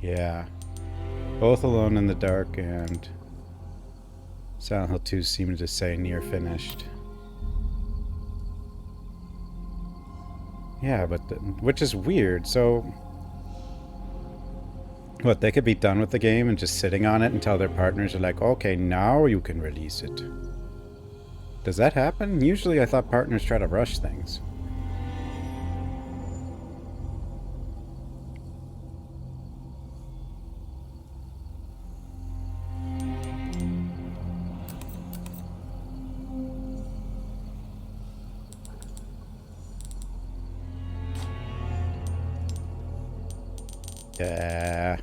Yeah. Both Alone in the Dark and Silent Hill 2 seem to say near finished. Yeah, but which is weird. So, what, they could be done with the game and just sitting on it until their partners are like, okay, now you can release it. Does that happen? Usually I thought partners try to rush things. Yeah.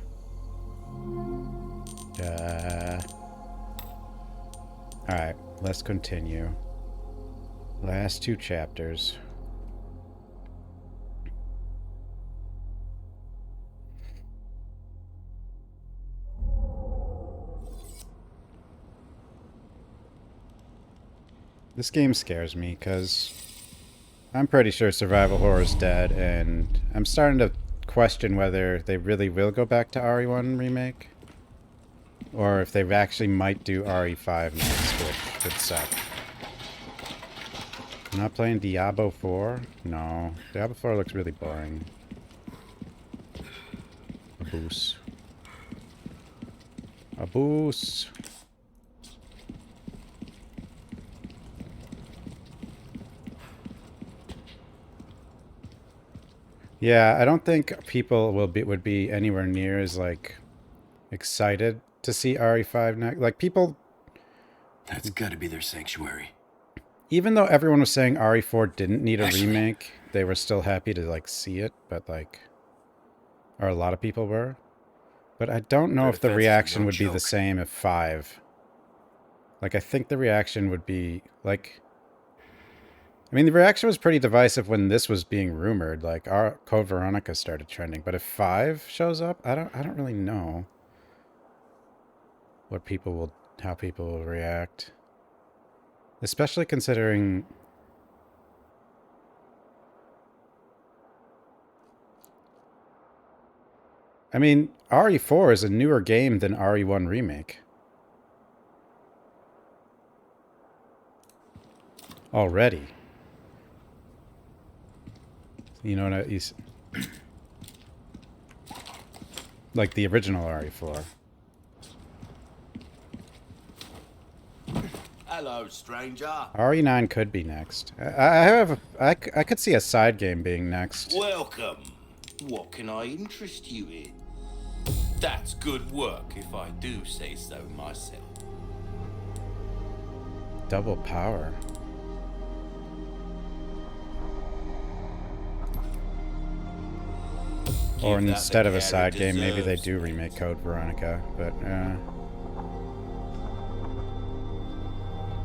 Yeah. Alright, let's continue. Last two chapters. This game scares me because I'm pretty sure survival horror is dead, and I'm starting to question whether they really will go back to RE1 remake, or if they actually might do RE5 next, which would suck. I'm not playing Diablo 4? No. Diablo 4 looks really boring. A boost. A boost. Yeah, I don't think people would be anywhere near as like excited to see RE5 next. Like people, That's got to be their sanctuary. even though everyone was saying RE4 didn't need a remake, they were still happy to like see it, but like, or a lot of people were. But I don't know if the reaction would be the same if 5. Like I think the reaction would be like, I mean, the reaction was pretty divisive when this was being rumored. Like, our Code Veronica started trending, but if 5 shows up, I don't really know how people will react, especially considering. I mean, RE4 is a newer game than RE1 remake. Already. You know what I like the original RE4. Hello, stranger. RE9 could be next. I could see a side game being next. Welcome. What can I interest you in? That's good work, if I do say so myself. Double power. Or instead of a side game, maybe they do remake Code Veronica, but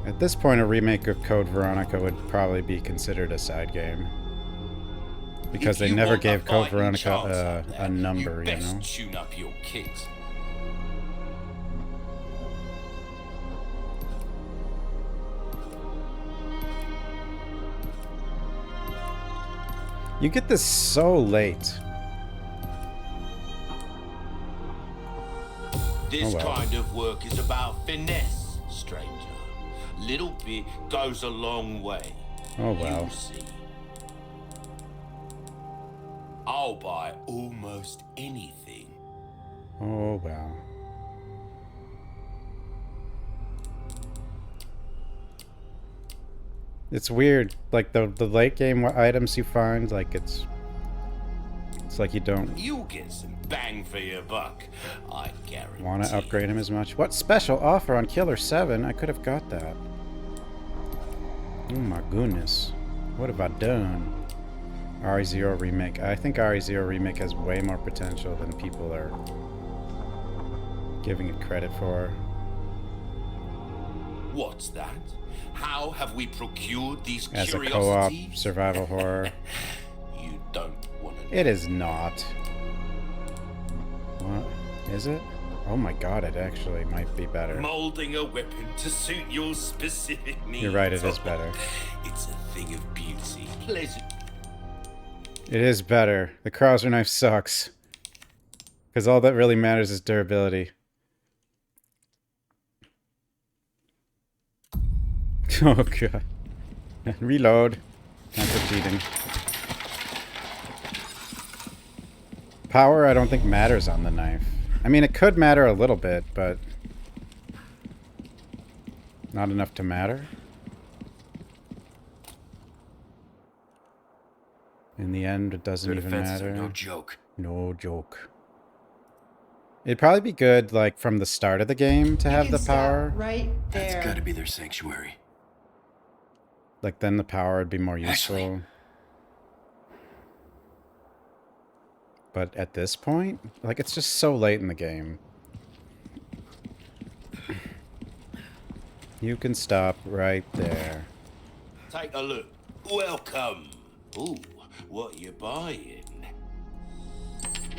at this point, a remake of Code Veronica would probably be considered a side game. Because they never gave Code Veronica a number, you know? Tune up your kit. You get this so late. This kind of work is about finesse, stranger. Little bit goes a long way. Oh well. You'll see. I'll buy almost anything. Oh well. It's weird, like the late game items you find, like it's like you don't. You'll get some bang for your buck, I guarantee. Want to upgrade him as much? What special offer on Killer 7? I could have got that. Oh my goodness. What have I done? RE0 Remake. I think RE0 Remake has way more potential than people are giving it credit for. What's that? How have we procured these as curiosities? a co-op survival horror? You don't want to know. It is not. What? Is it? Oh my god, it actually might be better. Molding a weapon to suit your specific needs. You're right, it is better. It's a thing of beauty. Pleasant. It is better. The Krauser knife sucks. Because all that really matters is durability. Oh god. Reload. Not for cheating. Power I don't think matters on the knife. I mean, it could matter a little bit, but not enough to matter. In the end, it doesn't even matter. No joke. No joke. It'd probably be good, like, from the start of the game to have the power. Right there. That's gotta be their sanctuary. Like, then the power would be more useful. Ashley. But at this point, like, it's just so late in the game. You can stop right there. Take a look. Welcome. Ooh, what you buying?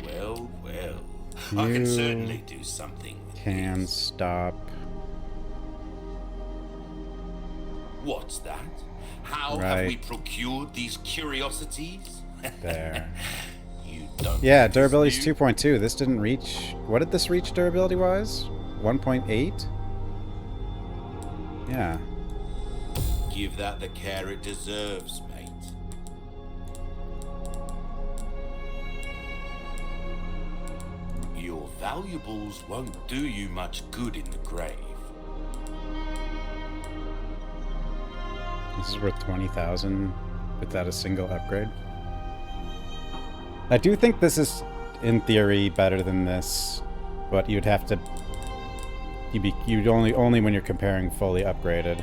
Well, well. I can certainly do something with Can this. stop. What's that? How Right. have we procured these curiosities? There. You don't. Yeah, think this durability's new? 2.2. This didn't reach... What did this reach durability-wise? 1.8? Yeah. Give that the care it deserves, mate. Your valuables won't do you much good in the grave. This is worth 20,000 without a single upgrade. I do think this is, in theory, better than this, but you'd have to... You'd only when you're comparing fully upgraded.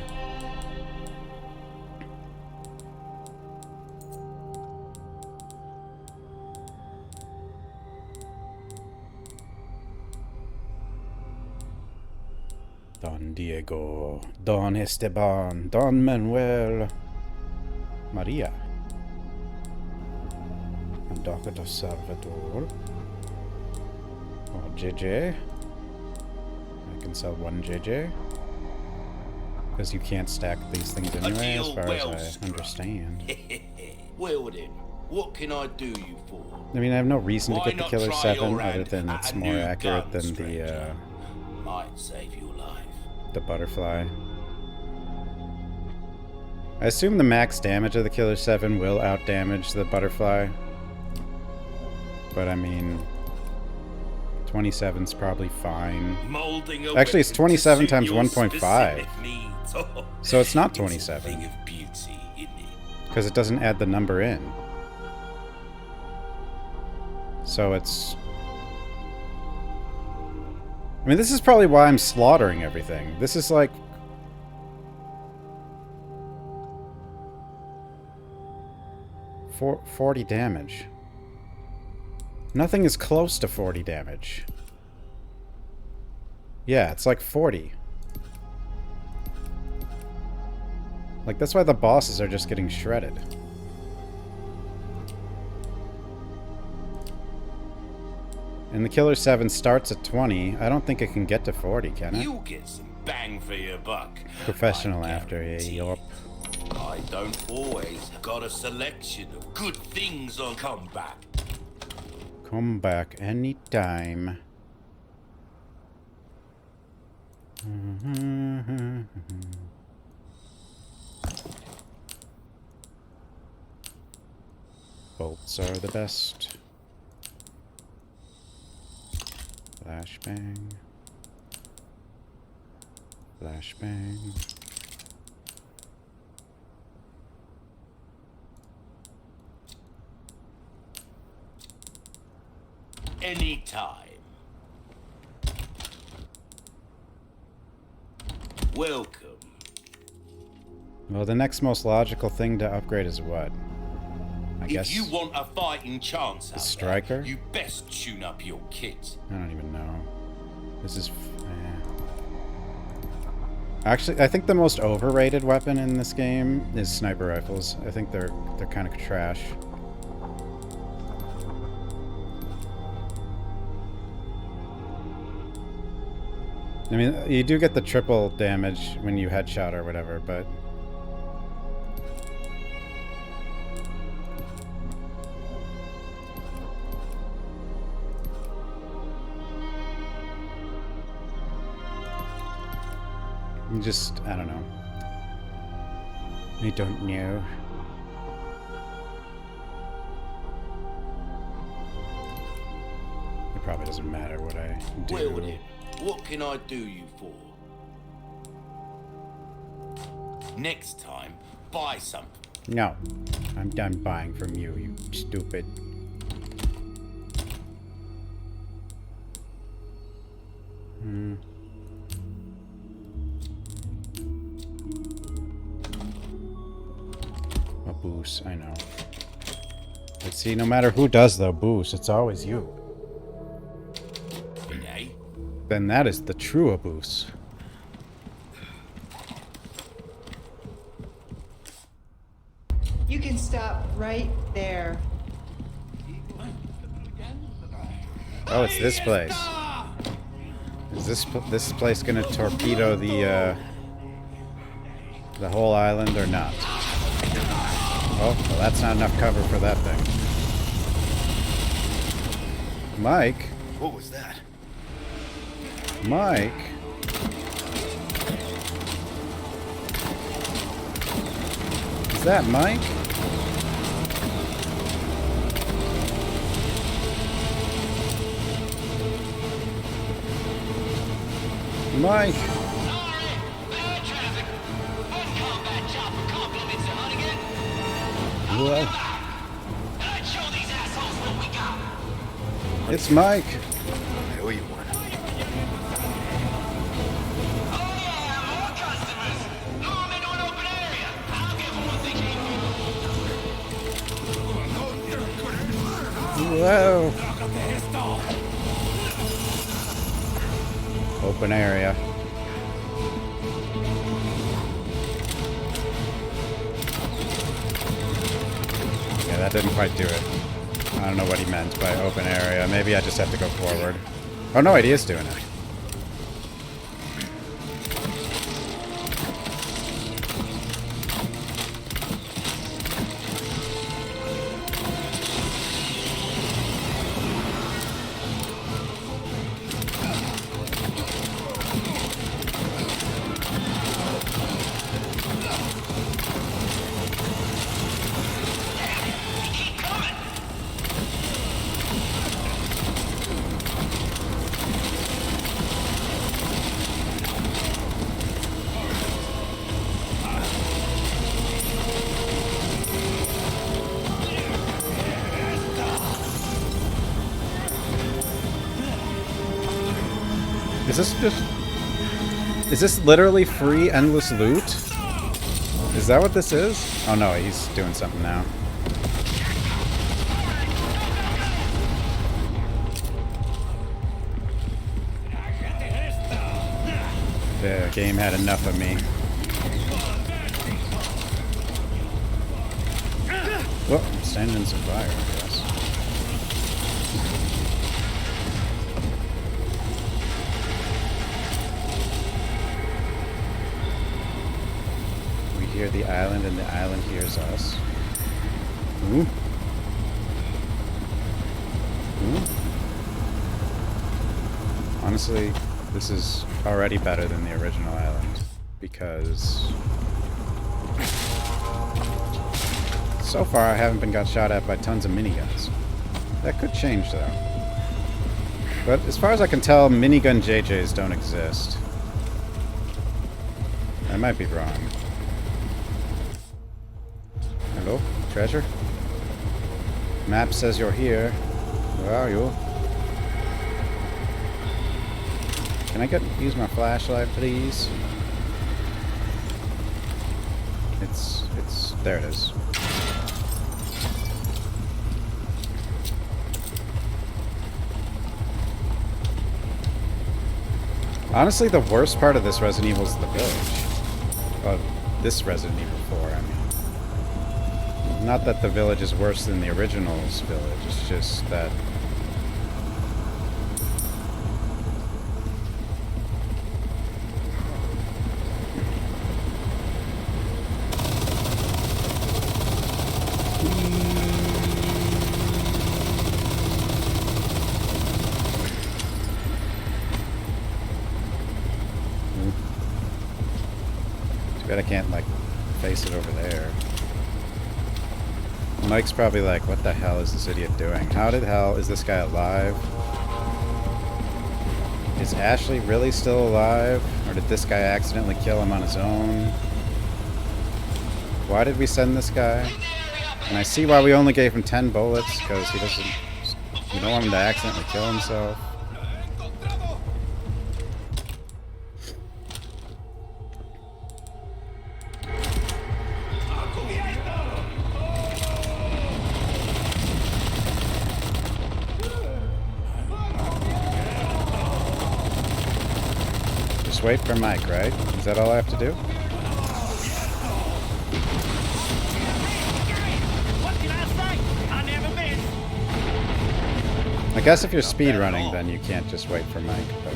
Don Diego, Don Esteban, Don Manuel, Maria, and Dr. Salvador. Oh, JJ. I can sell one JJ. Because you can't stack these things anyway, as far as I understand. Well then, what can I do you for? I mean, I have no reason to Why get the not Killer try 7 your other hand than at it's a more new accurate gun, than stranger? Might save your life. the butterfly. I assume the max damage of the Killer 7 will outdamage the butterfly. But I mean, 27's probably fine. Molding a Actually, it's weapon 27 to suit times your 1.5. specific needs. So it's not It's a 27. thing of beauty, isn't it? Because it doesn't add the number in. So it's... I mean, this is probably why I'm slaughtering everything. This is like... For 40 damage. Nothing is close to 40 damage. Yeah, it's like 40. Like, that's why the bosses are just getting shredded. And the Killer 7 starts at 20. I don't think it can get to 40, can it? You'll get some bang for your buck. Professional I after, guarantee yup. it. I don't always got a selection of good things on comeback. Come back anytime. Bolts are the best. Flashbang. Flashbang. Anytime. Welcome. Well, the next most logical thing to upgrade is what? I guess... If you want a fighting chance out there, striker? you best tune up your kit. I don't even know. This is... Actually, I think the most overrated weapon in this game is sniper rifles. I think they're kind of trash. I mean, you do get the triple damage when you headshot or whatever, but... Just, I don't know. I don't know. It probably doesn't matter what I do. Well then, what can I do you for? Next time, buy something. No. I'm done buying from you, you stupid. A boost, I know. But see, no matter who does the boost, it's always you. Eh? Then that is the true boost. You can stop right there. Oh, it's this place. Is this place gonna torpedo the whole island or not? Oh, well, that's not enough cover for that thing. Mike? What was that? Mike? Is that Mike? Mike! What? It's Mike. I owe you one. Whoa. Open area. Yeah, that didn't quite do it. I don't know what he meant by open area. Maybe I just have to go forward. Oh no, he is doing it. Is this literally free endless loot? Is that what this is? Oh no, he's doing something now. The game had enough of me. Whoa, I'm standing in some fire, I guess. We hear the island and the island hears us. Ooh. Ooh. Honestly, this is already better than the original island because so far I haven't been got shot at by tons of miniguns. That could change though. But as far as I can tell, minigun JJs don't exist. I might be wrong. Hello? Treasure? Map says you're here. Where are you? Can I use my flashlight, please? There it is. Honestly, the worst part of this Resident Evil is the village. Of this Resident Evil 4, I mean. Not that the village is worse than the original's village, it's just that Bet I can't, like, face it over there. Mike's probably like, what the hell is this idiot doing? How the hell is this guy alive? Is Ashley really still alive? Or did this guy accidentally kill him on his own? Why did we send this guy? And I see why we only gave him 10 bullets, because he doesn't... You don't want him to accidentally kill himself. Just wait for Mike, right? Is that all I have to do? I guess if you're speedrunning, then you can't just wait for Mike, but...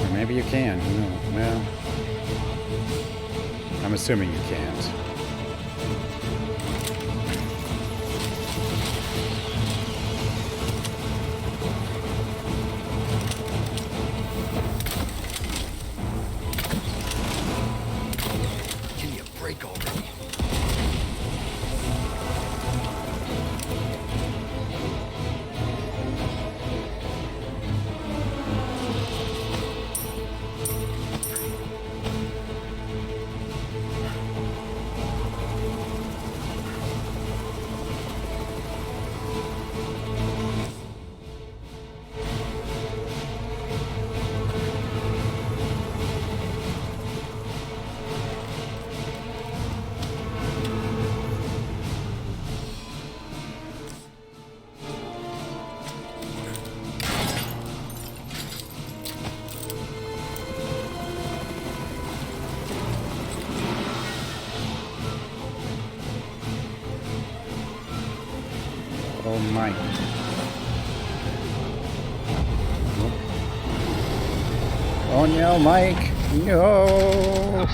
Or maybe you can, who knows? Well... I'm assuming you can't. Give me a break already. Oh, Mike. Oh no, Mike! No!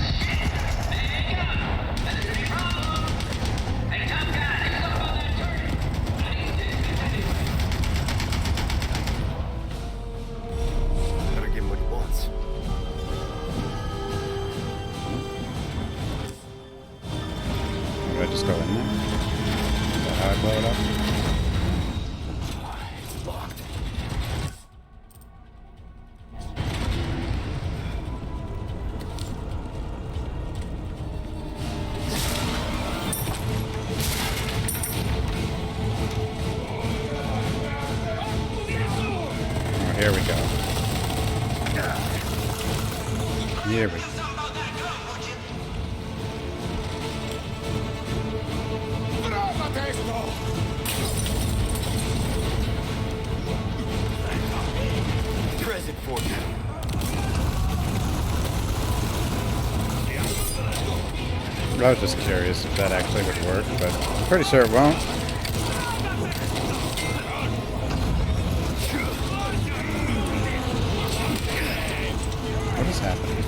Better give him what he wants. Do I just go in there? Is that how I blow it up? It's locked. Oh, here we go. Here we go. Present for you. I was just curious if that actually would work, but I'm pretty sure it won't. What is happening?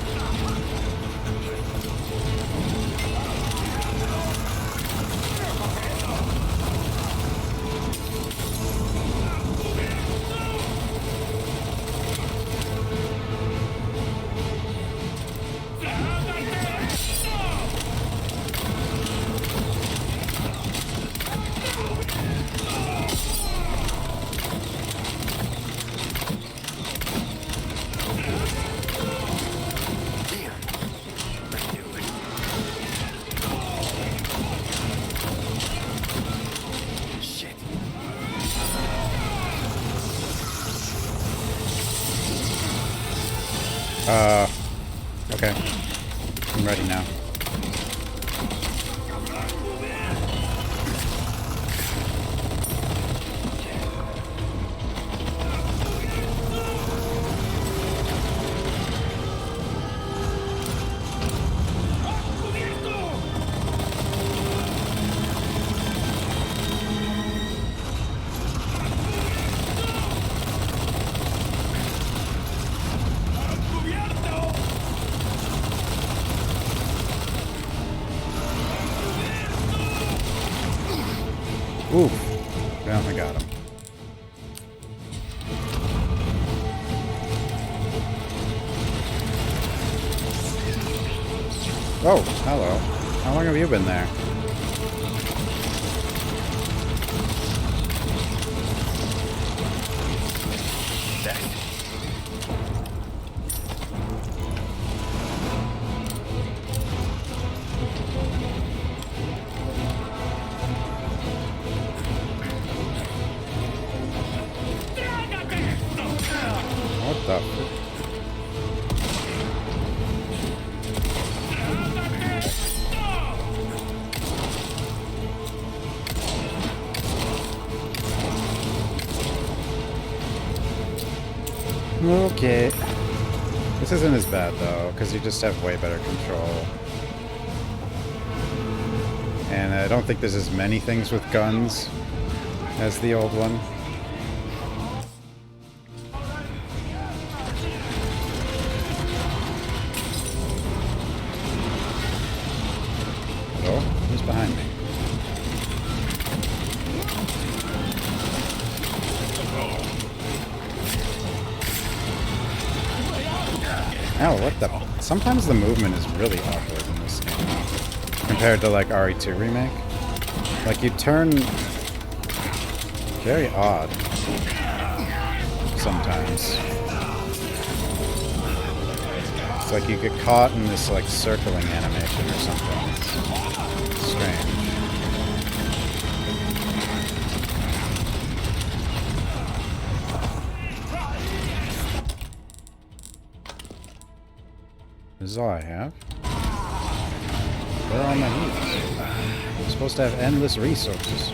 Damn. I knew it. Shit. Okay. I'm ready now. Oh, hello. How long have you been there? What the f- Okay. This isn't as bad though, because you just have way better control. And I don't think there's as many things with guns as the old one. Hello? Who's behind me? Oh, what the? Sometimes the movement is really awkward in this game compared to like RE2 Remake. Like you turn very odd sometimes. It's like you get caught in this like circling animation or something. It's strange. This is all I have. Where are my heals? I'm supposed to have endless resources.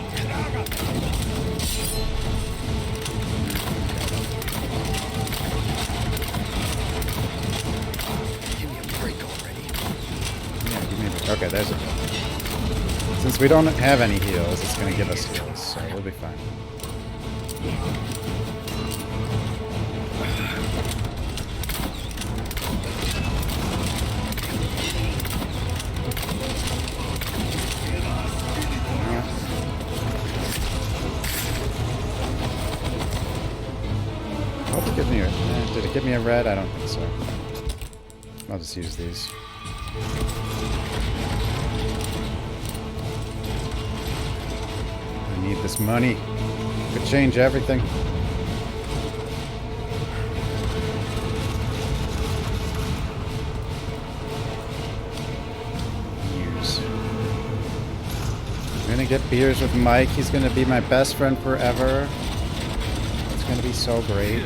Give me a break already. Yeah, give me a break. Okay, there's a... Since we don't have any heals, it's going to give us heals, so we'll be fine. I hope it gives me a... did it give me a red? I don't think so. I'll just use these. I need this money. Could change everything. Use. I'm gonna get beers with Mike. He's gonna be my best friend forever. It's gonna be so great.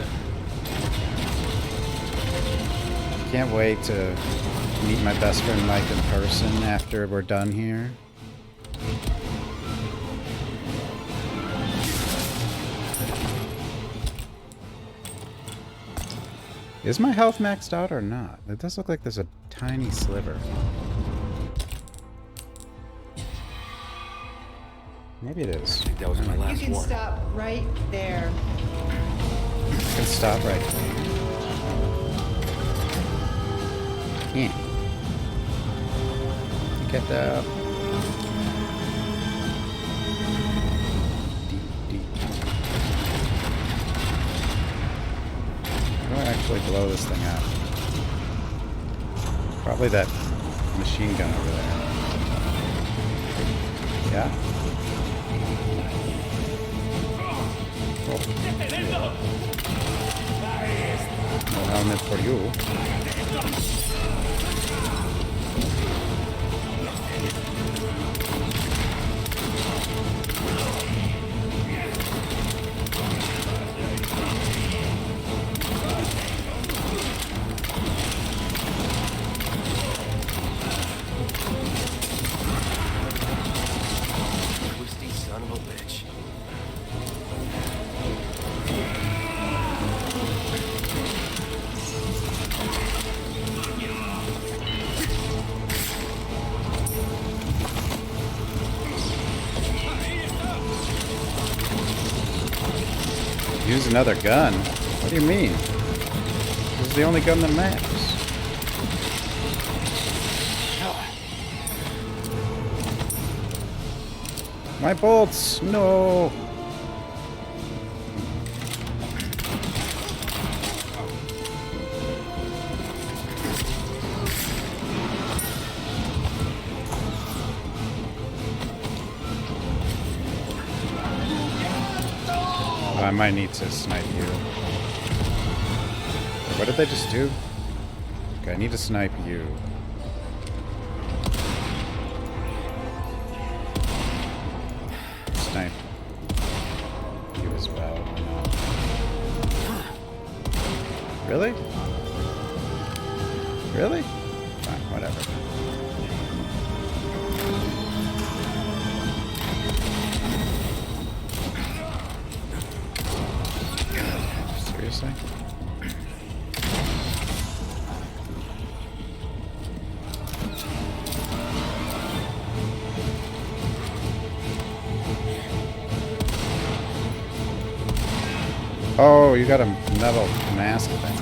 Can't wait to meet my best friend Mike in person after we're done here. Is my health maxed out or not? It does look like there's a tiny sliver. Maybe it is. I think that was my You last can one. stop right there. I can stop right here. Yeah. Get the... Deep. How do I actually blow this thing up? Probably that machine gun over there. Yeah? Oh. No helmet for you. Twisty son of a bitch. Use another gun? What do you mean? This is the only gun that matters. My bolts! No! Oh, I might need to snipe you. What did they just do? Okay, I need to snipe you. Snipe you as well. No. Really? Really? Fine, whatever. Seriously? Oh, you got a metal mask thing.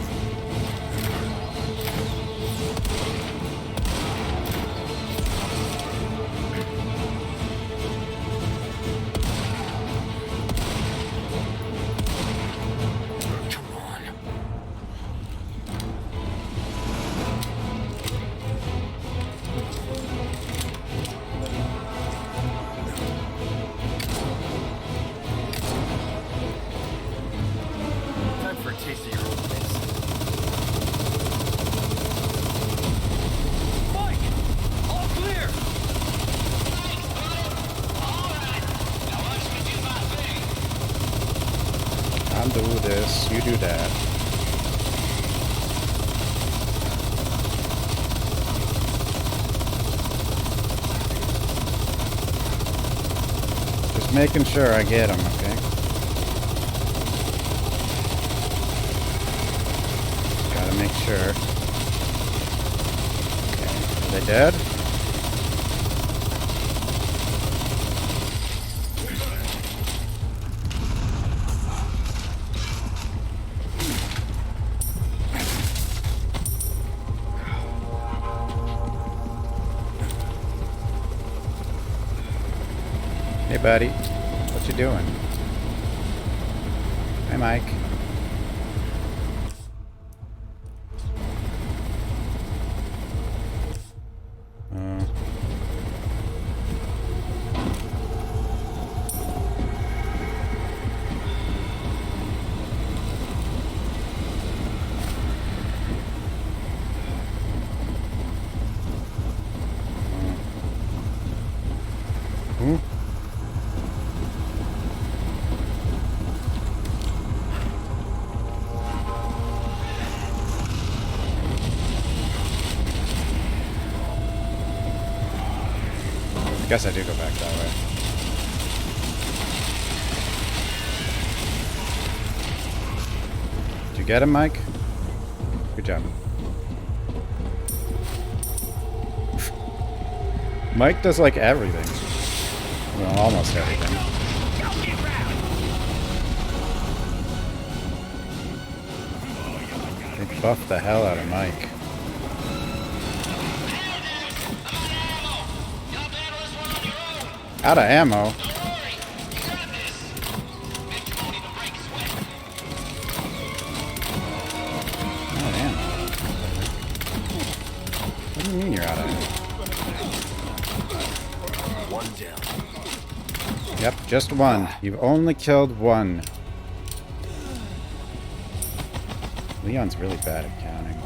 Time for a taste of your old medicine. Mike! All clear! I'll do this, you do that. Just making sure I get them, okay? Gotta make sure. Okay. Are they dead? Hey, buddy. What you doing? Hey, Mike. Hmm? Guess I do go back that way. Did you get him, Mike? Good job. Mike does like everything. Well, almost everything. They buffed the hell out of Mike. Out of ammo? What do you mean you're out of ammo? One down. Yep, just one. You've only killed one. Leon's really bad at counting.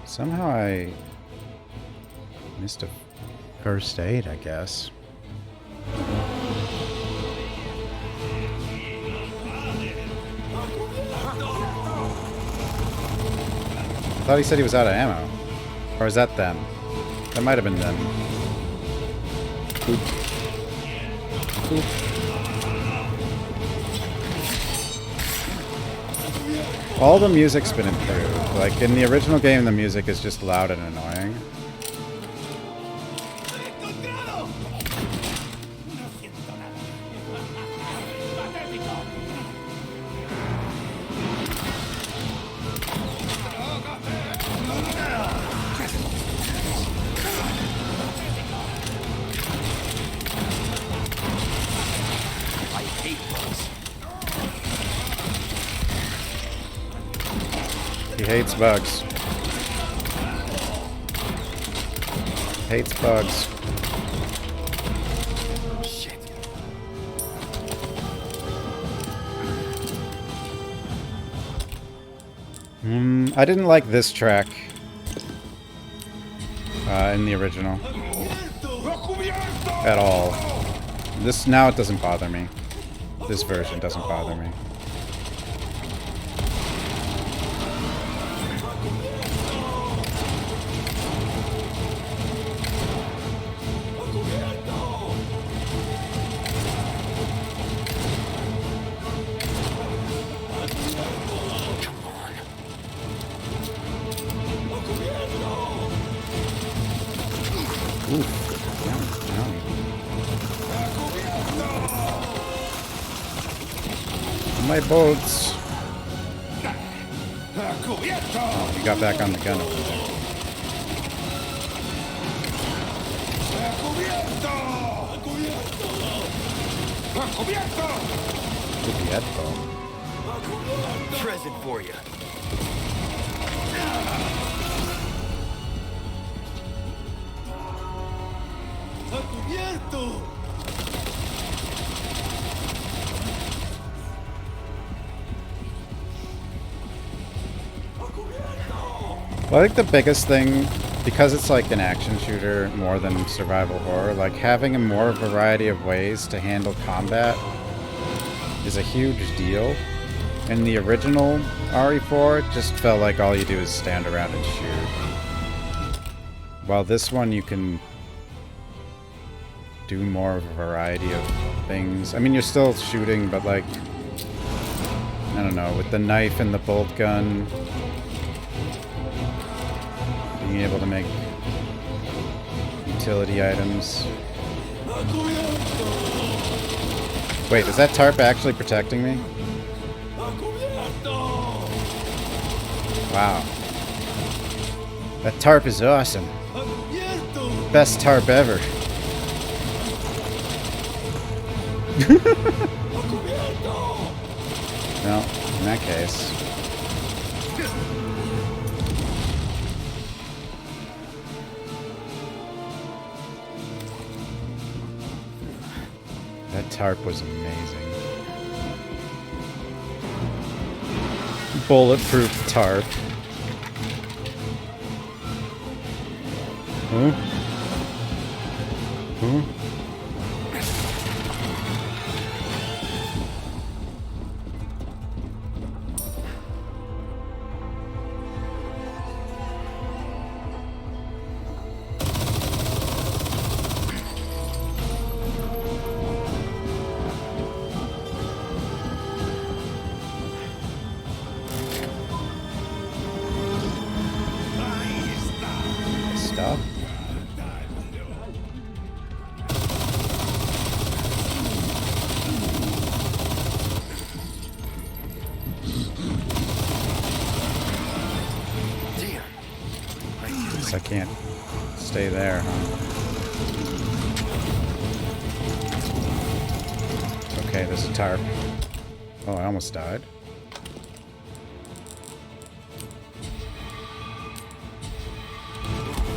Somehow I missed a first aid, I guess. I thought he said he was out of ammo. Or is that them? That might have been them. Oop. Oop. All the music's been improved. Like, in the original game, the music is just loud and annoying. He hates bugs. Hates bugs. Shit. I didn't like this track in the original at all. This now it doesn't bother me. This version doesn't bother me. My boats. Oh, he got back on the gun over there. Cubierto. Present for you. Well, I think the biggest thing, because it's like an action shooter more than survival horror, like having a more variety of ways to handle combat is a huge deal. In the original RE4, it just felt like all you do is stand around and shoot. While this one, you can do more of a variety of things. I mean, you're still shooting, but like, I don't know, with the knife and the bolt gun, being able to make utility items. Wait, is that tarp actually protecting me? Wow. That tarp is awesome. Best tarp ever. No, in that case. That tarp was amazing. Bulletproof tarp. Huh? Huh? Stop. Damn. Guess I can't stay there, huh? Okay, there's a tarp. Oh, I almost died.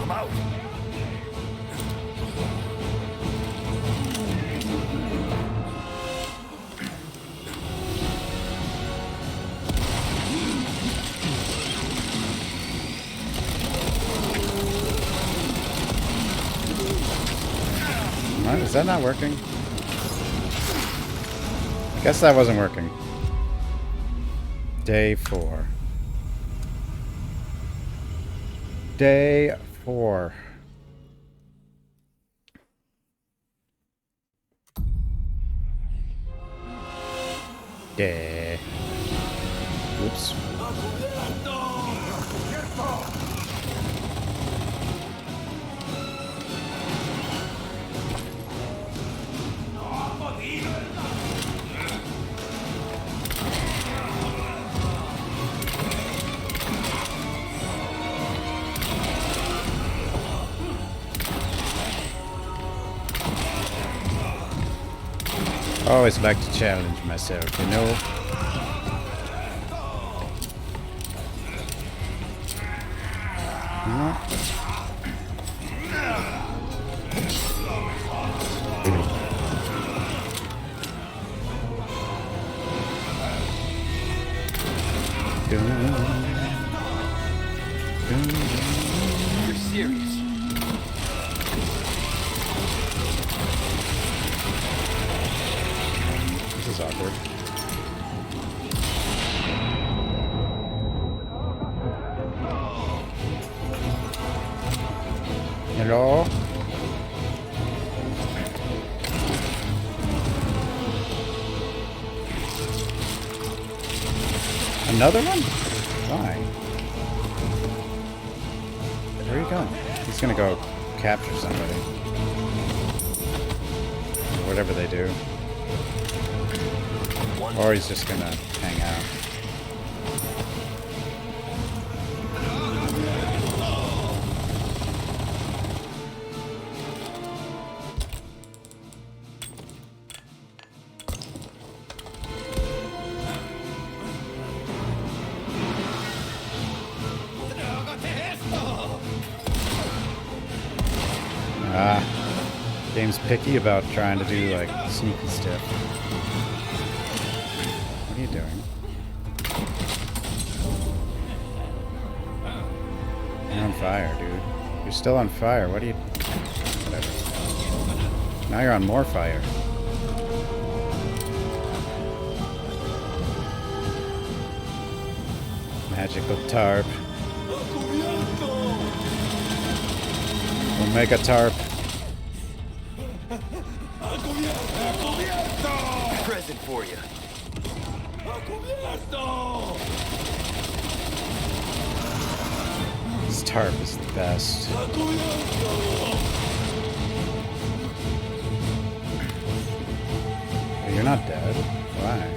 I'm out. What? Is that not working? Guess that wasn't working. Day 4. Day 4. Day. Oops. I always like to challenge myself, you know? know? You're serious. This is awkward. Hello? Another one? Why? Where are you going? He's gonna go capture somebody. Or whatever they do. Or he's just gonna hang out. Ah, game's picky about trying to do like sneaky stuff. What are you doing? You're on fire, dude. You're still on fire. What are you... Whatever. Now you're on more fire. Magical tarp. Omega tarp. Present for you. This tarp is the best. Hey, you're not dead. Why?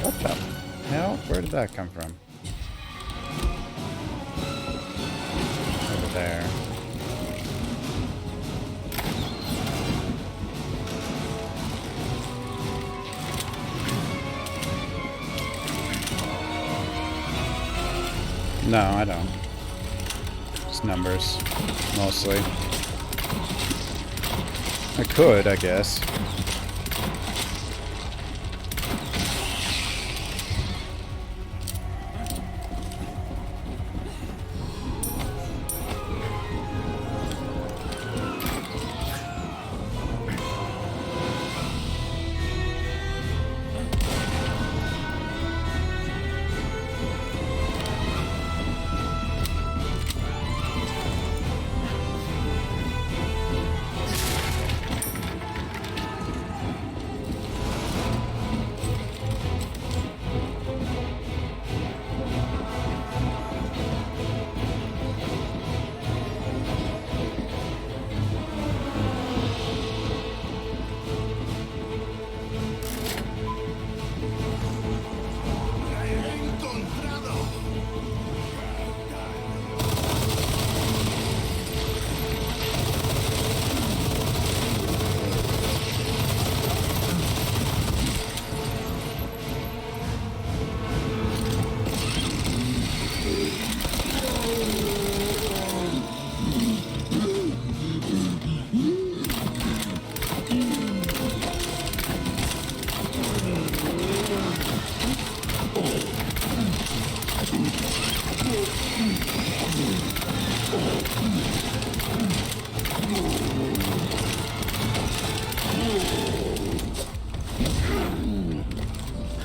What the hell? Where did that come from? Over there. No, I don't. Just numbers, mostly. I could, I guess.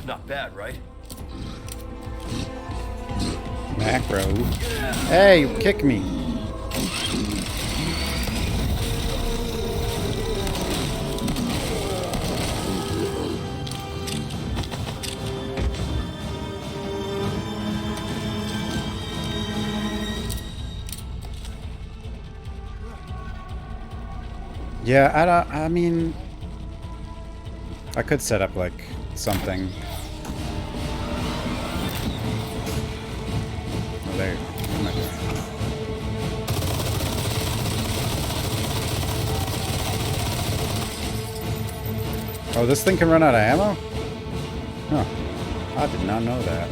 Not bad, right? Macro. Hey, you kick me. Yeah, I mean, I could set up like something. there. What am I doing? Oh, this thing can run out of ammo? Huh. I did not know that.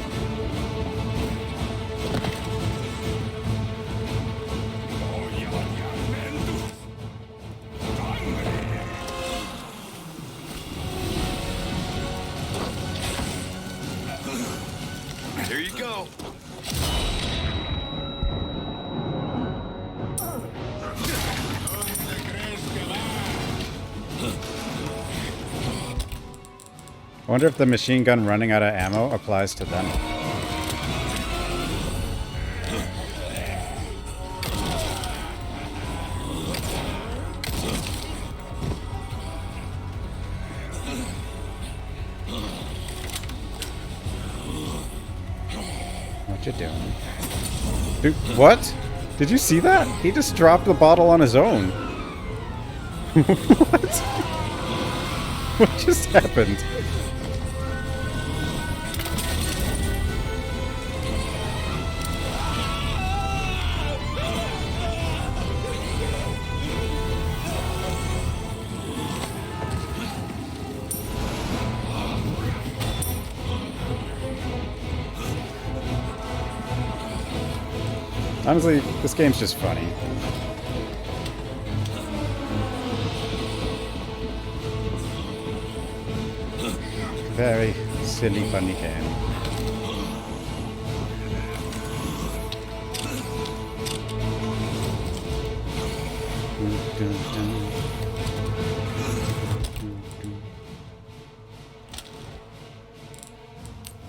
Here you go. I wonder if the machine gun running out of ammo applies to them. What you doing? Dude, what? Did you see that? He just dropped the bottle on his own. What? What just happened? Honestly, this game's just funny. Very silly, funny game.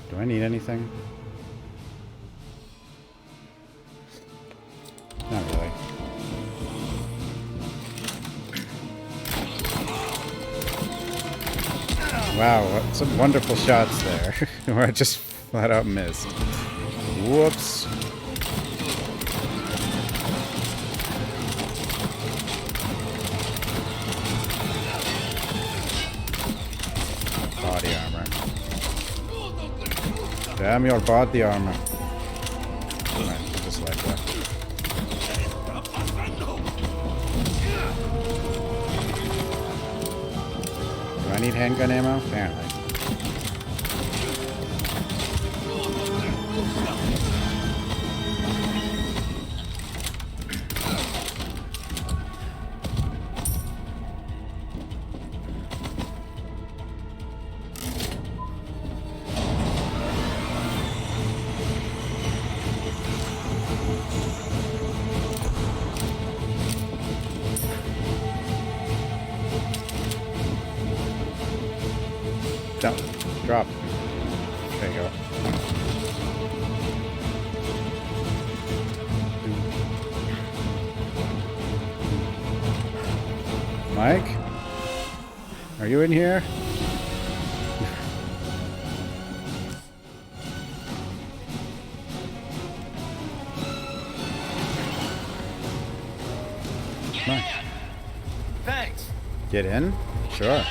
Do I need anything? Not really. Wow, what some wonderful shots there. Where I just flat out missed. Whoops. Body armor. Damn your body armor. Alright, just like that. Do I need handgun ammo? Apparently. Don't. Drop. There you go. Mike? Are you in here? Come on. Thanks. Get in? Sure.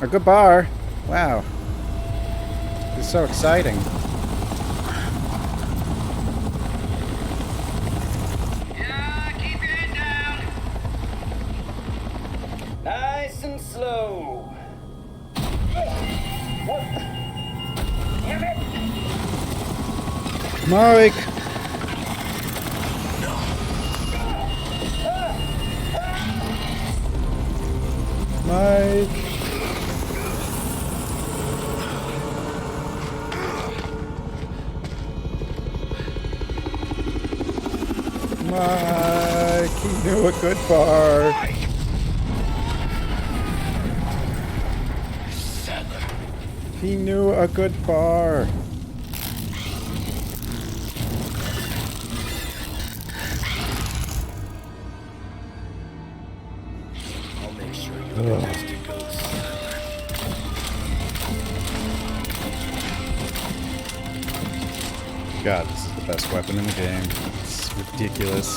A good bar. Wow. It's so exciting. Yeah, keep your head down. Nice and slow. Damn it. Mike! Mike! Mike, he knew a good bar. He knew a good bar. I'll make sure you're the best to go. God, this is the best weapon in the game. It's ridiculous.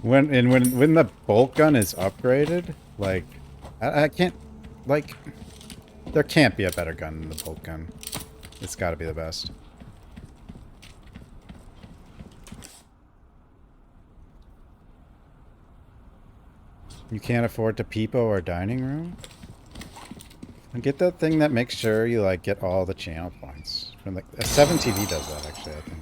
When the bolt gun is upgraded, like I can't like there can't be a better gun than the bolt gun. It's got to be the best. You can't afford to peepo or dining room? And get that thing that makes sure you like get all the channel points. From like a 7TV does that actually, I think.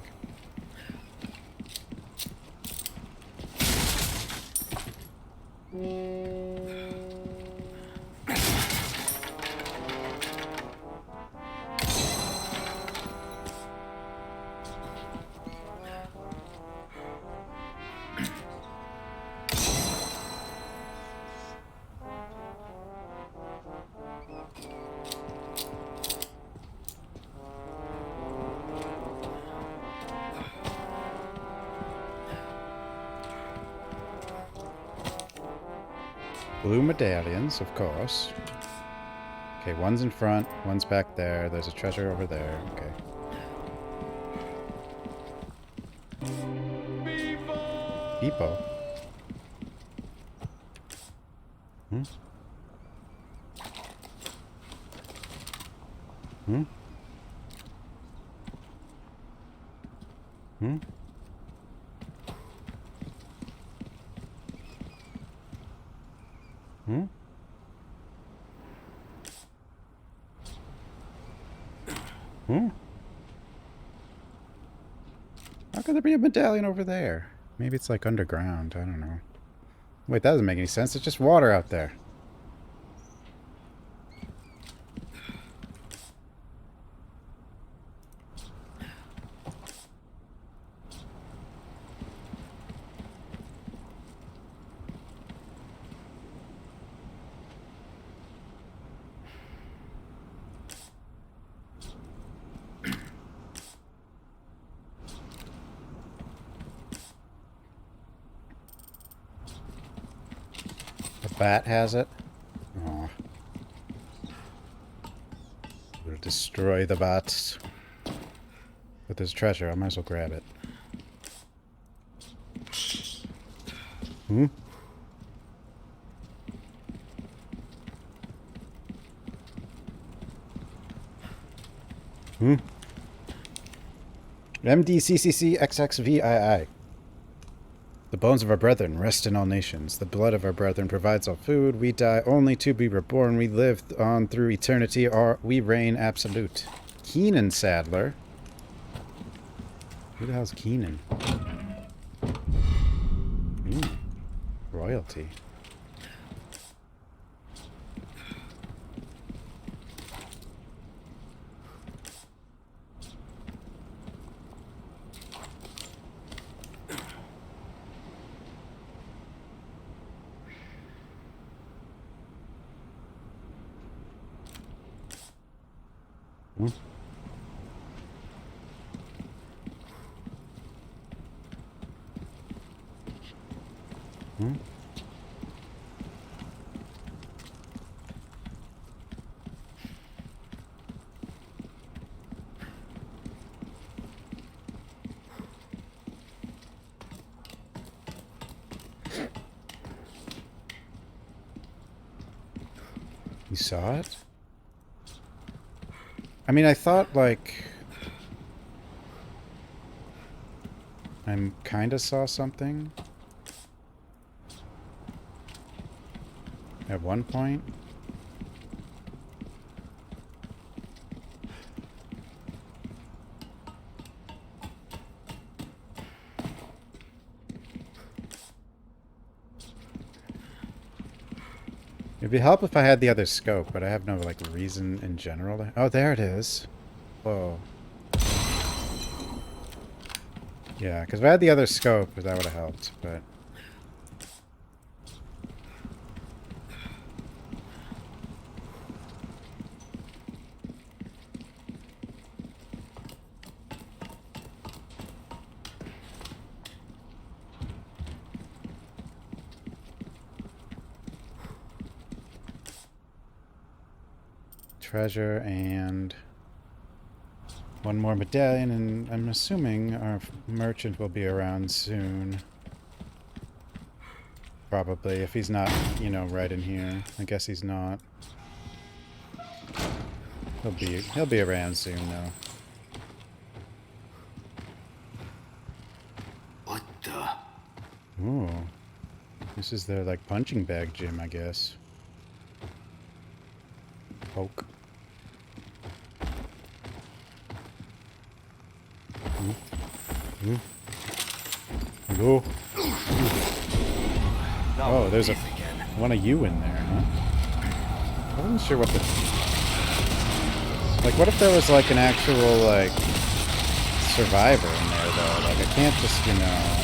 Blue medallions, of course. Okay, one's in front, one's back there. There's a treasure over there. Okay. Beepo. Hmm? Hmm? Hmm? Hmm? Hmm? How could there be a medallion over there? Maybe it's like underground. I don't know. Wait, that doesn't make any sense. It's just water out there. The bat has it. Aw. We'll destroy the bats. But there's treasure. I might as well grab it. Hmm? Hmm? MDCCCXXVII. The bones of our brethren rest in all nations. The blood of our brethren provides all food. We die only to be reborn. We live on through eternity, or we reign absolute. Keenan Sadler. Who the hell's Keenan? Ooh, royalty. Hmm? Hmm? You saw it? I mean, I thought, like... I kind of saw something. At one point. It'd be help if I had the other scope, but I have no, like, reason in general. Oh, there it is. Whoa. Yeah, because if I had the other scope, that would have helped, but... Treasure and... one more medallion, and I'm assuming our merchant will be around soon. Probably, if he's not, you know, right in here. I guess he's not. He'll be around soon though. What the? Ooh. This is their like punching bag gym, I guess. Poke. Go. Oh, there's one of you in there, huh? I wasn't sure what the... Like, what if there was, like, an actual, like, survivor in there, though? Like, I can't just, you know...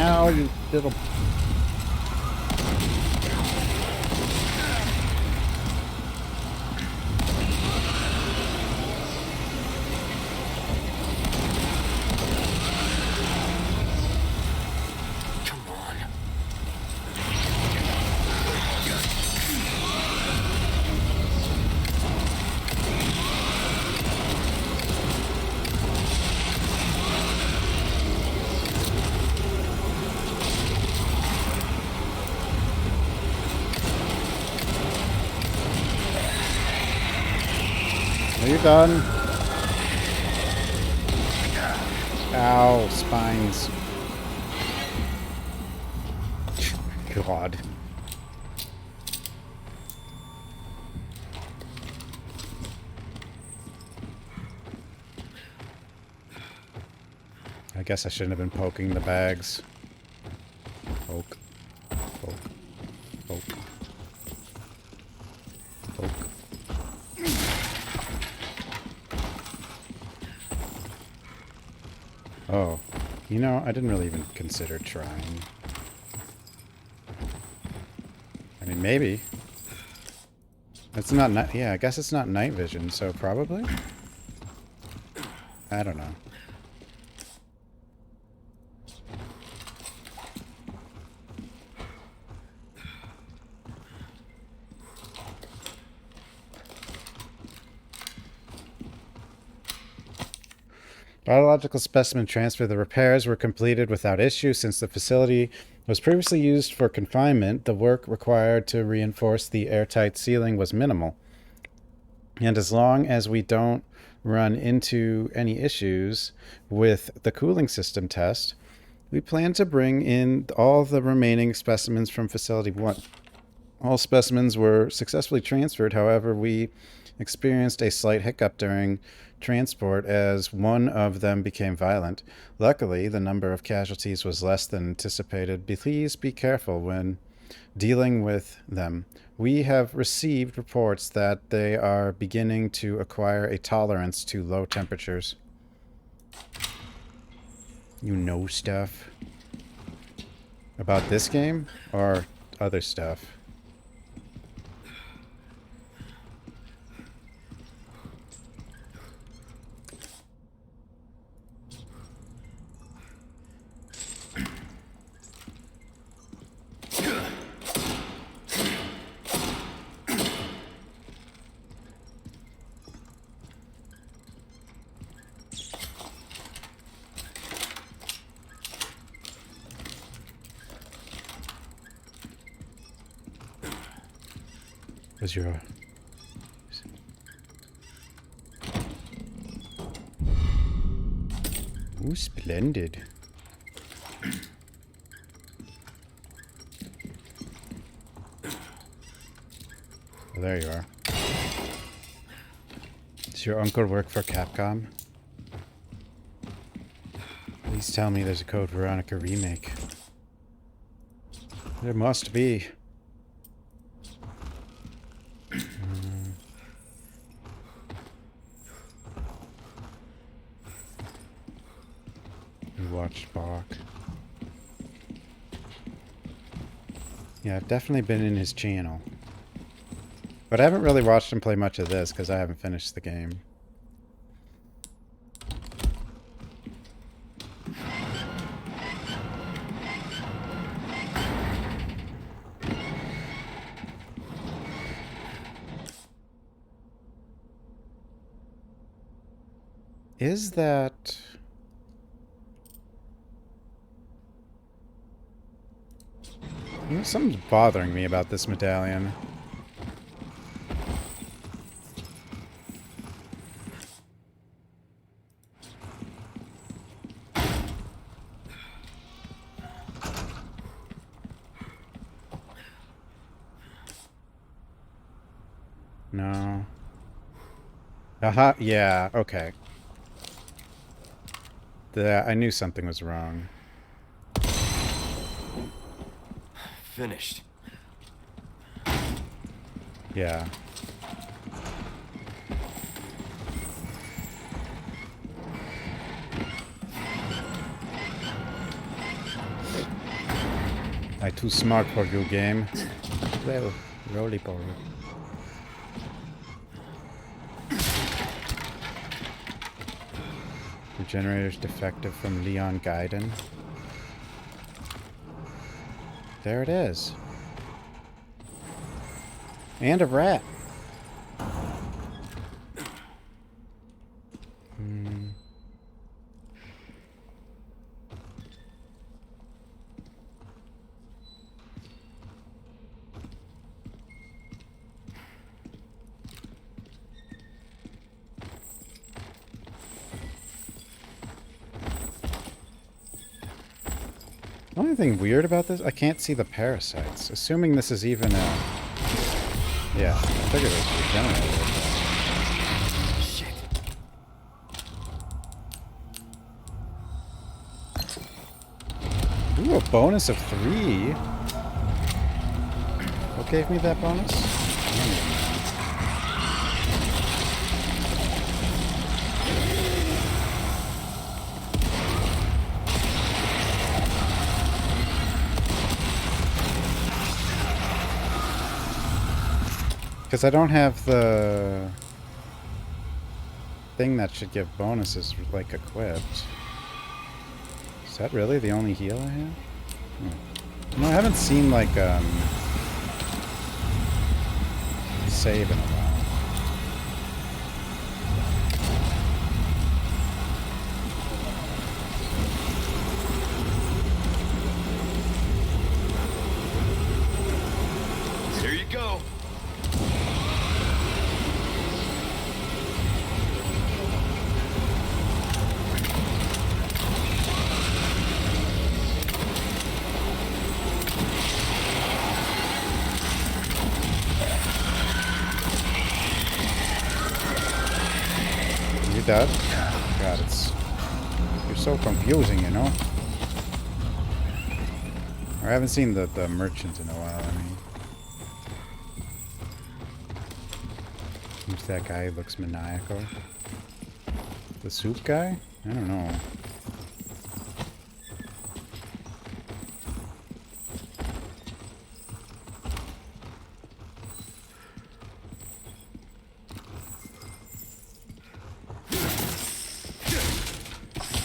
Ow, you little... Are you done? Ow, spines. God. I guess I shouldn't have been poking the bags. Poke. Poke. Poke. Poke. Oh. You know, I didn't really even consider trying. I mean, maybe. It's not night. Yeah, I guess it's not night vision, so probably? I don't know. Biological specimen transfer. The repairs were completed without issue since the facility was previously used for confinement. The work required to reinforce the airtight ceiling was minimal. And as long as we don't run into any issues with the cooling system test, we plan to bring in all the remaining specimens from Facility 1. All specimens were successfully transferred. However, we experienced a slight hiccup during transport as one of them became violent. Luckily, the number of casualties was less than anticipated. Please be careful when dealing with them. We have received reports that they are beginning to acquire a tolerance to low temperatures. You know stuff about this game or other stuff? Was your... Ooh, splendid. Well, there you are. Does your uncle work for Capcom? Please tell me there's a Code Veronica remake. There must be. Watch Bach. Yeah, I've definitely been in his channel. But I haven't really watched him play much of this because I haven't finished the game. Is that... You know, something's bothering me about this medallion. No. Aha, yeah, okay. I knew something was wrong. Finished. Yeah. I'm too smart for you, game. Well, roly poly. The generator's defective from Leon Gaiden. There it is. And a rat. The only thing weird about this, I can't see the parasites. Assuming this is even a... Yeah, I figured it was regenerated. Shit. Ooh, a bonus of 3. What gave me that bonus? Because I don't have the thing that should give bonuses, like, equipped. Is that really the only heal I have? No, I haven't seen, like, save in a while. Here you go. Dead? God, you're so confusing, you know? I haven't seen the merchant in a while, I mean. Who's that guy who looks maniacal? The soup guy? I don't know.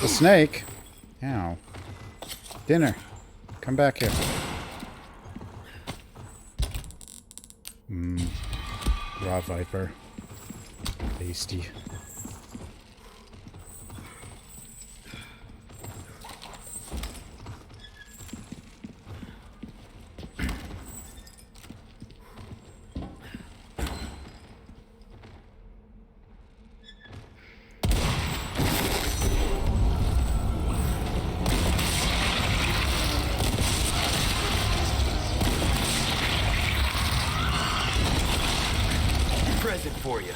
The snake? Ow. Dinner. Come back here. Raw viper. Tasty. Present for you.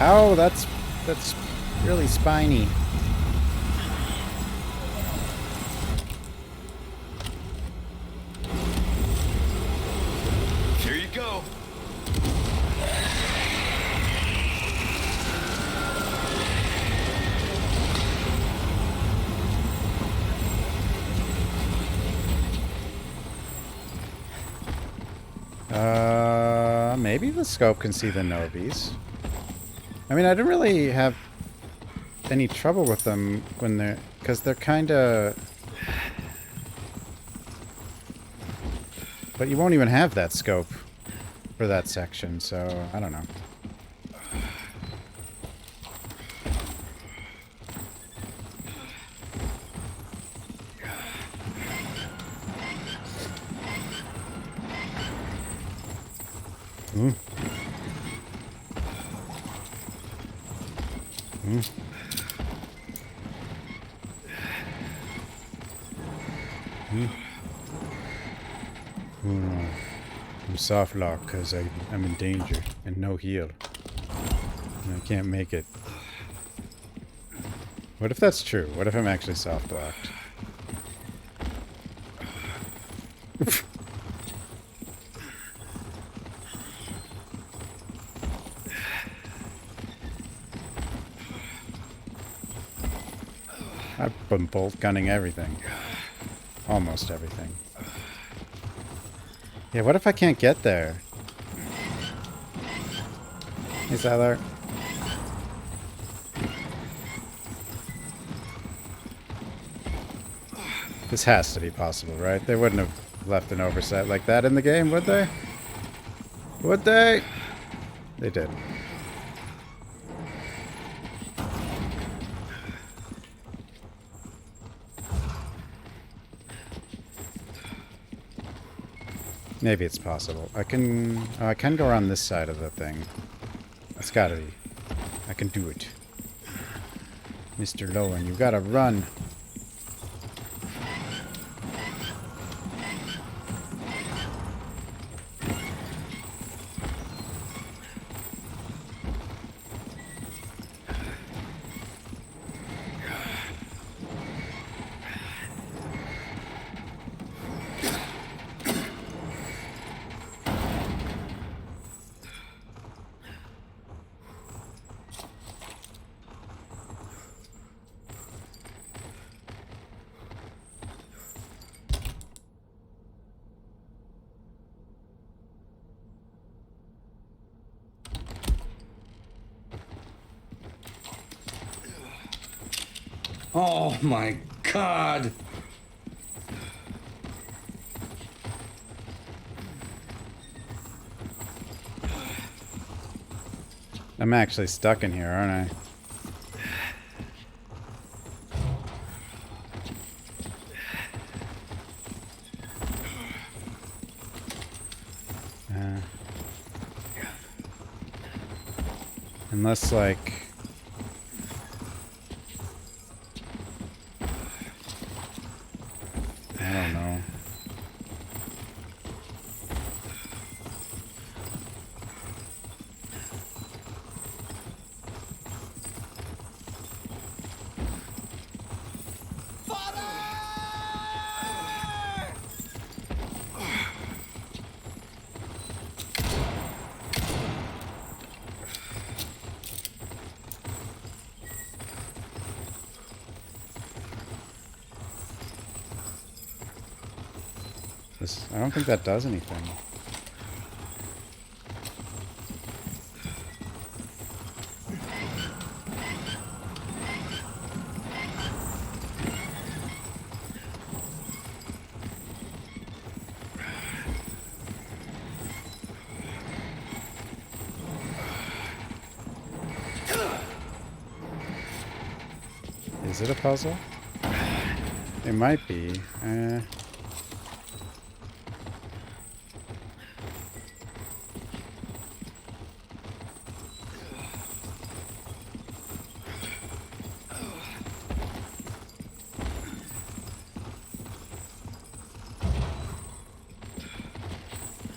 Ow, that's really spiny. Here you go. scope can see the Novies. I mean, I didn't really have any trouble with them when they're... because they're kind of... But you won't even have that scope for that section, so I don't know. Mm. Mm. Mm. Oh no. I'm soft lock because I'm in danger and no heal. And I can't make it. What if that's true? What if I'm actually soft locked? I've been bolt gunning everything. Almost everything. Yeah, what if I can't get there? Hey, Zylar. This has to be possible, right? They wouldn't have left an oversight like that in the game, would they? Would they? They did. Maybe it's possible. I can go around this side of the thing. That's gotta be. I can do it. Mr. Lowen, you gotta run. Oh my god! I'm actually stuck in here, aren't I? Unless, like... I don't know. I don't think that does anything. Is it a puzzle? It might be.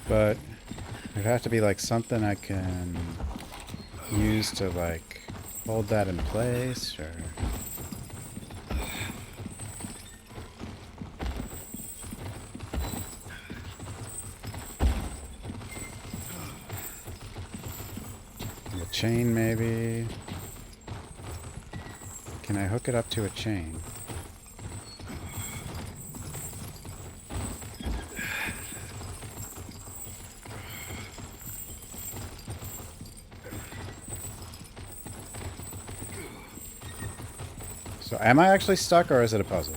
But it'd have to be like something I can use to like hold that in place, or... A chain, maybe? Can I hook it up to a chain? So am I actually stuck or is it a puzzle?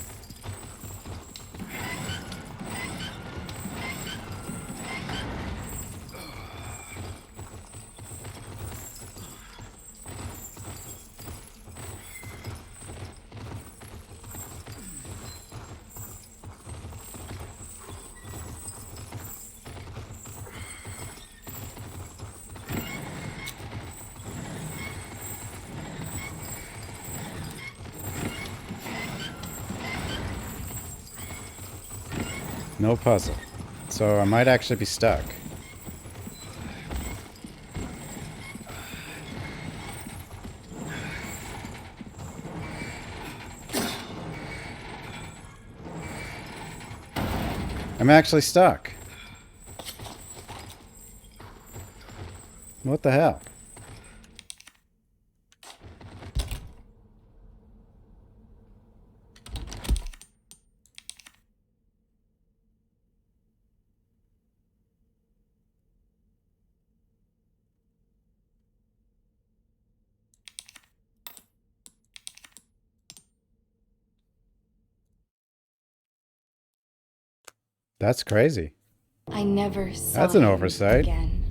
No puzzle. So I might actually be stuck. I'm actually stuck. What the hell? That's crazy. I never saw That's an him oversight. again.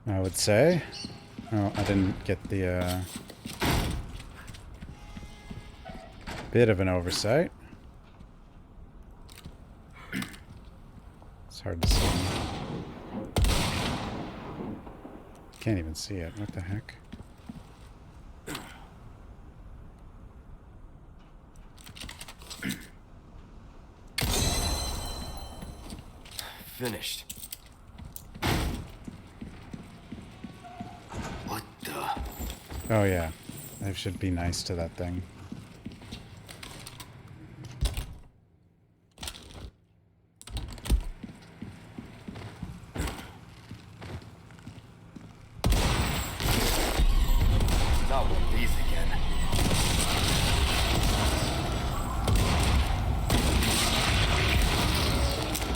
I would say. Oh, I didn't get the bit of an oversight. It's hard to see. Can't even see it. What the heck? Finished. What the? Oh yeah. I should be nice to that thing. Not one of these again.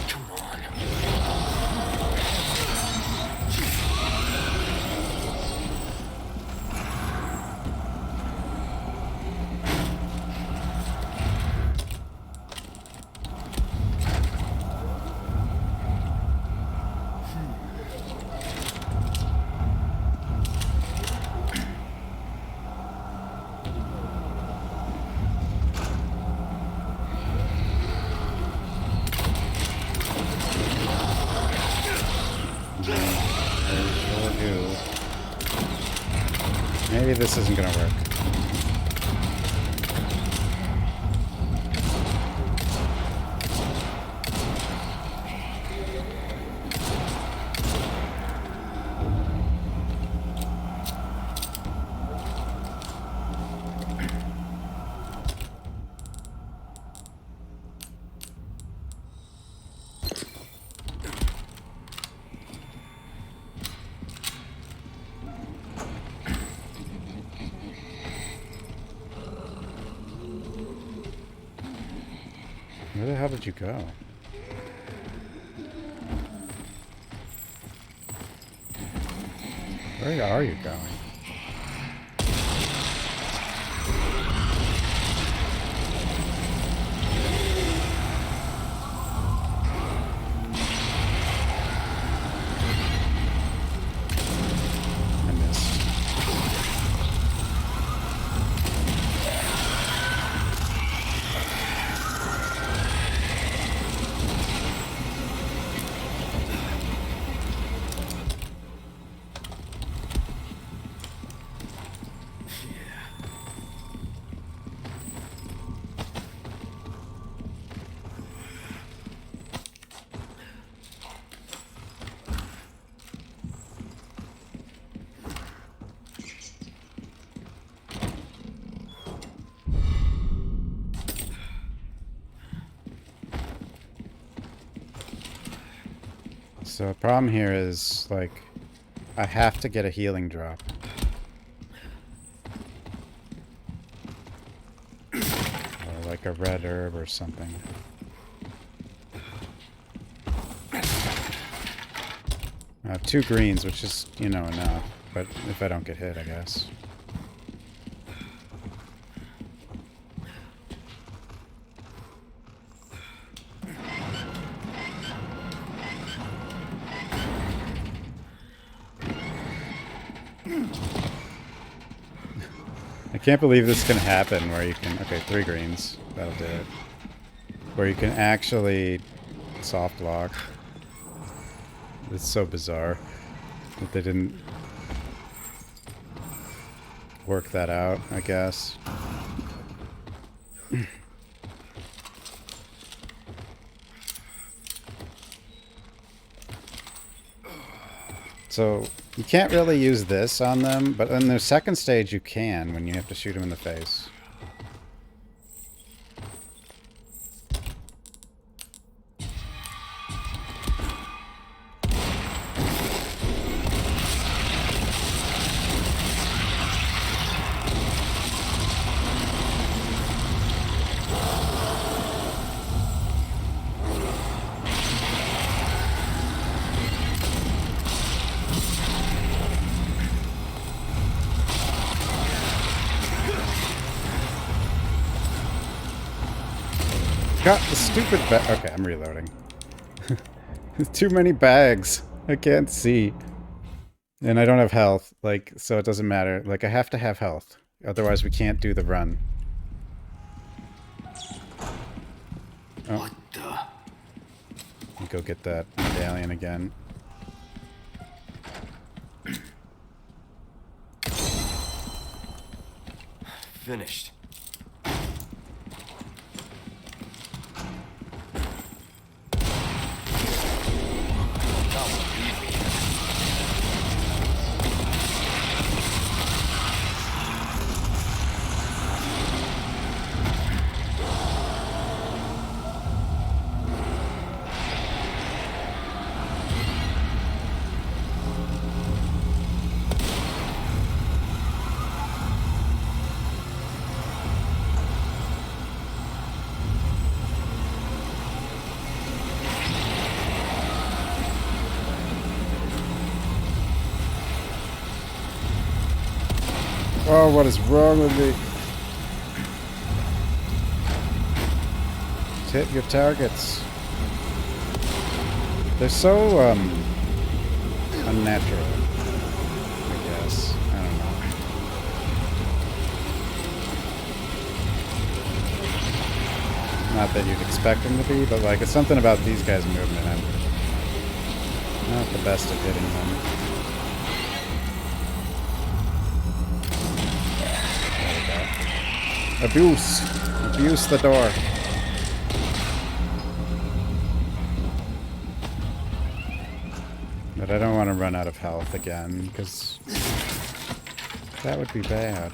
Come on. Maybe this isn't gonna work. Where the hell did you go? Where are you going? I missed. So the problem here is, like, I have to get a healing drop. Or like a red herb or something. I have 2 greens, which is, you know, enough. But if I don't get hit, I guess. I can't believe this can happen where you can... Okay, 3 greens. That'll do it. Where you can actually soft lock. It's so bizarre that they didn't work that out, I guess. So, you can't really use this on them, but in their second stage you can when you have to shoot them in the face. Got the stupid bag. Okay, I'm reloading. Too many bags. I can't see. And I don't have health, like, so it doesn't matter. Like, I have to have health. Otherwise, we can't do the run. Oh. What the? Let me go get that medallion again. Finished. Oh, what is wrong with me? Just hit your targets. They're so, unnatural, I guess. I don't know. Not that you'd expect them to be, but, like, it's something about these guys' movement. I'm not the best at hitting them. Abuse! Abuse the door. But I don't want to run out of health again, because that would be bad.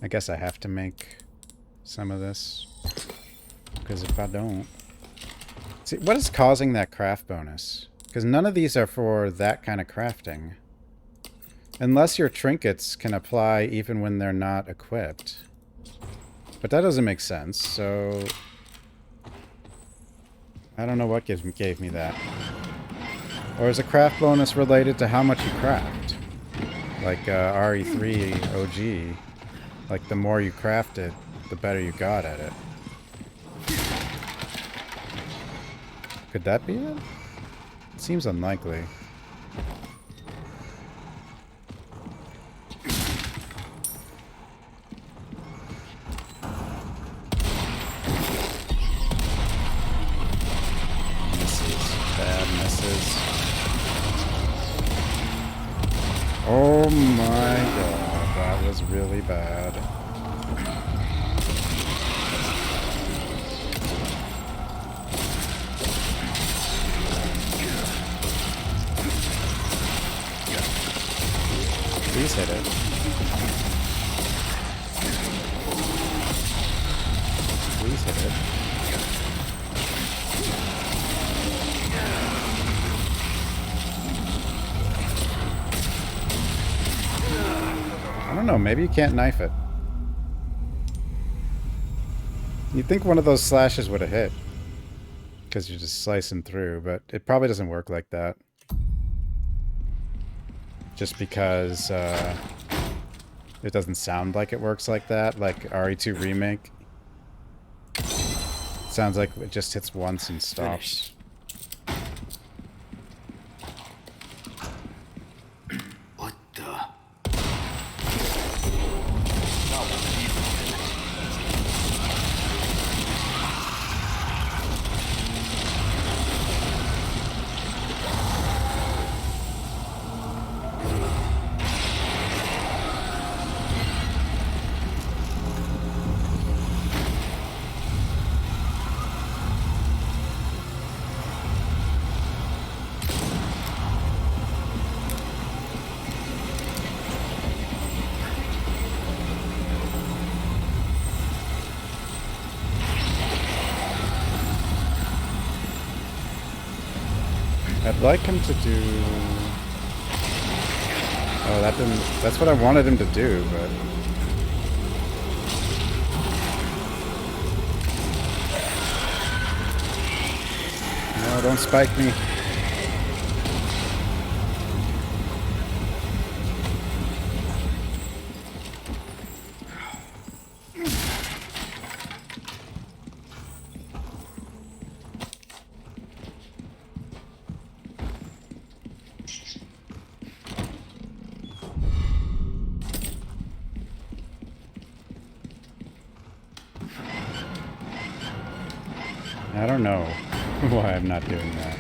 I guess I have to make some of this, because if I don't... See, what is causing that craft bonus? Because none of these are for that kind of crafting. Unless your trinkets can apply even when they're not equipped. But that doesn't make sense, so... I don't know what gave me that. Or is a craft bonus related to how much you craft? Like RE3 OG. Like, the more you craft it, the better you got at it. Could that be it? It seems unlikely. Misses. Bad misses. Oh my god, that was really bad. Please hit it. Please hit it. I don't know, maybe you can't knife it. You'd think one of those slashes would have hit. Because you're just slicing through, but it probably doesn't work like that. just because it doesn't sound like it works like that, like RE2 Remake. It sounds like it just hits once and stops. What the? I'd like him to do... Oh, that didn't... That's what I wanted him to do, but... No, don't spike me. I don't know why I'm not doing that.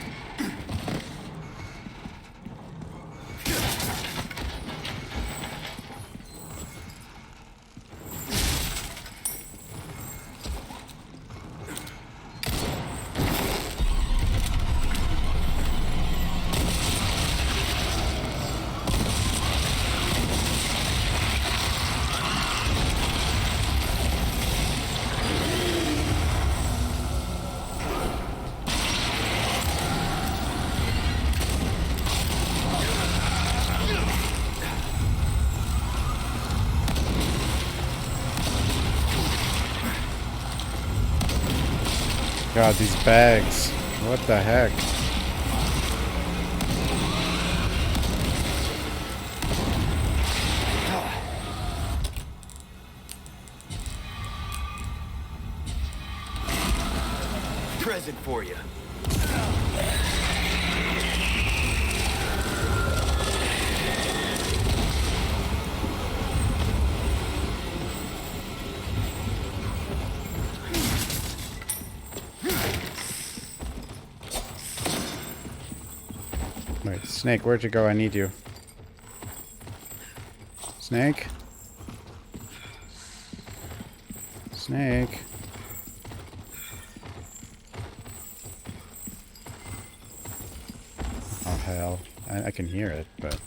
God, these bags. What the heck? Present for you. Wait, Snake, where'd you go? I need you. Snake? Snake? Oh, hell. I can hear it, but...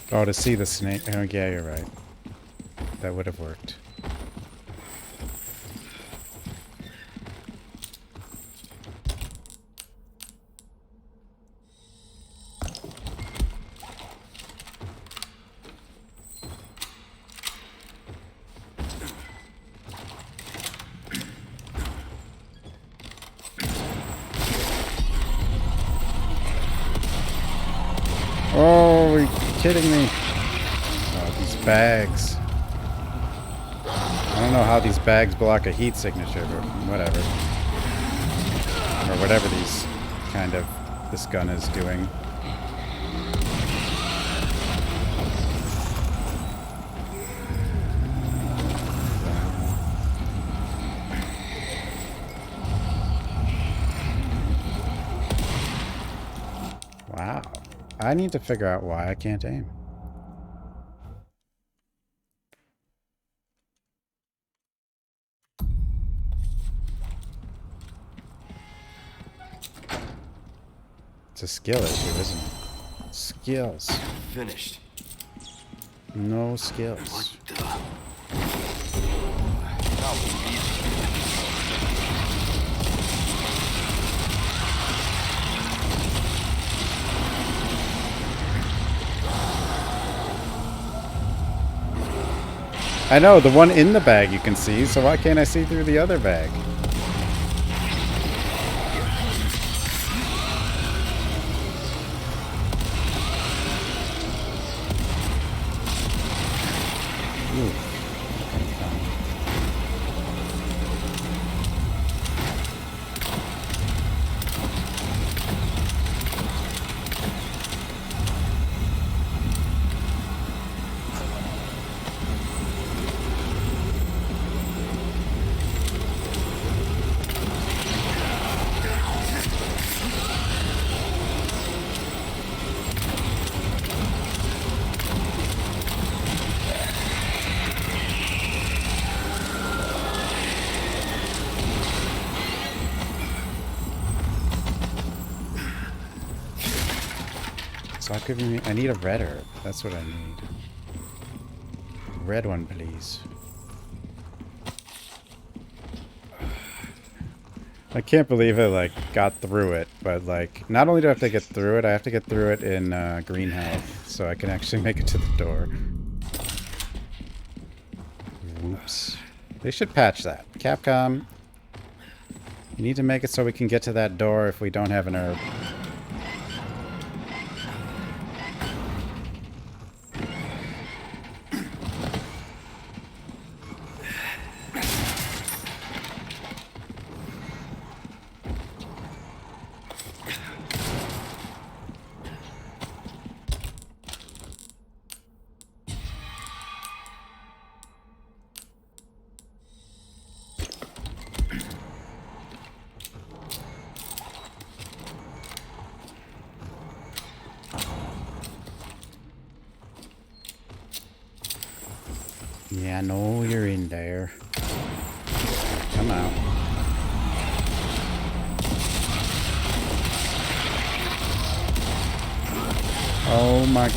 Oh, to see the snake. Oh, yeah, you're right. That would have worked. Oh, are you kidding me? Oh, these bags. I don't know how these bags block a heat signature, but whatever. Or whatever these kind of... this gun is doing. Wow. I need to figure out why I can't aim. It's a skill issue, isn't it? Skills. Finished. No skills. What the? I know, the one in the bag you can see, so why can't I see through the other bag? Ooh. So I'll give you. I need a red herb. That's what I need. Red one, please. I can't believe I like got through it, but like not only do I have to get through it, I have to get through it in green health, so I can actually make it to the door. Whoops. They should patch that. Capcom, you need to make it so we can get to that door if we don't have an herb. Yeah, I know you're in there. Come out. Oh my...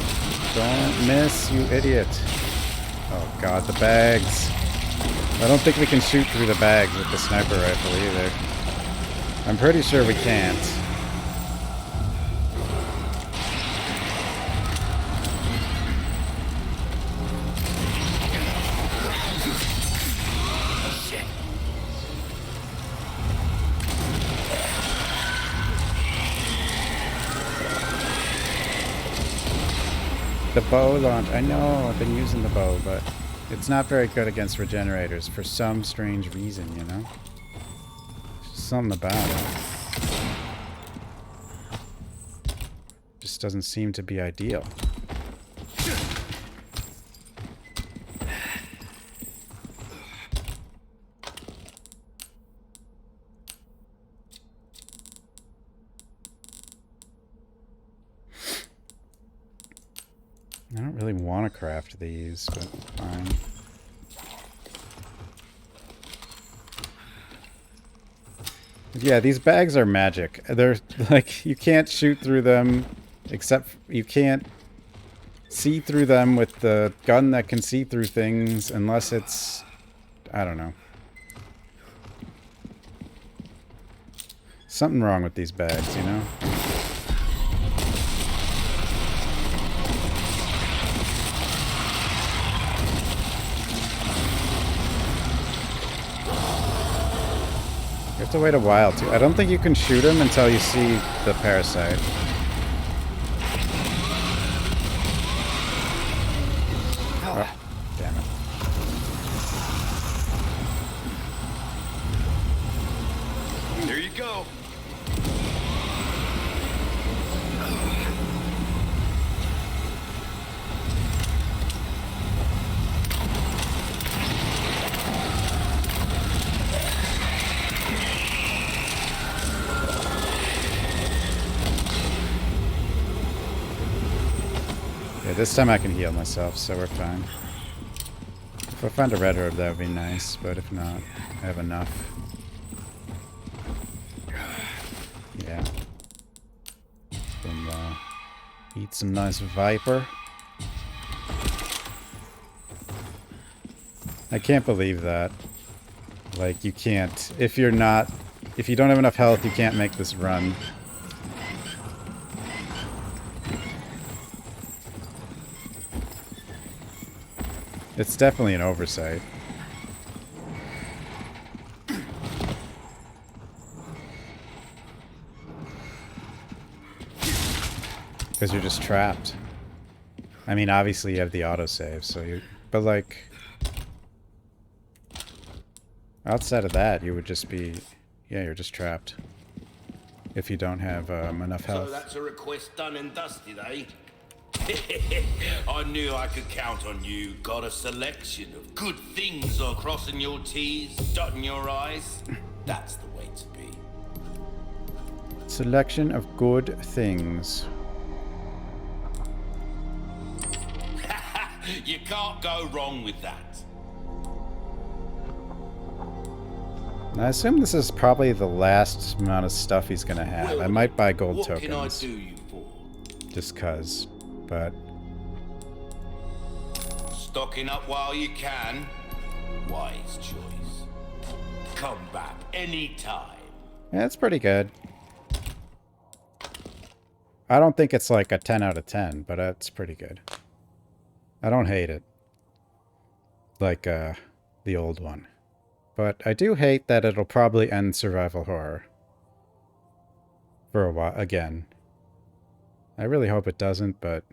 Don't miss, you idiot. Oh god, the bags. I don't think we can shoot through the bags with the sniper rifle either. I'm pretty sure we can't. The bow launch. I know, I've been using the bow, but it's not very good against regenerators for some strange reason, you know? Just something about it. Just doesn't seem to be ideal. I don't really want to craft these, but fine. Yeah, these bags are magic. They're like, you can't shoot through them, except you can't see through them with the gun that can see through things unless it's, I don't know. Something wrong with these bags, you know? You have to wait a while, too. I don't think you can shoot him until you see the parasite. Oh, damn it. There you go. Yeah, this time I can heal myself, so we're fine. If I find a red herb, that would be nice, but if not, I have enough. Yeah. Then, eat some nice viper. I can't believe that. Like, you can't. If you don't have enough health, you can't make this run. It's definitely an oversight. Because you're just trapped. I mean, obviously you have the autosave, so you... But, like... Outside of that, you would just be... Yeah, you're just trapped. If you don't have enough health. So that's a request done and dusted, eh? I knew I could count on you. Got a selection of good things or crossing your T's, dotting your I's. That's the way to be. Selection of good things. You can't go wrong with that. I assume this is probably the last amount of stuff he's gonna have. I might buy gold what tokens. What can I do you for? Just cuz. But... Stocking up while you can. Wise choice. Come back anytime. Yeah, it's pretty good. I don't think it's like a 10 out of 10, but it's pretty good. I don't hate it. Like, the old one. But I do hate that it'll probably end survival horror. For a while, again. I really hope it doesn't, but...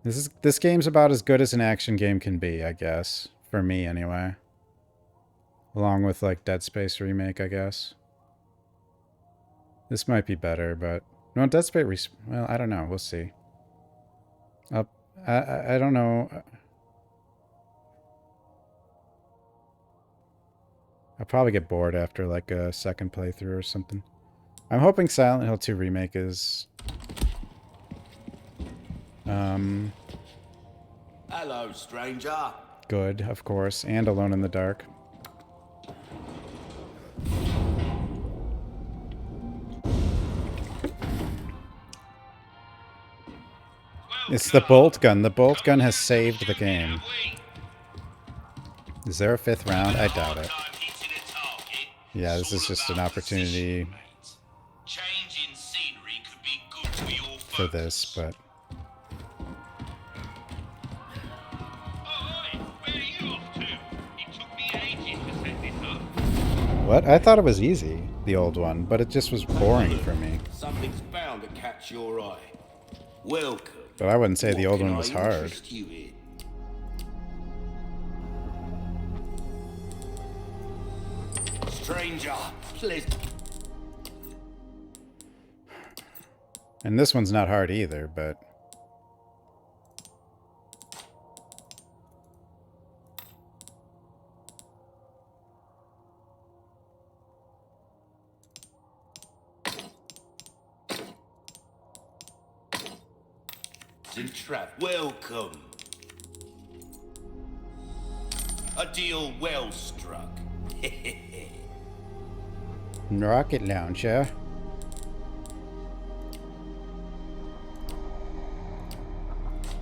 This game's about as good as an action game can be, I guess. For me, anyway. Along with, like, Dead Space Remake, I guess. This might be better, but... No, Dead Space... Well, I don't know. We'll see. I don't know. I'll probably get bored after, like, a second playthrough or something. I'm hoping Silent Hill 2 Remake is... Hello, stranger. Good, of course. And Alone in the Dark. It's the bolt gun. The bolt gun has saved the game. Is there a 5th round? I doubt it. Yeah, this is just an opportunity for this, but... What? I thought it was easy, the old one, but it just was boring for me. Something's bound to catch your eye. Welcome. But I wouldn't say the old What one can was I hard. interest you in? Stranger, please. And this one's not hard either, but... Trap. Welcome. A deal well struck. Rocket launcher.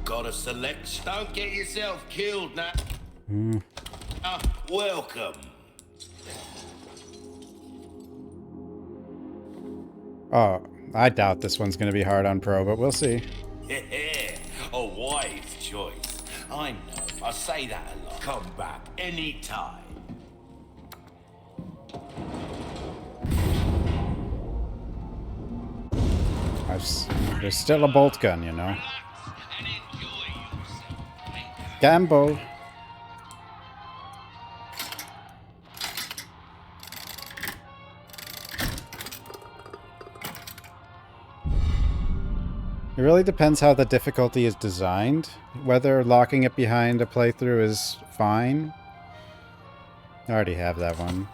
Got a selection. Don't get yourself killed now. Welcome. Oh, I doubt this one's going to be hard on Pro, but we'll see. A wise choice. I know. I say that a lot. Come back anytime. There's still a bolt gun, you know. Gamble. It really depends how the difficulty is designed. Whether locking it behind a playthrough is fine. I already have that one.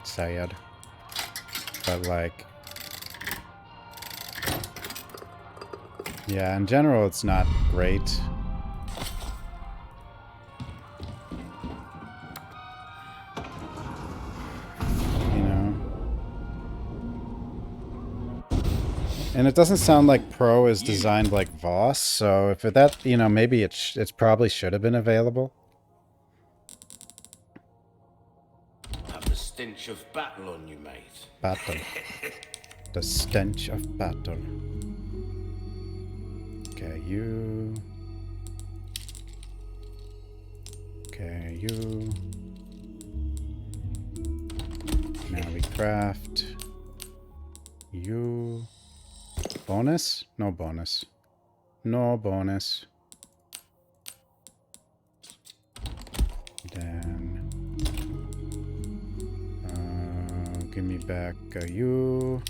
Sad. But like... yeah, in general it's not great. And it doesn't sound like Pro is designed like Voss, so if that, you know, maybe it probably should have been available. Have the stench of battle on you, mate. Battle. The stench of battle. Okay, you. Okay, you. Now we craft. You. Bonus? No bonus. No bonus. Then. Give me back you.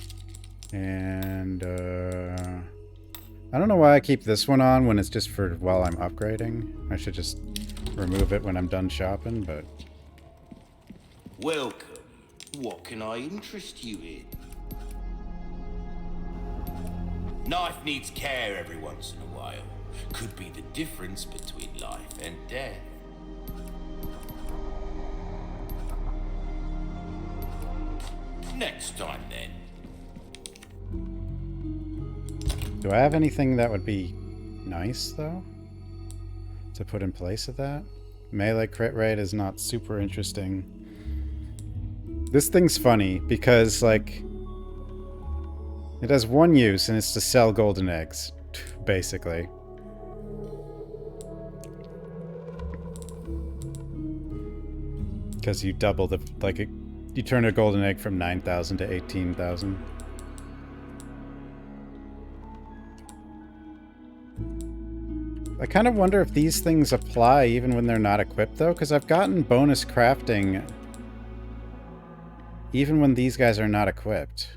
And I don't know why I keep this one on when it's just for while I'm upgrading. I should just remove it when I'm done shopping, but... Welcome. What can I interest you in? Knife needs care every once in a while. Could be the difference between life and death. Next time, then. Do I have anything that would be nice, though? To put in place of that? Melee crit rate is not super interesting. This thing's funny because, like, it has one use, and it's to sell golden eggs, basically. Because you double the, like, you turn a golden egg from 9,000 to 18,000. I kind of wonder if these things apply even when they're not equipped, though, because I've gotten bonus crafting even when these guys are not equipped.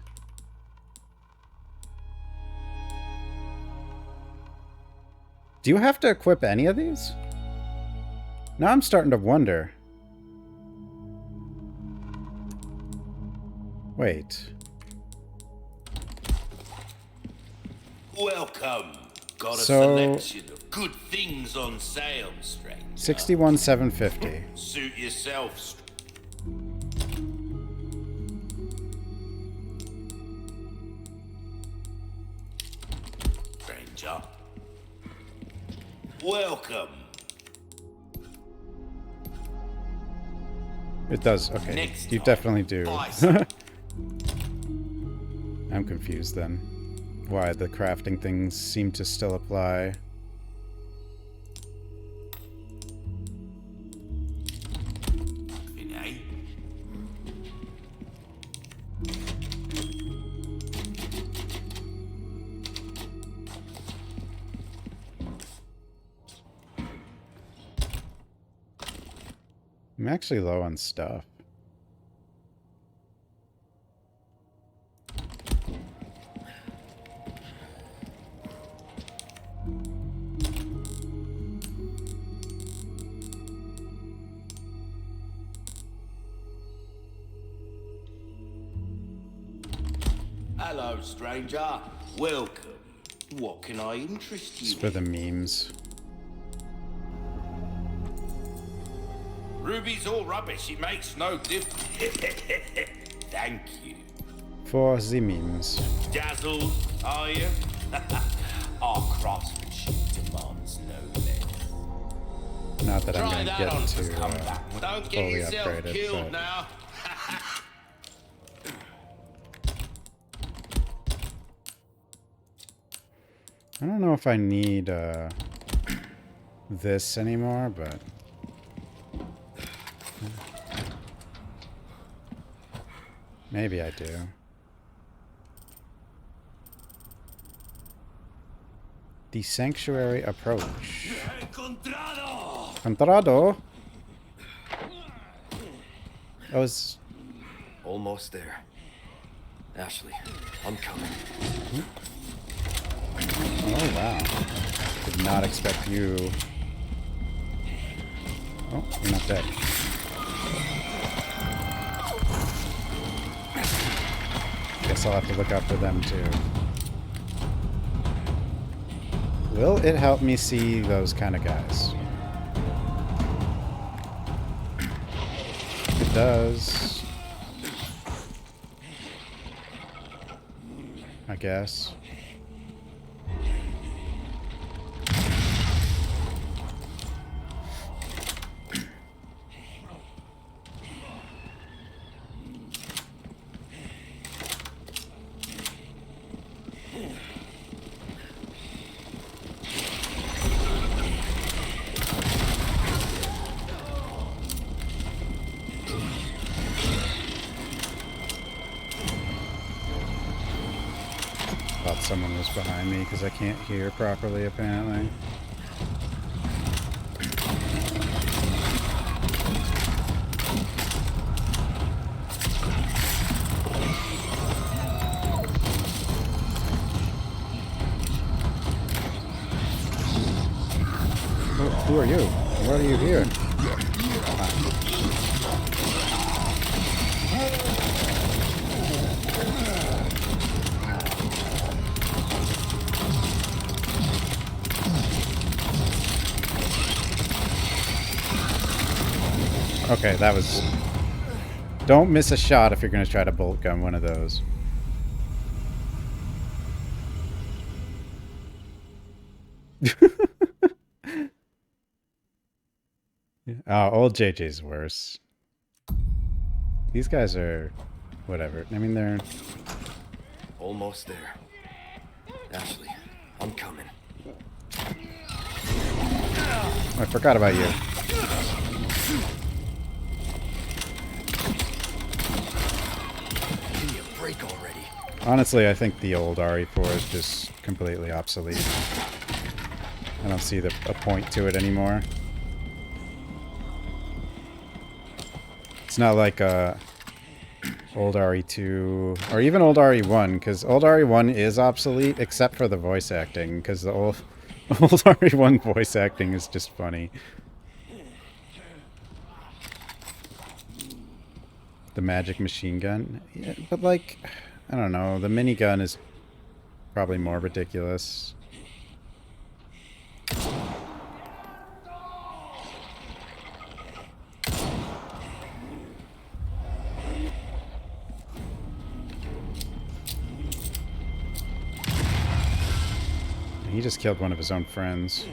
Do you have to equip any of these? Now I'm starting to wonder. Wait. Welcome. Got a So- selection of good things on sale, stranger. 61,750. Suit yourself, stranger. Welcome. It does. Okay. Next You time, definitely do. buy some. I'm confused then. Why the crafting things seem to still apply. Eh? I'm actually low on stuff. Hello, stranger. Welcome. What can I interest you Just for in? the memes. Ruby's all rubbish. It makes no difference. Thank you. For the memes. Dazzled, are you? Our craftsmanship demands no less. Not that I'm Try going to that get on to to come back. Don't get fully yourself upgraded, killed but now. I don't know if I need this anymore, but maybe I do. The Sanctuary Approach. Encontrado! I was... Almost there. Ashley, I'm coming. Oh, wow. Did not expect you... Oh, you're not dead. Guess I'll have to look out for them, too. Will it help me see those kind of guys? It does. I guess. Thought someone was behind me because I can't hear properly, apparently. Who are you? What are you here? Okay, that was... Don't miss a shot if you're going to try to bolt gun one of those. Oh, old JJ's worse. These guys are... whatever. I mean, they're... Almost there. Ashley, I'm coming. I forgot about you. Give me a break already. Honestly, I think the old RE4 is just completely obsolete. I don't see a point to it anymore. It's not like old RE2 or even old RE1, because old RE1 is obsolete except for the voice acting, because the old RE1 voice acting is just funny. The magic machine gun, yeah, but like, I don't know, the minigun is probably more ridiculous. He just killed one of his own friends.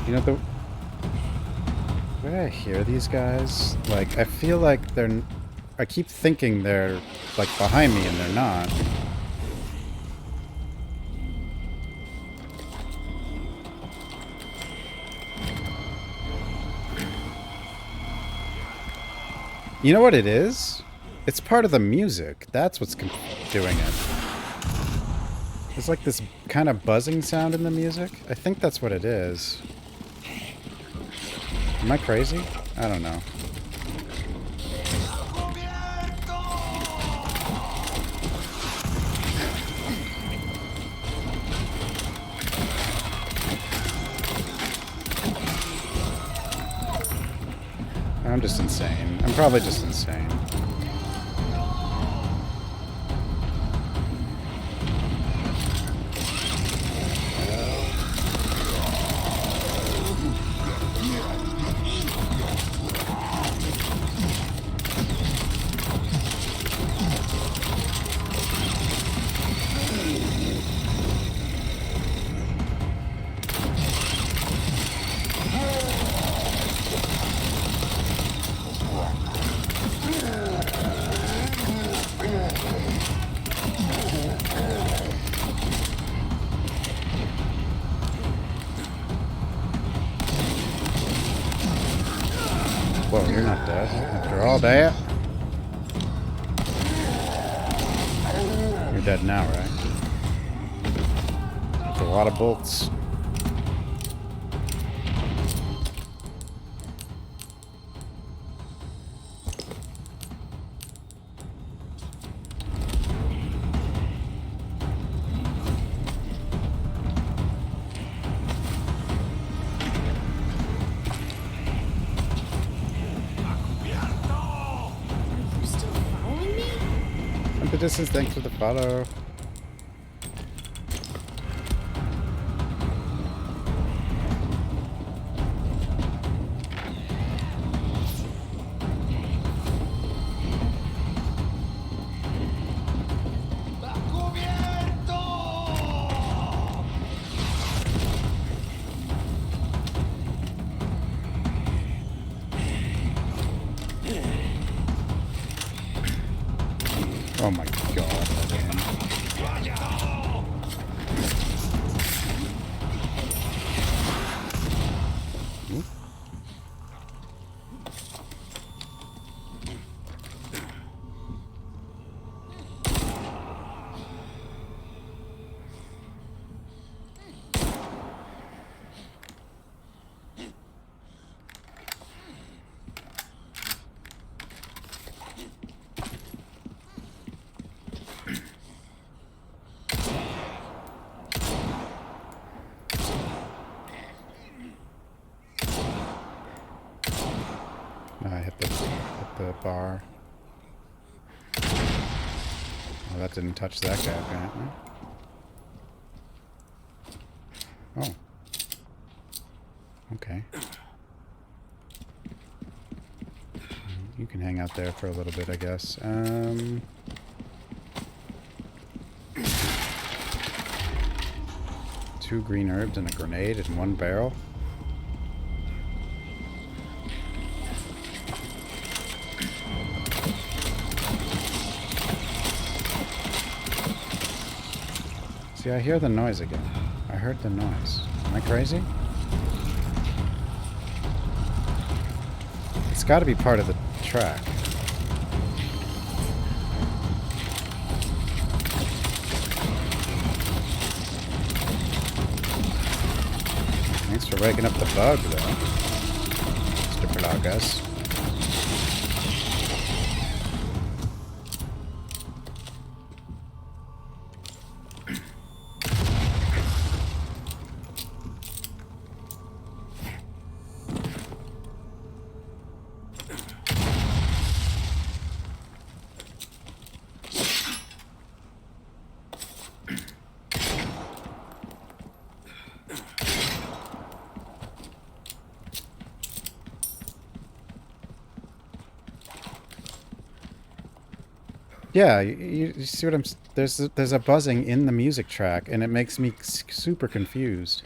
You know, the way I hear these guys, like, I feel like they're... I keep thinking they're, like, behind me, and they're not. You know what it is? It's part of the music. That's what's doing it. There's like this kind of buzzing sound in the music. I think that's what it is. Am I crazy? I don't know. I'm just insane. I'm probably just insane. Whoa, you're not dead. After all that? You're dead now, right? That's a lot of bolts. You still following me? At the distance, thanks for the follow. Oh my god, that game. Ooh. I hit the bar. Oh, that didn't touch that guy, apparently. Oh. Okay. You can hang out there for a little bit, I guess. Two green herbs and a grenade in one barrel. See, I hear the noise again. I heard the noise. Am I crazy? It's got to be part of the track. Thanks for raking up the bug, though, Mr. Plagas. Yeah, you see what I'm... There's a buzzing in the music track, and it makes me super confused.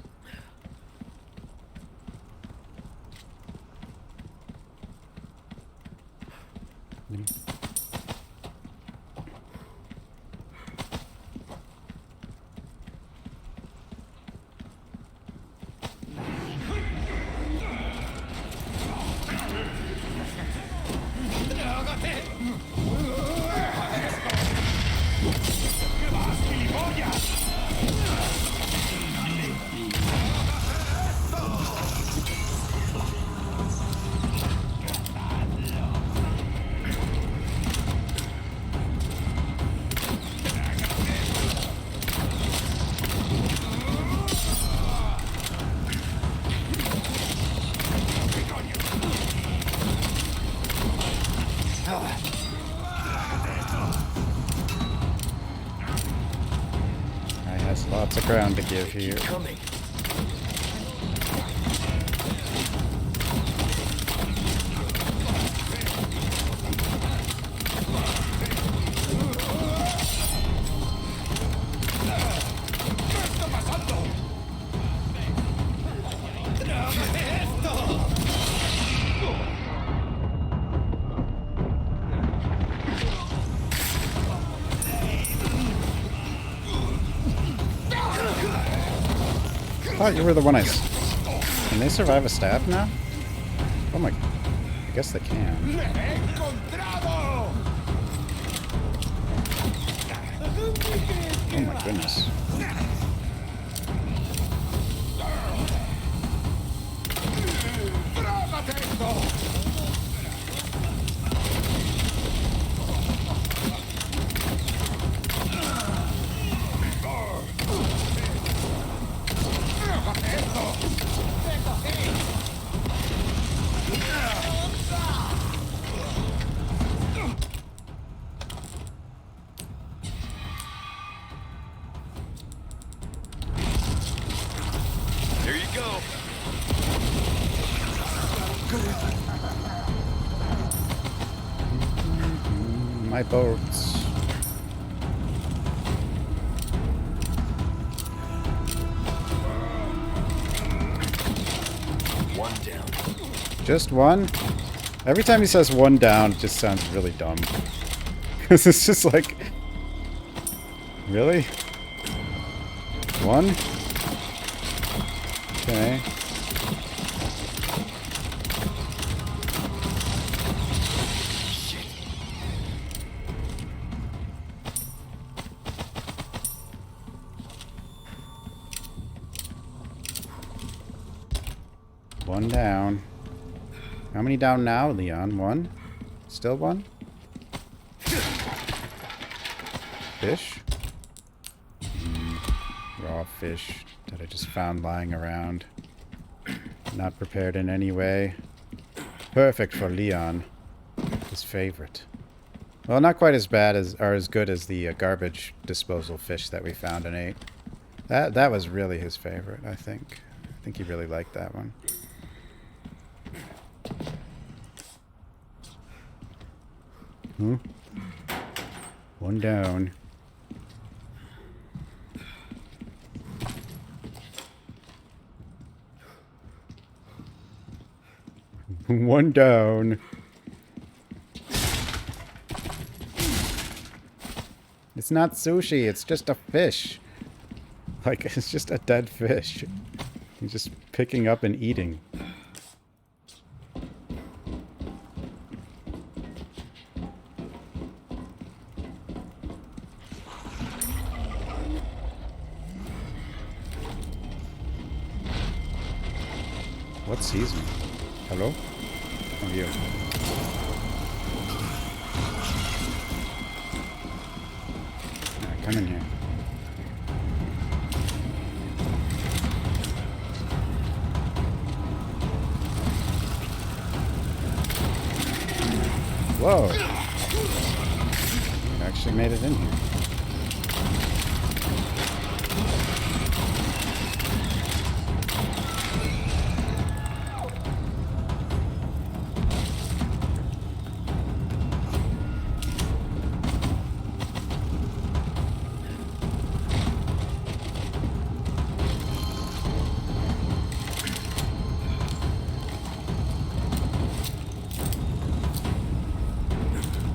I has lots of ground to give here. Coming. I thought you were the one Can they survive a stab now? Oh my... I guess they can. Oh my goodness. There you go. My boats. One down. Just one? Every time he says one down, it just sounds really dumb. This is just like... Really? One? Okay. One down. How many down now, Leon? One? Still one? Fish? Raw fish that I just found lying around. Not prepared in any way. Perfect for Leon. His favorite. Well, not quite as bad as, or as good as the garbage disposal fish that we found and ate. That was really his favorite, I think. I think he really liked that one. One down. One down. It's not sushi, it's just a fish. Like, it's just a dead fish. He's just picking up and eating. What sees me? Hello? Oh, you. Yeah, come in here. Whoa! You actually made it in here.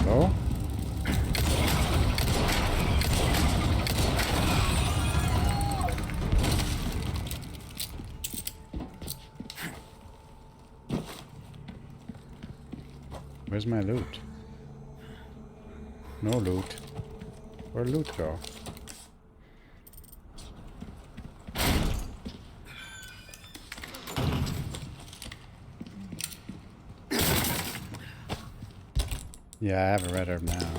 Oh? Where's my loot? No loot. Where'd loot go? Yeah, I have a red herb now.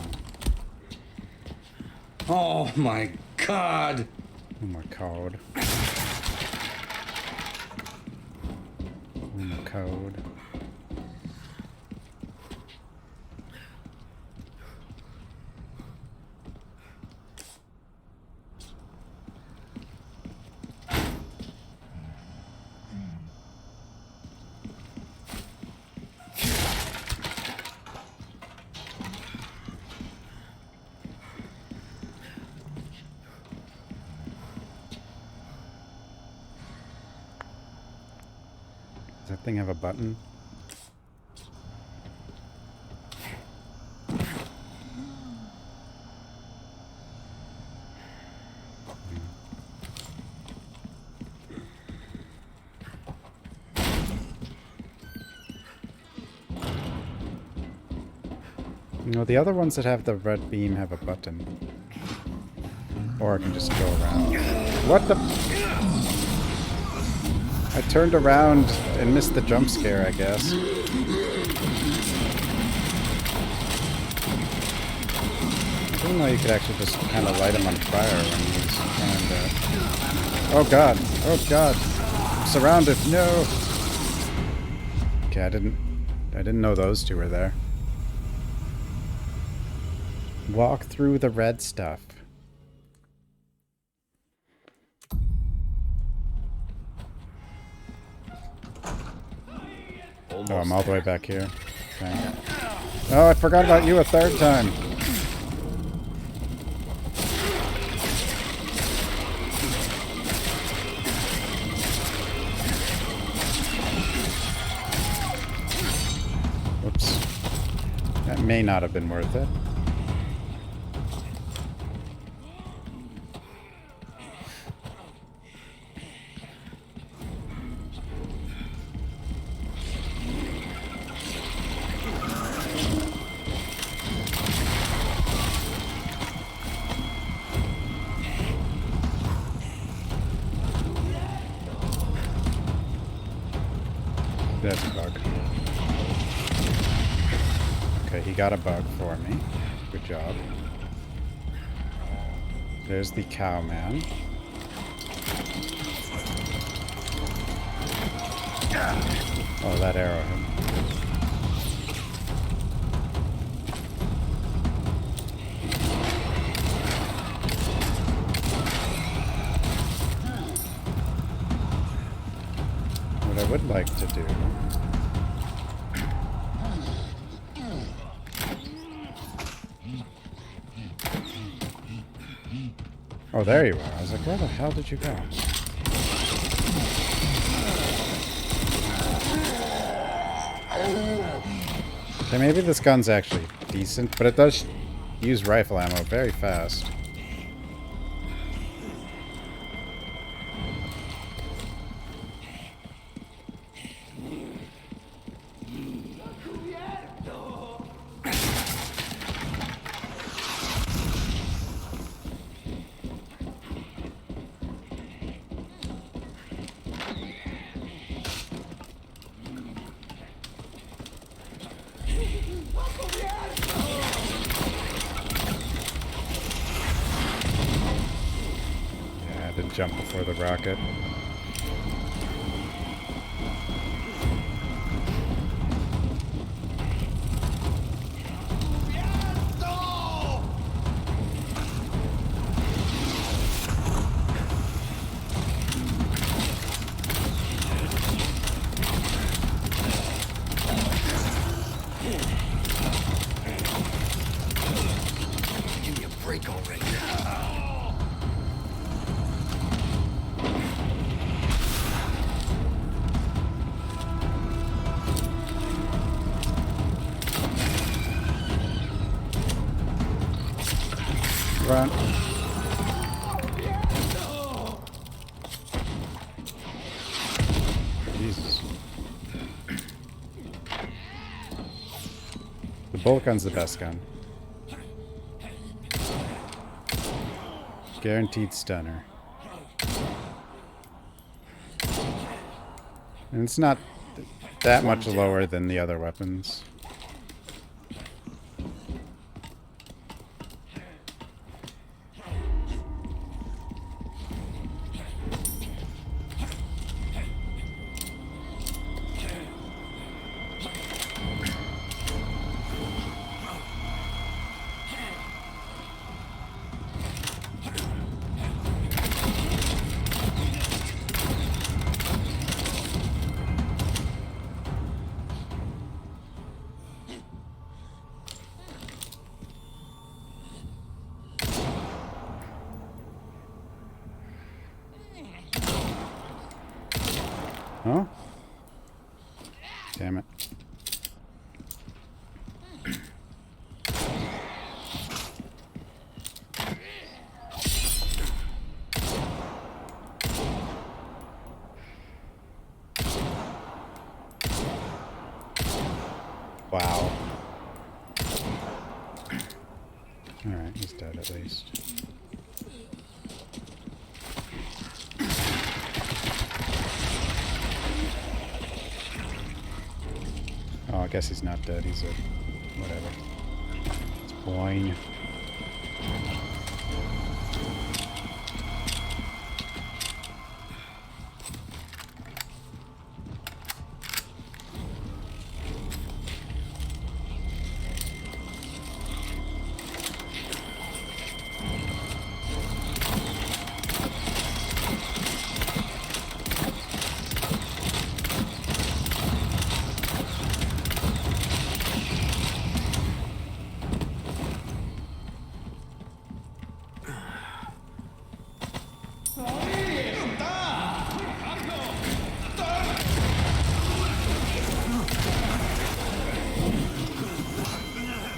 Oh my god! Oh my god. Oh my god. Does that thing have a button? No, the other ones that have the red beam have a button. Or I can just go around. What the... I turned around and missed the jump scare, I guess. I didn't know you could actually just kind of light him on fire when he's trying to... Oh god! Oh god! I'm surrounded! No! Okay, I didn't know those two were there. Walk through the red stuff. Oh, I'm all the way back here. Okay. Oh, I forgot about you a third time. Whoops. That may not have been worth it. That's a bug. Okay, he got a bug for me. Good job. There's the cowman. Oh, that arrow hit me. What I would like to do... Oh, there you are. I was like, where the hell did you go? Okay, maybe this gun's actually decent, but it does use rifle ammo very fast. Yeah, I didn't jump before the rocket. Give me a break already. Run. Jesus. The bolt gun's the best gun. Guaranteed stunner. And it's not that much lower than the other weapons. Huh? Damn it. Wow. Alright, he's dead at least. Oh, I guess he's not dead. He's a... whatever. It's boing.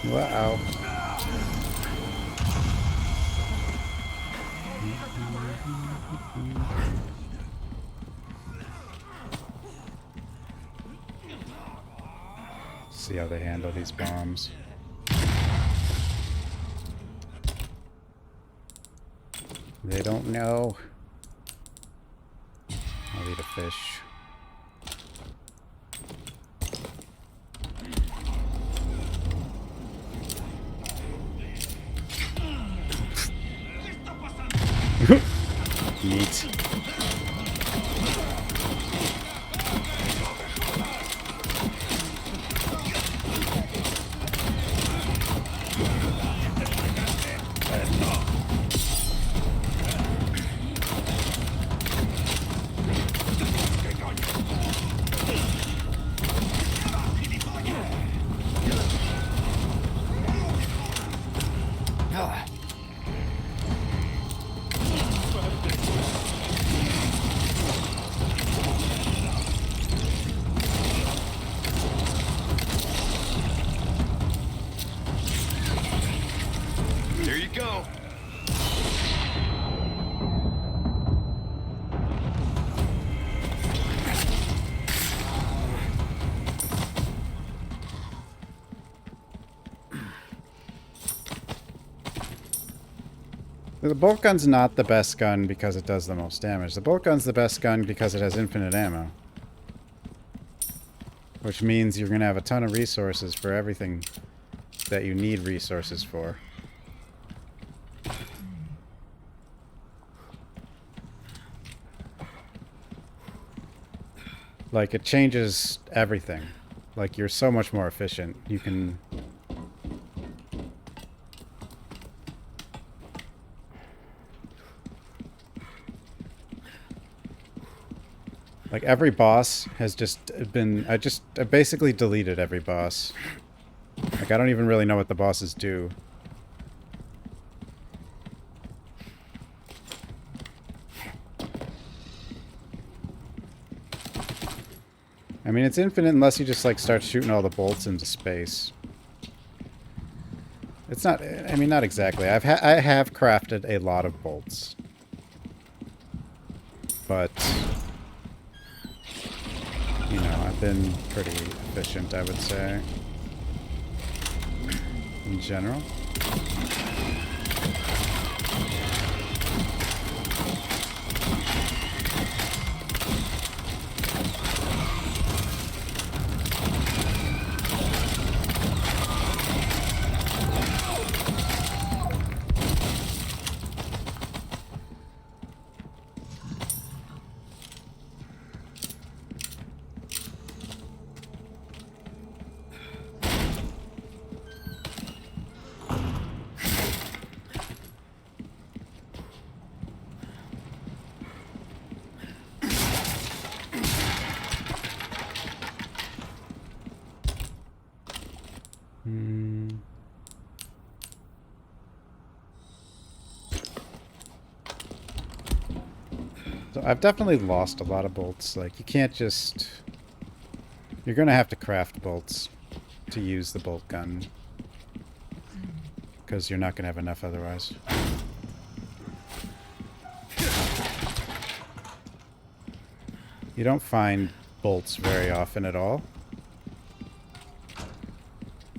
Wow. See how they handle these bombs. They don't know. I'll eat a fish. Neat. Here you go. The bolt gun's not the best gun because it does the most damage. The bolt gun's the best gun because it has infinite ammo. Which means you're going to have a ton of resources for everything that you need resources for. Like, it changes everything. Like, you're so much more efficient. You can... Like, every boss has just been... I basically deleted every boss. Like, I don't even really know what the bosses do. I mean, it's infinite unless you just, like, start shooting all the bolts into space. It's not... I mean, not exactly. I have crafted a lot of bolts. But... you know, I've been pretty efficient, I would say. In general. So I've definitely lost a lot of bolts. Like, you can't just... You're gonna have to craft bolts to use the bolt gun. Because you're not gonna have enough otherwise. You don't find bolts very often at all.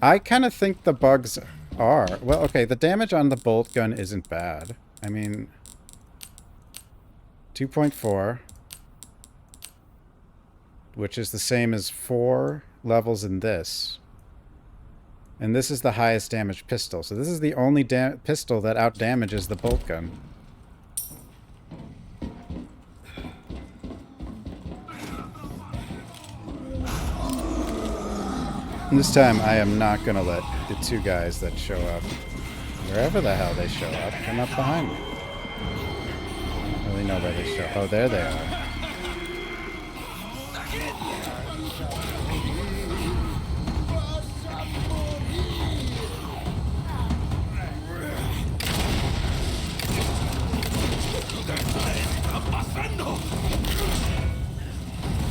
I kind of think the bugs are... Well, okay, the damage on the bolt gun isn't bad. I mean... 2.4, which is the same as 4 levels in this. And this is the highest damage pistol. So this is the only pistol that outdamages the bolt gun. And this time I am not going to let the 2 guys that show up, wherever the hell they show up, come up behind me. I don't really know where they show. Oh, there they are.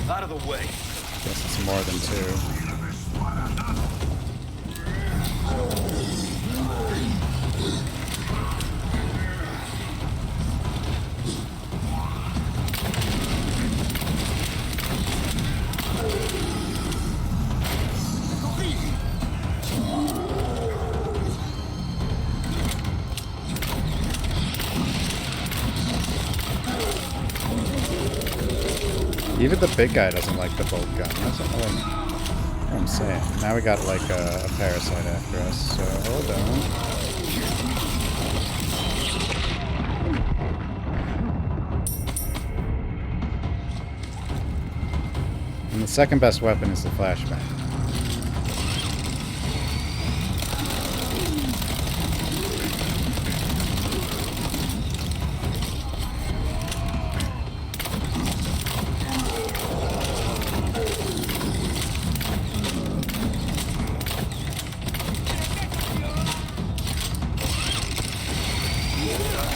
Out of the way. Guess it's more than 2. Even the big guy doesn't like the bolt gun. That's what I'm saying. Now we got like a parasite after us, so hold on. second best weapon is the flashbang.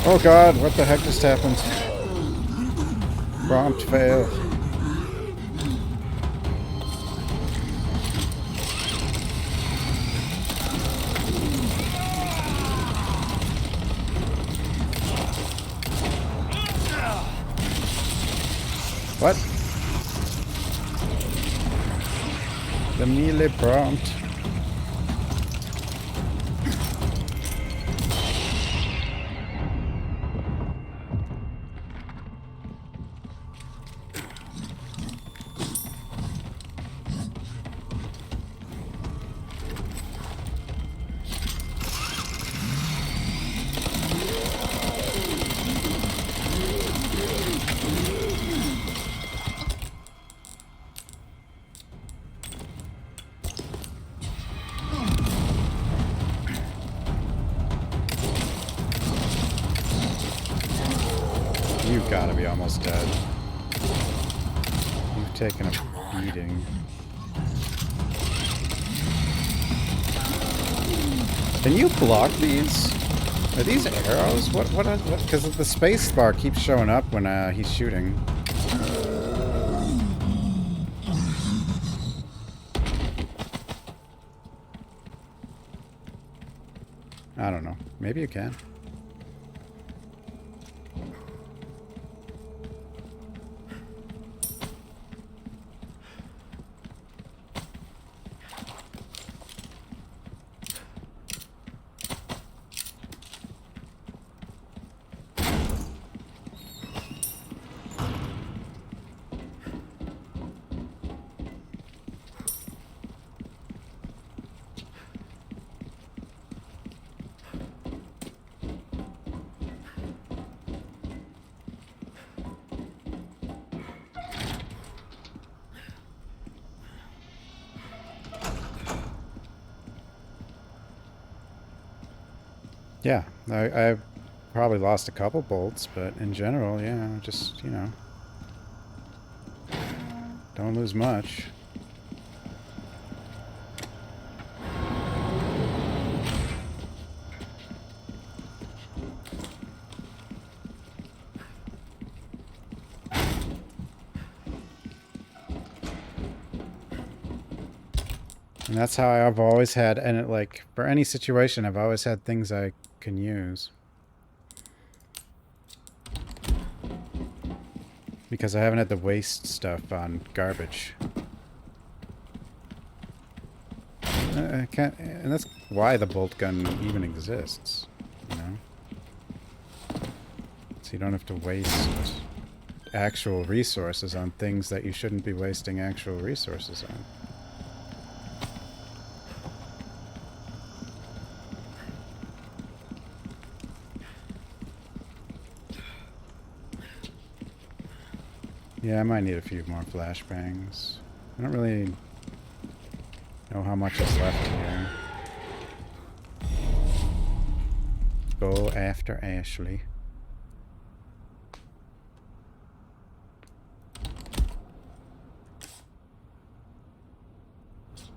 Oh god, what the heck just happened? Prompt fail. What? The melee prompt. You've got to be almost dead. You've taken a beating. Can you block these? Are these arrows? What? Because the space bar keeps showing up when he's shooting. I don't know. Maybe you can. Yeah, I probably lost a couple bolts, but in general, yeah, just, you know, don't lose much. And that's how I've always had, and it, like, for any situation, I've always had things I can use. Because I haven't had to waste stuff on garbage. I can't, and that's why the bolt gun even exists, you know? So you don't have to waste actual resources on things that you shouldn't be wasting actual resources on. Yeah, I might need a few more flashbangs. I don't really know how much is left here. Go after Ashley.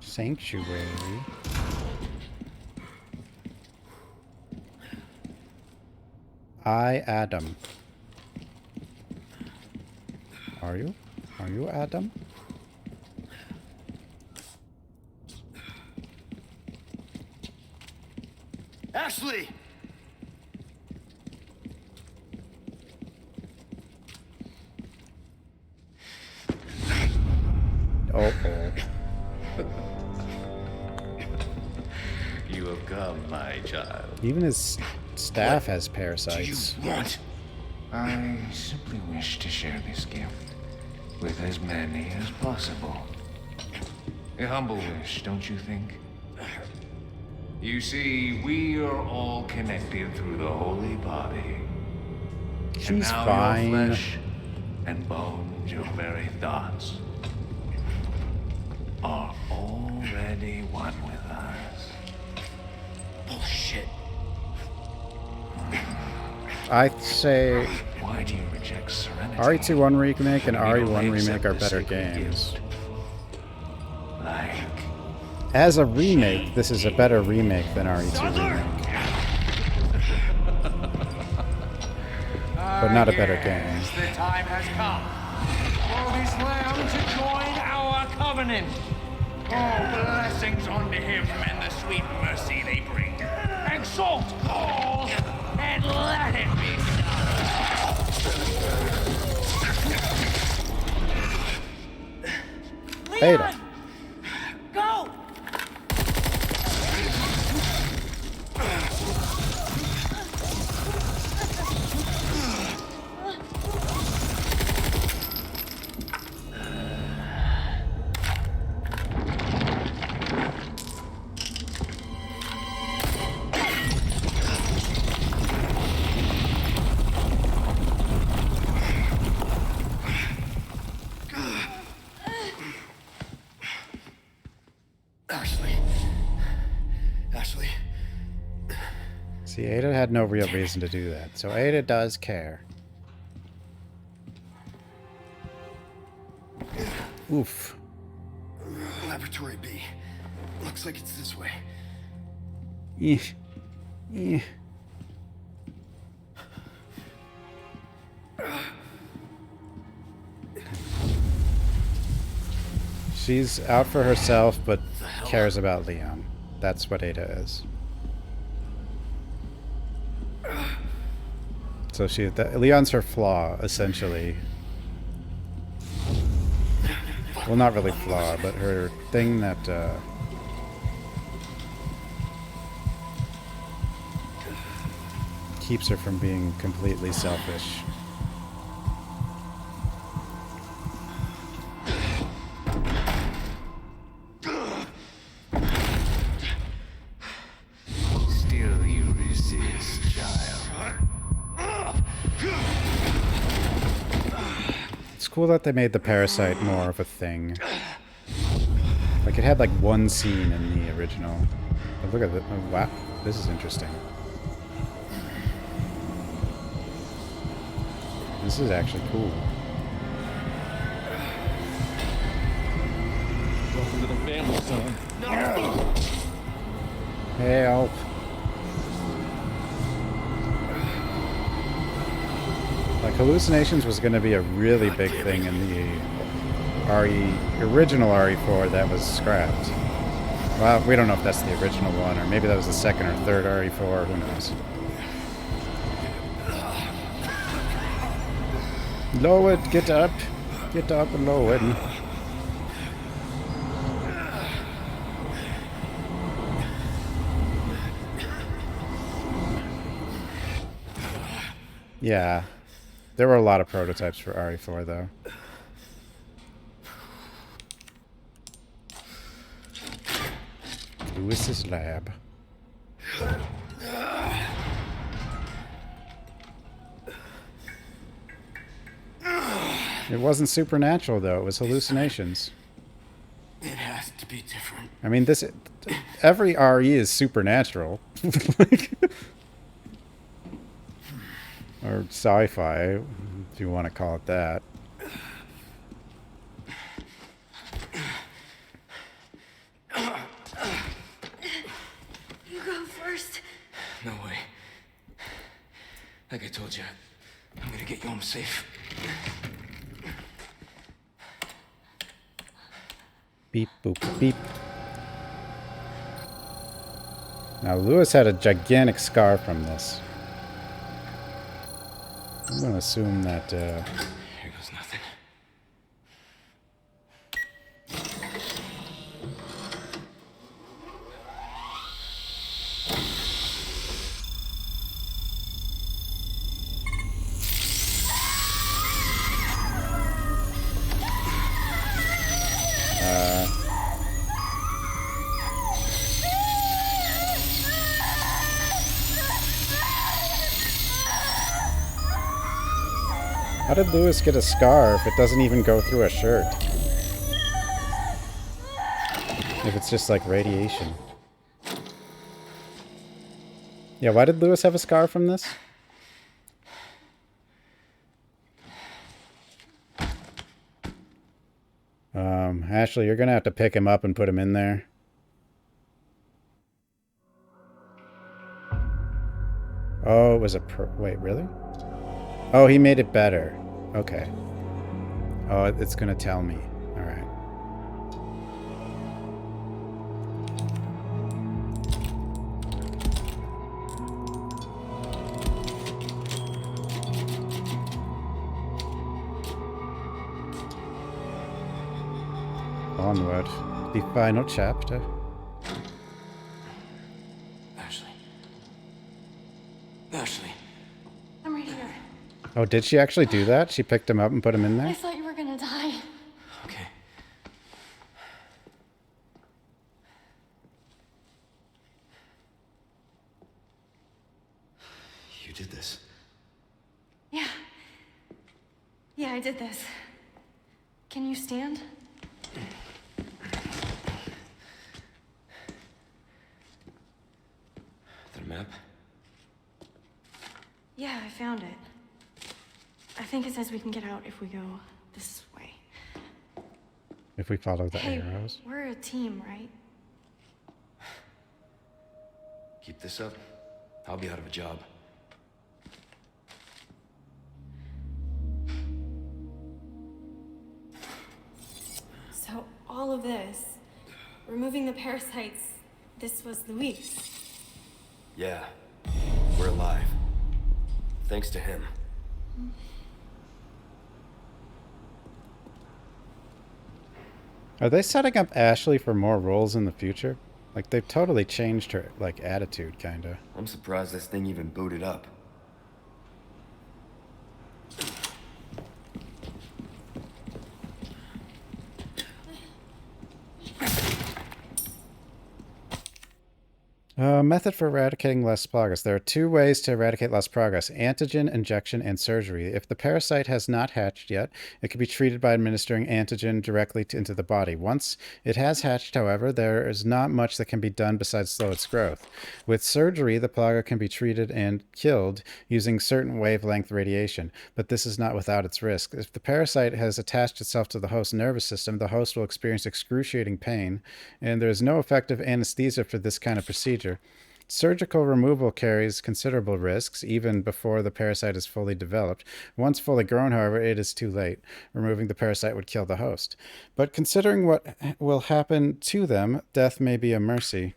Sanctuary. Adam. Are you? Are you Adam? Ashley! Uh-oh. You have come, my child. Even his staff has Do you parasites. want? I simply wish to share this gift with as many as possible. A humble wish, don't you think? You see, we are all connected through the holy body. And She's now fine. your flesh and bones, your very thoughts. are already one with us. Bullshit. I'd say Why do you reject serenity? RE2 1 remake and When you RE1 only remake accept are the better sacred games. gift? Like As a remake, this is a better remake than RE2 remake. But not a better game. The time has come for this lamb to join our covenant. All blessings unto him and the sweet mercy they bring. Exalt all and let it be so. Ada. Go! Ashley. See, Ada had no real reason to do that, so Ada does care. Oof. Laboratory B. Looks like it's this way. Eh. Eh. She's out for herself, but cares about Leon. That's what Ada is. So Leon's her flaw, essentially. Well, not really flaw, but her thing that keeps her from being completely selfish. still you resist, child. It's cool that they made the parasite more of a thing. Like, it had like one scene in the original. But look at it. Oh, wow. This is interesting. This is actually cool. Welcome to the family, son. Help. Like, hallucinations was going to be a really big thing in the original RE4 that was scrapped. Well, we don't know if that's the original one, or maybe that was the second or third RE4, who knows. Lowered, get up and lowered. Yeah, there were a lot of prototypes for RE4 though. Lewis's lab. It wasn't supernatural though, it was hallucinations. It has to be different. I mean, every RE is supernatural. Like, or sci-fi, if you want to call it that. You go first. No way. Like I told you, I'm gonna get you home safe. Beep, boop, beep. Now, Lewis had a gigantic scar from this. I'm going to assume that, Here goes nothing. how did Lewis get a scar if it doesn't even go through a shirt? If it's just like radiation. Yeah, why did Lewis have a scar from this? Ashley, you're gonna have to pick him up and put him in there. Oh, it was a wait, really? Oh, he made it better. Okay. Oh, it's gonna tell me. All right. Onward. The final chapter. Ashley. Ashley. I'm right here. Oh, did she actually do that? She picked him up and put him in I there? thought you were gonna die. Okay. You did this. Yeah. Yeah, I did this. Can you stand? The map? Yeah, I found it. I think it says we can get out if we go this way. If we follow the Hey, arrows. we're a team, right? Keep this up, I'll be out of a job. So, all of this, removing the parasites, this was Luis. Yeah, we're alive. Thanks to him. Are they setting up Ashley for more roles in the future? Like, they've totally changed her, like, attitude, kinda. I'm surprised this thing even booted up. Method for eradicating Las Plagas. There are two ways to eradicate Las Plagas: antigen, injection, and surgery. If the parasite has not hatched yet, it can be treated by administering antigen directly into the body. Once it has hatched, however, there is not much that can be done besides slow its growth. With surgery, the plaga can be treated and killed using certain wavelength radiation, but this is not without its risk. If the parasite has attached itself to the host's nervous system, the host will experience excruciating pain, and there is no effective anesthesia for this kind of procedure. Surgical removal carries considerable risks, even before the parasite is fully developed. Once fully grown, however, it is too late. Removing the parasite would kill the host. But considering what will happen to them, death may be a mercy.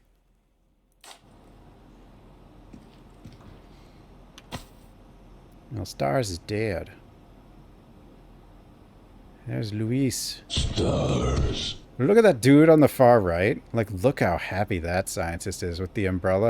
Well, Stars is dead. There's Luis. Stars. Look at that dude on the far right. Like, look how happy that scientist is with the umbrella.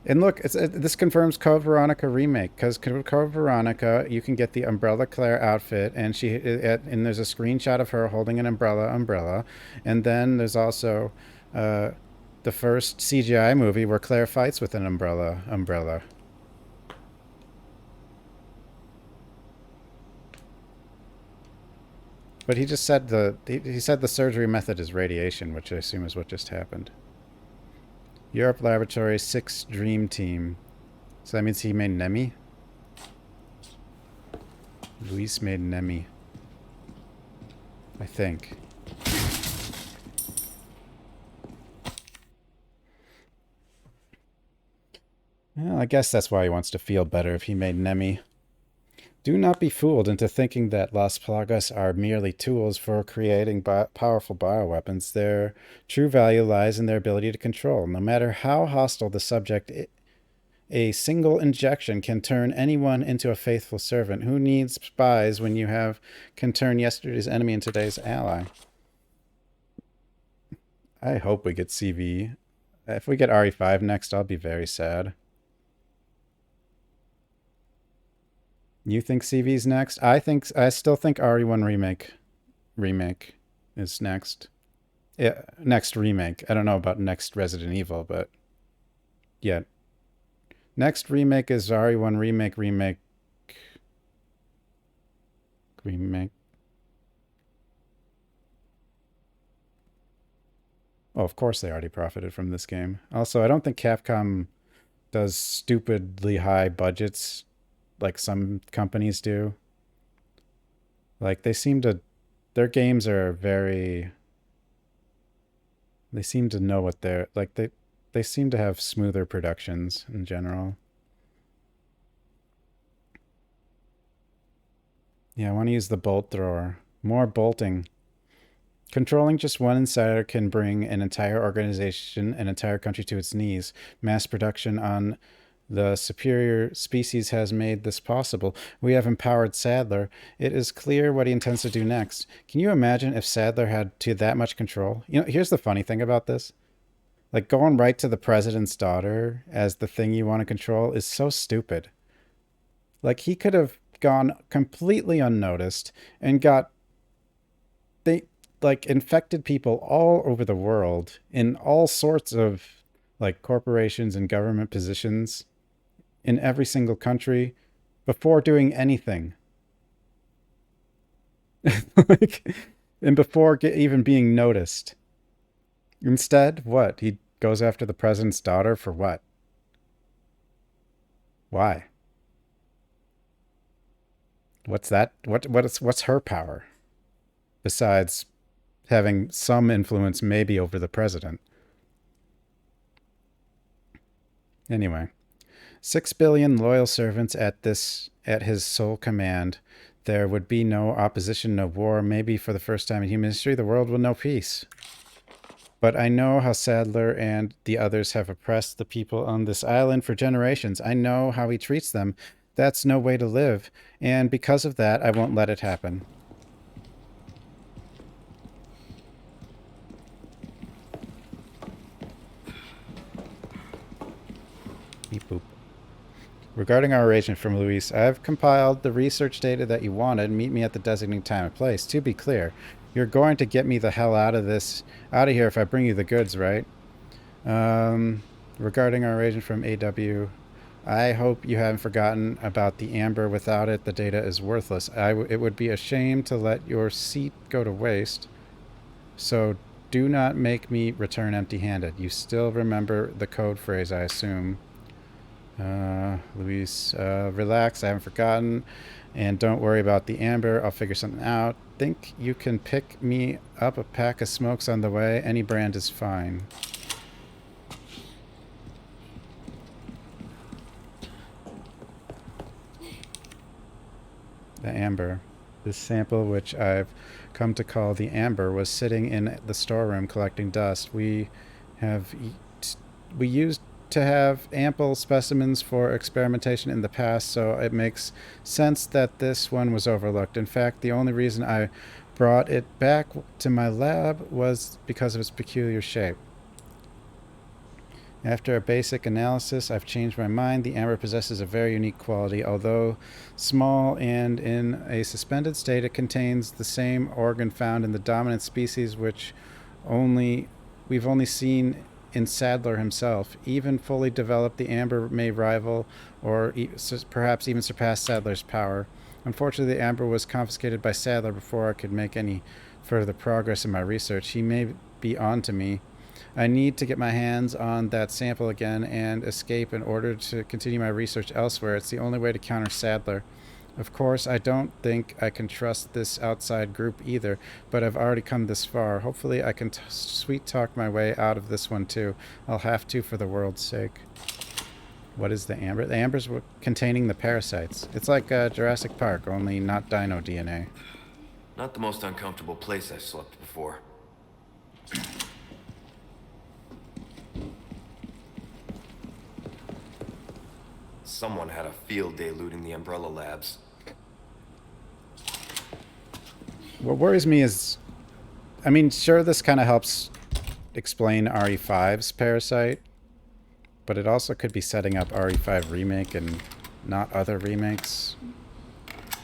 And look, this confirms Code Veronica remake, because Code Veronica, you can get the Umbrella Claire outfit, and and there's a screenshot of her holding an umbrella, and then there's also the first CGI movie where Claire fights with an umbrella. But he just said he said the surgery method is radiation, which I assume is what just happened. Europe Laboratory 6 Dream Team. So that means he made Nemi? Luis made Nemi. I think. Well, I guess that's why he wants to feel better if he made Nemi. Do not be fooled into thinking that Las Plagas are merely tools for creating powerful bioweapons. Their true value lies in their ability to control. No matter how hostile the subject, a single injection can turn anyone into a faithful servant. Who needs spies when you can turn yesterday's enemy into today's ally? I hope we get CV. If we get RE5 next, I'll be very sad. You think CV's next? I still think RE1 remake is next. Yeah, next remake. I don't know about next Resident Evil, but yeah. Next remake is RE1 remake. Oh, of course they already profited from this game. Also, I don't think Capcom does stupidly high budgets like some companies do. Like they seem to, their games are very, they seem to know what they're, like they seem to have smoother productions in general. Yeah, I want to use the bolt thrower. More bolting. Controlling just one insider can bring an entire organization, an entire country to its knees. Mass production on the superior species has made this possible. We have empowered Sadler. It is clear what he intends to do next. Can you imagine if Sadler had to that much control? You know, here's the funny thing about this. Like, going right to the president's daughter as the thing you want to control is so stupid. Like, he could have gone completely unnoticed and got they like infected people all over the world in all sorts of like corporations and government positions in every single country before doing anything. Like, and before even being noticed. Instead, what? He goes after the president's daughter for what? Why? What's that? What's her power? Besides having some influence maybe over the president. Anyway, 6 billion loyal servants at his sole command. There would be no opposition, no war. Maybe for the first time in human history, the world will know peace. But I know how Sadler and the others have oppressed the people on this island for generations. I know how he treats them. That's no way to live. And because of that, I won't let it happen. Beep boop. Regarding our arrangement from Luis, I've compiled the research data that you wanted. Meet me at the designated time and place. To be clear, you're going to get me the hell out of here if I bring you the goods, right? Regarding our arrangement from AW, I hope you haven't forgotten about the amber. Without it, the data is worthless. It would be a shame to let your seat go to waste. So do not make me return empty-handed. You still remember the code phrase, I assume. Luis, relax, I haven't forgotten. And don't worry about the amber, I'll figure something out. Think you can pick me up a pack of smokes on the way? Any brand is fine. The amber. This sample, which I've come to call the amber, was sitting in the storeroom collecting dust. We used to have ample specimens for experimentation in the past, so it makes sense that this one was overlooked. In fact, the only reason I brought it back to my lab was because of its peculiar shape. After a basic analysis, I've changed my mind. The amber possesses a very unique quality. Although small and in a suspended state, it contains the same organ found in the dominant species, which we've only seen in Sadler himself. Even fully developed, the amber may rival or perhaps even surpass Sadler's power. Unfortunately, the amber was confiscated by Sadler before I could make any further progress in my research. He may be on to me. I need to get my hands on that sample again and escape in order to continue my research elsewhere. It's the only way to counter Sadler. Of course, I don't think I can trust this outside group either, but I've already come this far. Hopefully I can sweet-talk my way out of this one too. I'll have to for the world's sake. What is the amber? The amber's containing the parasites. It's like Jurassic Park, only not dino DNA. Not the most uncomfortable place I've slept before. Someone had a field day looting the Umbrella Labs. What worries me is, I mean, sure, this kind of helps explain RE5's parasite, but it also could be setting up RE5 Remake and not other remakes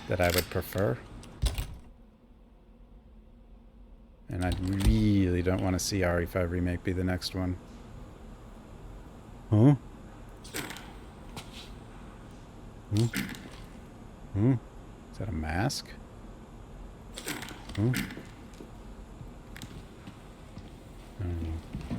that I would prefer. And I really don't want to see RE5 Remake be the next one. Huh? Is that a mask? I don't know.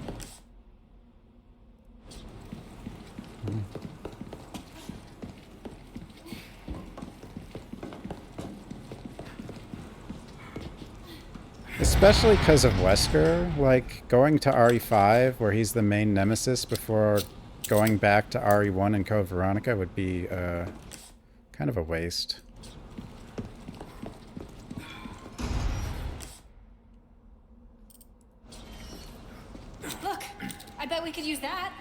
Especially because of Wesker, like, going to RE5, where he's the main nemesis, before going back to RE1 and Code Veronica would be, kind of a waste. Look, I bet we could use that.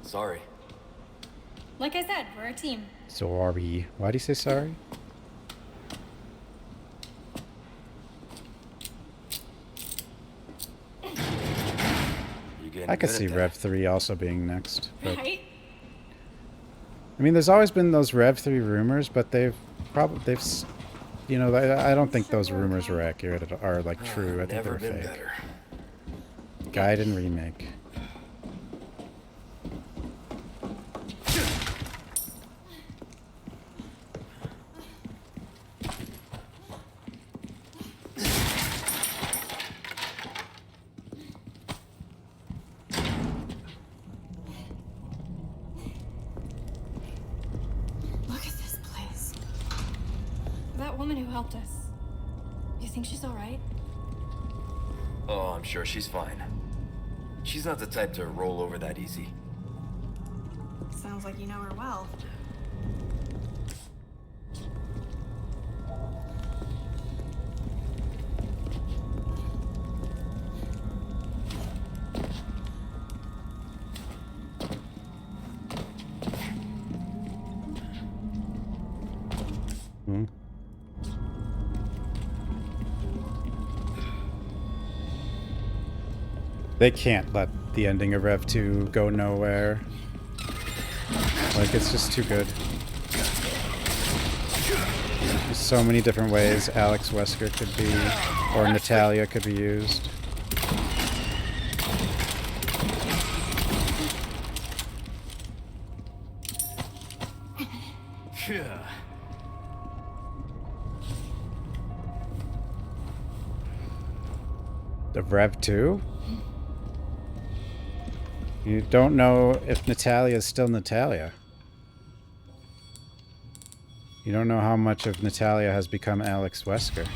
Sorry. Like I said, we're a team. Sorry. Why do you say sorry? I could see Rev 3 also being next. But, Right? I mean, there's always been those Rev 3 rumors, but they've you know, I don't think those rumors were accurate or like true. I think they were fake. Better. Guide and remake. Look at this place. That woman who helped us. You think she's alright? Oh, I'm sure she's fine. She's not the type to roll over that easy. Sounds like you know her well. Hmm. They can't let the ending of Rev 2 go nowhere. Like, it's just too good. There's so many different ways Alex Wesker could be, or Natalia could be used. The Rev 2? You don't know if Natalia is still Natalia. You don't know how much of Natalia has become Alex Wesker.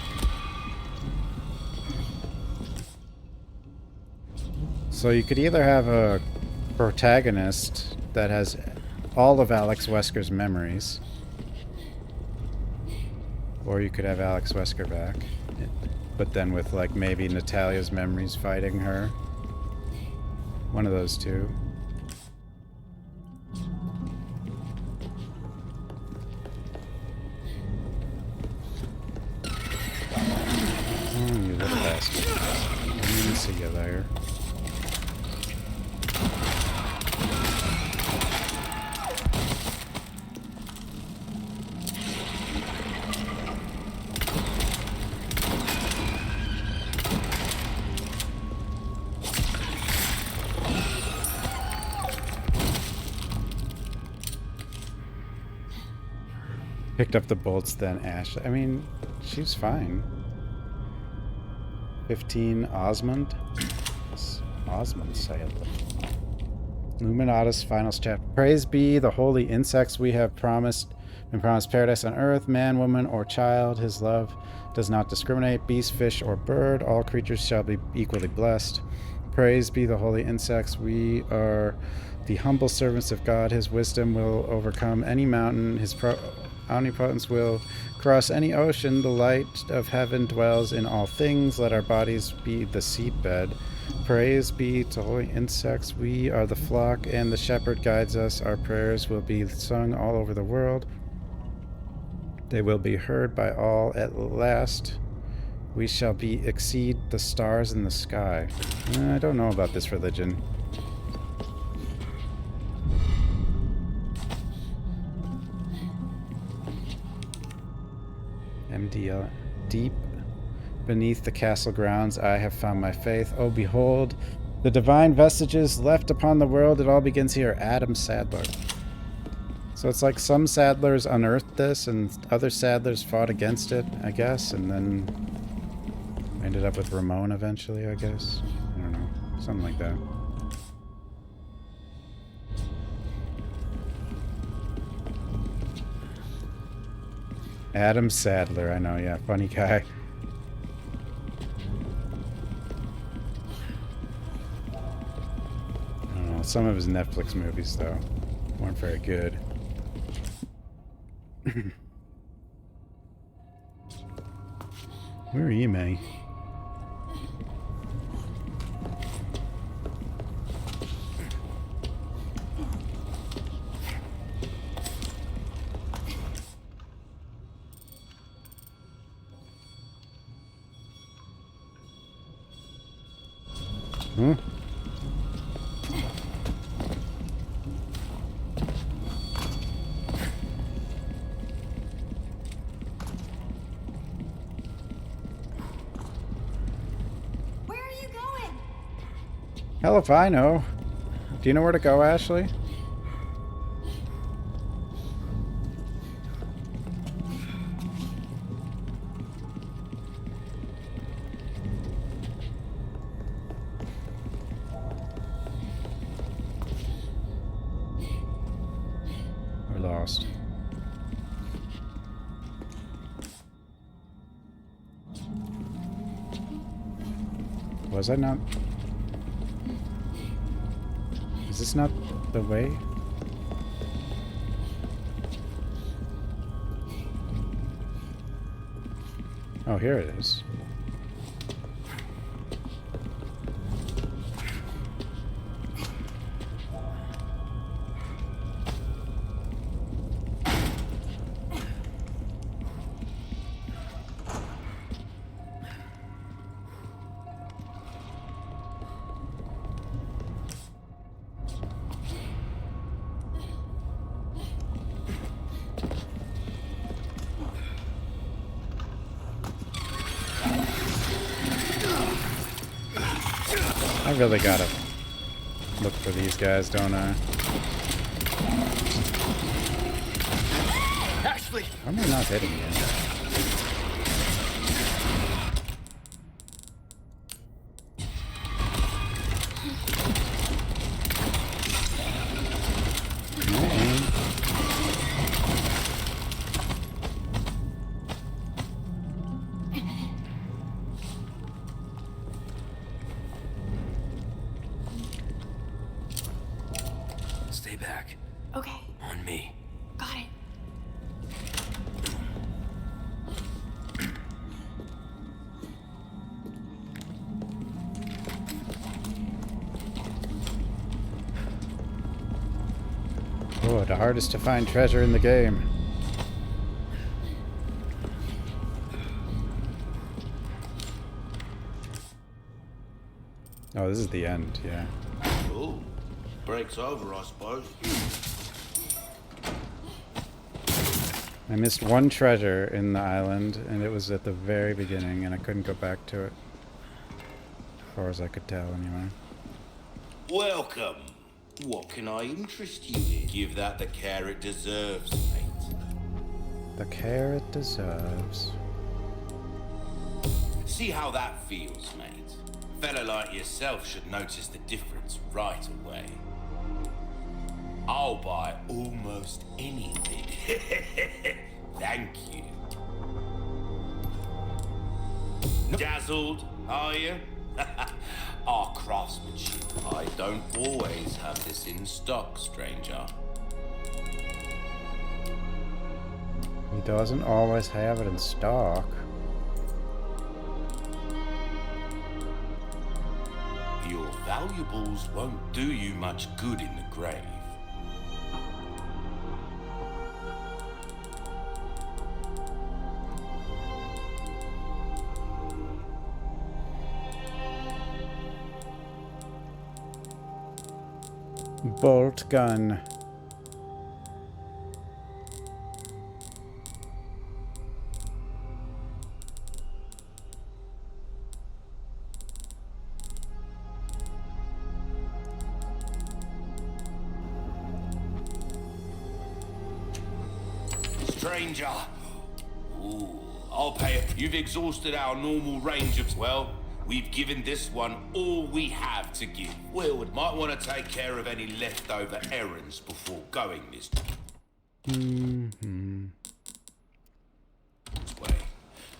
So you could either have a protagonist that has all of Alex Wesker's memories, or you could have Alex Wesker back, but then with, like, maybe Natalia's memories fighting her. One of those two. Oh, you little bastard. I didn't even see you there. Picked up the bolts, then Ash. I mean, she's fine. 15, Osmond. Osmond, say it. Luminatus, final chapter. Praise be the holy insects we have been promised paradise on earth, man, woman, or child. His love does not discriminate, beast, fish, or bird. All creatures shall be equally blessed. Praise be the holy insects. We are the humble servants of God. His wisdom will overcome any mountain. His omnipotence will cross any ocean. The light of heaven dwells in all things. Let our bodies be the seedbed. Praise be to holy insects. We are the flock, and the shepherd guides us. Our prayers will be sung all over the world. They will be heard by all at last. We shall exceed the stars in the sky. I don't know about this religion. MDL. Deep beneath the castle grounds I have found my faith. Oh, behold, the divine vestiges left upon the world. It all begins here. Adam Sadler. So it's like some Sadlers unearthed this and other Sadlers fought against it, I guess, and then Ended up with Ramon eventually, I guess. I don't know. Something like that. Adam Sadler, I know, yeah, funny guy. I don't know, some of his Netflix movies, though, weren't very good. Where are you, May? Huh? Where are you going? Hell if I know. Do you know where to go, Ashley? We're lost. Was I not? Is this not the way? Oh, here it is. I really gotta look for these guys, don't I? Ashley! Why am I not hitting you? Stay back. Okay, On me. got it. Oh, the hardest to find treasure in the game. Oh, this is the end, yeah. Oh, break's over, I suppose. I missed one treasure in the island, and it was at the very beginning, and I couldn't go back to it. As far as I could tell, anyway. Welcome. What can I interest you in? Give that the care it deserves, mate. The care it deserves. See how that feels, mate. A fella like yourself should notice the difference right away. I'll buy almost anything. Thank you. Dazzled, are you? Our craftsmanship. I don't always have this in stock, stranger. He doesn't always have it in stock. Your valuables won't do you much good in the grave. Bolt gun. Stranger. Ooh, I'll pay it. You've exhausted our normal range of... Well, we've given this one all we have to give. Will might want to take care of any leftover errands before going this way.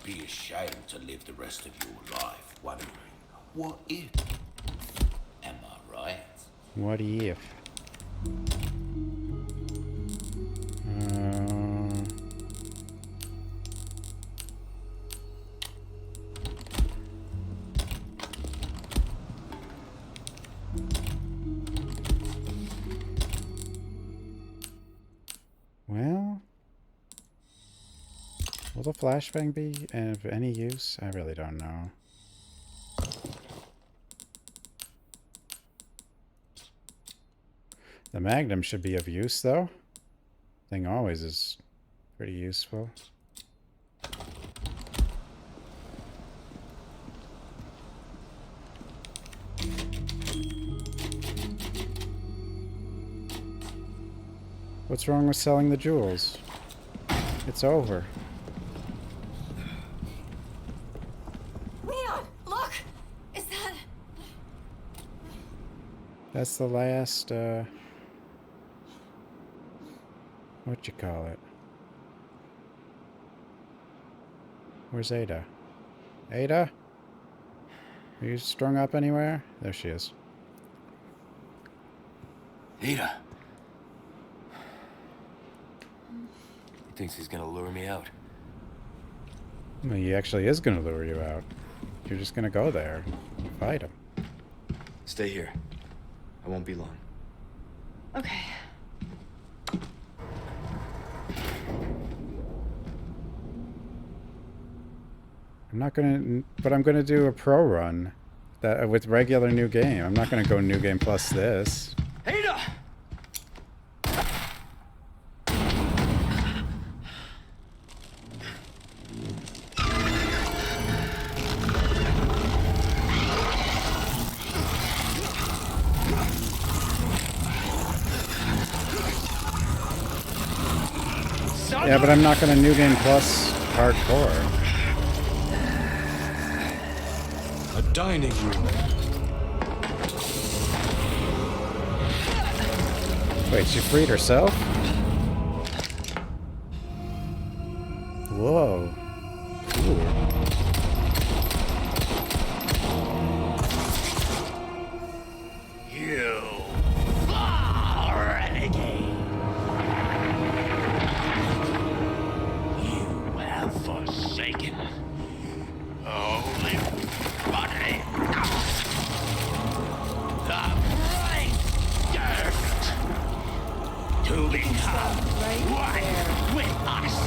Be ashamed to live the rest of your life wondering, what if? Am I right? What if? Well, will the flashbang be of any use? I really don't know. The Magnum should be of use, though. Thing always is pretty useful. What's wrong with selling the jewels? It's over. Leon, look! Is that... That's the last, what you call it? Where's Ada? Ada? Are you strung up anywhere? There she is. Ada. He thinks he's gonna lure me out. Well, he actually is going to lure you out. You're just going to go there and fight him. Stay here. I won't be long. Okay. I'm not going to... But I'm going to do a pro run that with regular new game. I'm not going to go new game plus this. Ada! Yeah, but I'm not going to new game plus hardcore. A dining room. Wait, she freed herself? Whoa. Cool. You renegade. You have forsaken holy body. The bright gift to become one with us.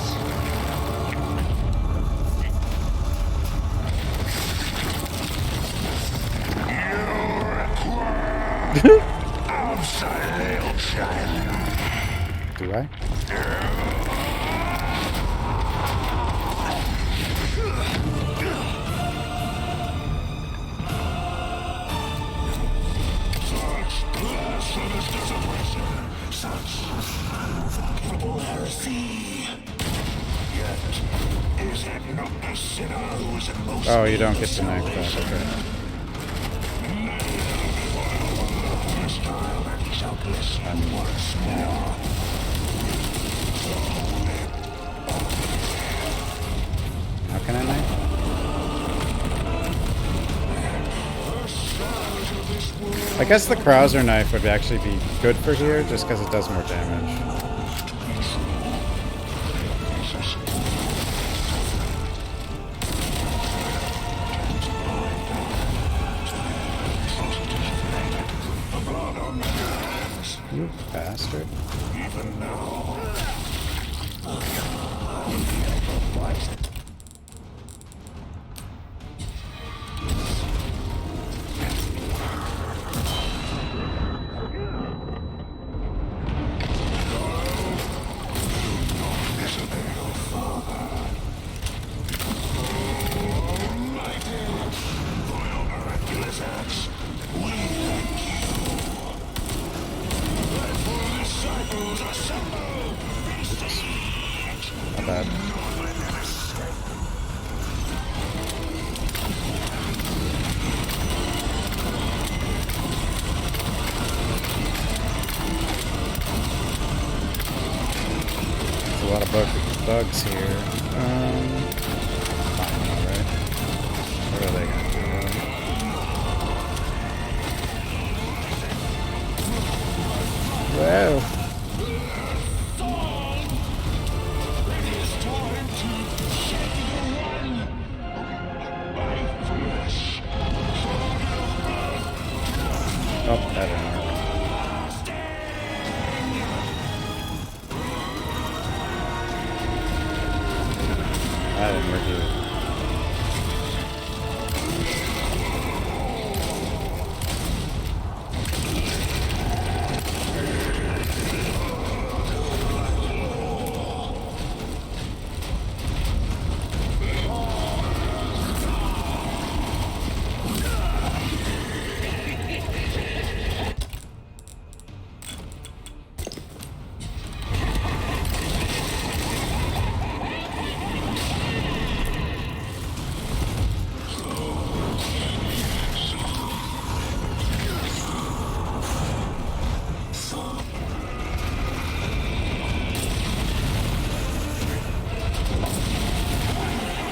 Do I? Oh, you don't get to knife that, okay. How can I knife? I guess the Krauser knife would actually be good for here, just because it does more damage. You bastard. Not bad. bugs here. Fine, alright. What are they gonna do? Whoa! Oh, that didn't work. That didn't work either.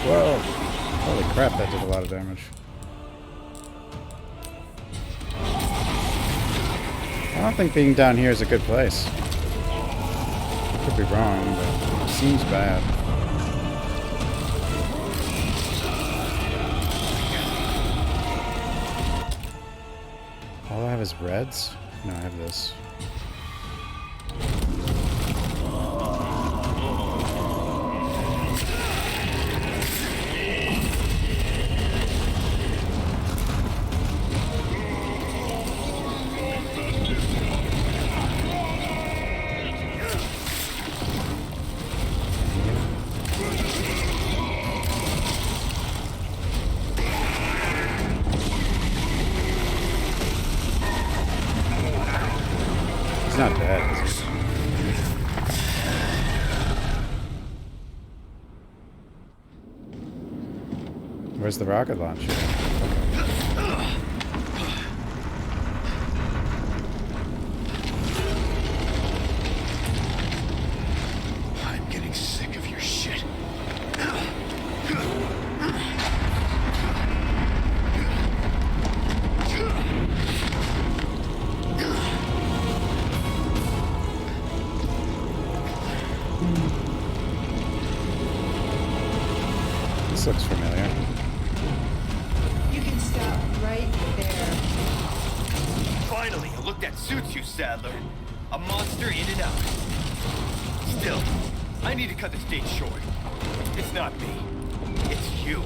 Whoa! Holy crap, that did a lot of damage. I don't think being down here is a good place. Could be wrong, but it seems bad. All I have is reds? No, I have this. He's not dead, is he? Where's the rocket launcher? I'm getting sick of your shit. This looks familiar. You can stop right there. Finally, a look that suits you, Sadler. A monster in and out. Still, I need to cut this date short. It's not me. It's you.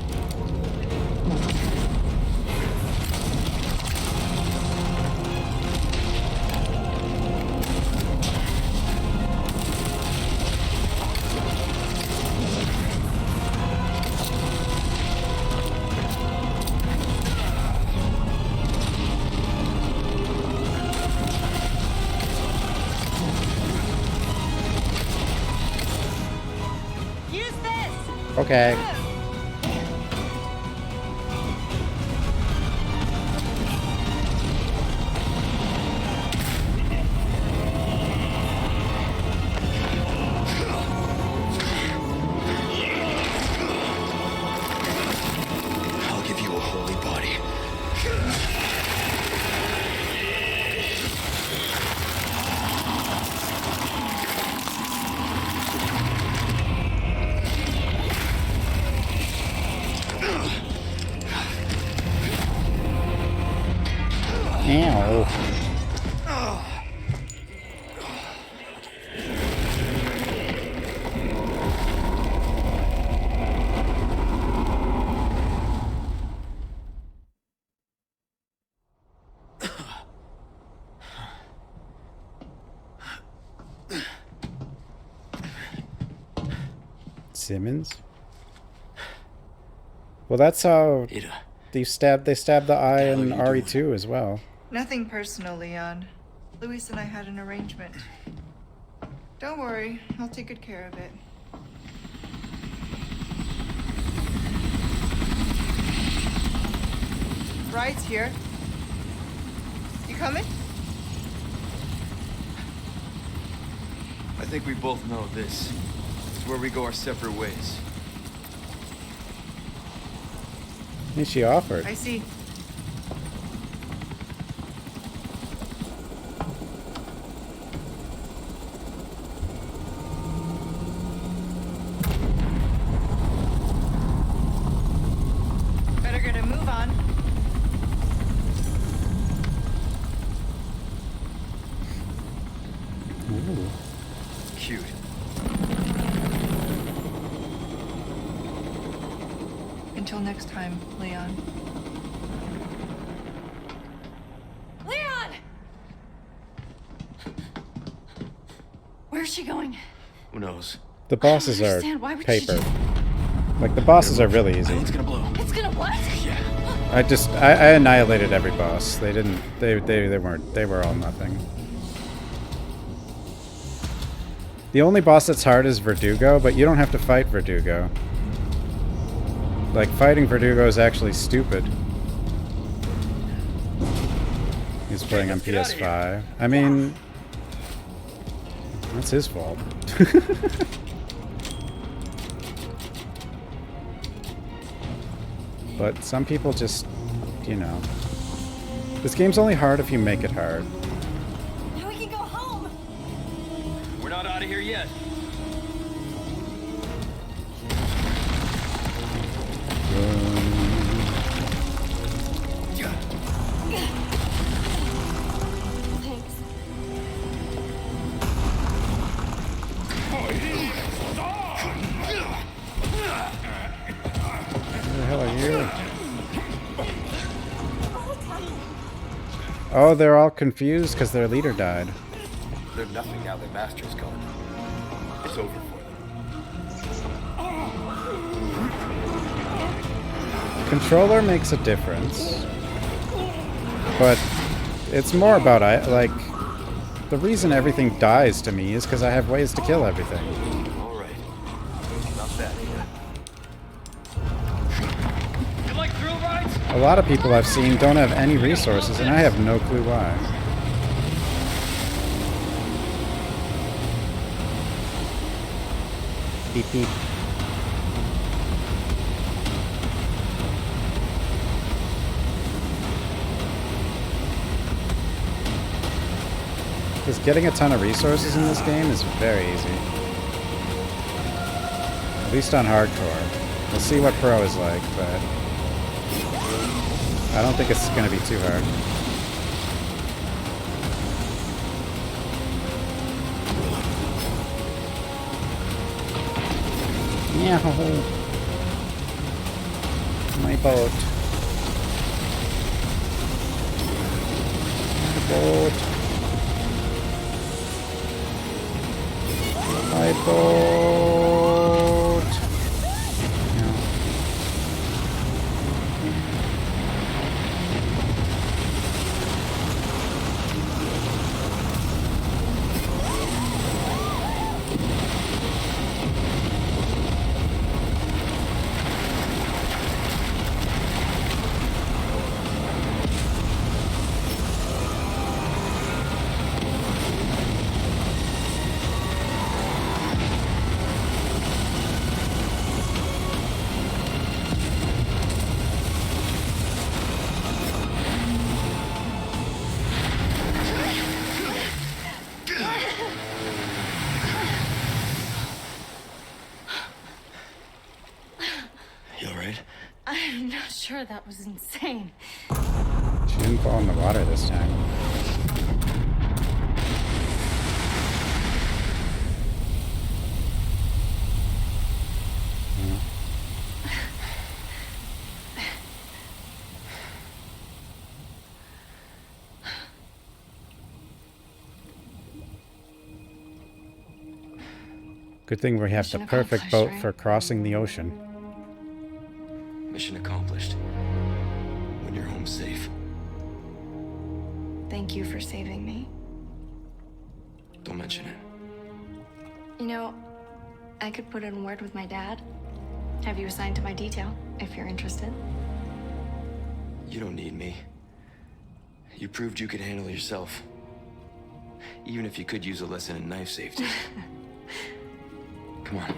Use this! Okay. I'll give you a holy body. Ow. Simmons? Well, that's how they stabbed the eye in RE2 as well. Nothing personal, Leon. Luis and I had an arrangement. Don't worry, I'll take good care of it. Ride's here. You coming? I think we both know this is where we go our separate ways. And she offered. I see. Better get a move on. Ooh. Cute. Until next time, Leon. Leon! Where's she going? Who knows? The bosses are understand. Why would she paper. just- Like, the bosses are really easy. It's gonna blow. It's gonna what? Yeah. I annihilated every boss. They didn't, they were all nothing. The only boss that's hard is Verdugo, but you don't have to fight Verdugo. Like, fighting Verdugo is actually stupid. He's playing on Get outta here. PS5. I mean, that's his fault. But some people just, you know. This game's only hard if you make it hard. Now we can go home. We're not out of here yet. Thanks. Who the hell are you? Oh, they're all confused because their leader died. They're nothing now their master's gone. It's over for them. Controller makes a difference. But it's more about, like, the reason everything dies to me is because I have ways to kill everything. Alright. Not bad. You like thrill rides? A lot of people I've seen don't have any resources, and I have no clue why. Beep beep. Because getting a ton of resources in this game is very easy. At least on hardcore. We'll see what pro is like, but I don't think it's going to be too hard. Yeah. My boat. My boat. My boat. Yeah. You alright? I'm not sure, that was insane. She didn't fall in the water this time. Good thing we have the Mission perfect accomplished, boat right? for crossing the ocean. Mission accomplished. When you're home safe. Thank you for saving me. Don't mention it. You know, I could put in a word with my dad. Have you assigned to my detail, if you're interested. You don't need me. You proved you could handle yourself. Even if you could use a lesson in knife safety. Come on.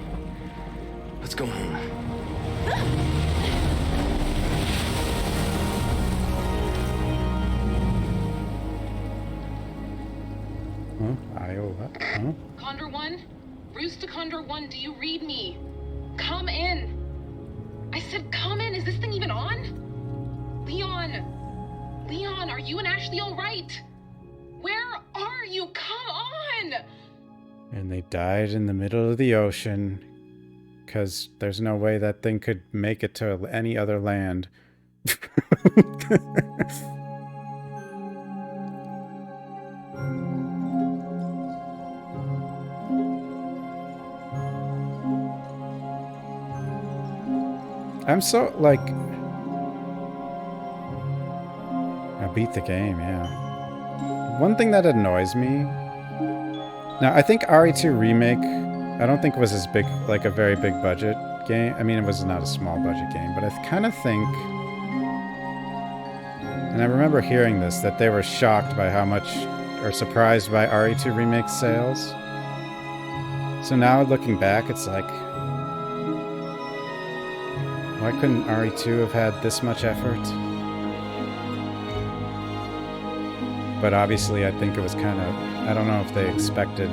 Let's go home. Huh? Iowa? Huh? Condor 1? Rooster Condor 1, do you read me? Come in. I said come in. Is this thing even on? Leon. Leon, are you and Ashley all right? Where are you? Come on! And they died in the middle of the ocean because there's no way that thing could make it to any other land. I'm so, like... I beat the game, yeah. One thing that annoys me... Now, I think RE2 Remake, I don't think was as big, like a very big budget game. I mean, it was not a small budget game, but I kind of think... And I remember hearing this, that they were shocked by how much, or surprised by RE2 Remake sales. So now, looking back, it's like... Why couldn't RE2 have had this much effort? But obviously, I think it was kind of... I don't know if they expected...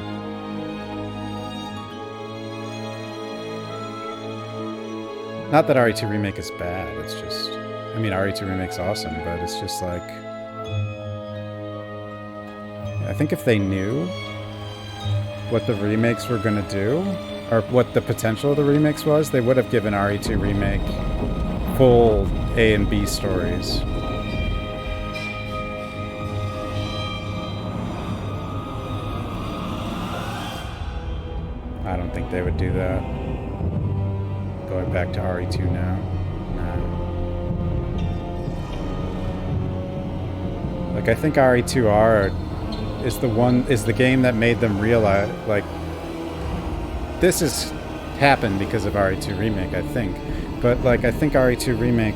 Not that RE2 Remake is bad, it's just... I mean, RE2 Remake's awesome, but it's just like... I think if they knew what the remakes were gonna do, or what the potential of the remakes was, they would have given RE2 Remake full A and B stories. I don't think they would do that. Going back to RE2 now. Nah. Like, I think RE2R is the game that made them realize, like, this has happened because of RE2 Remake, I think. But, like, I think RE2 Remake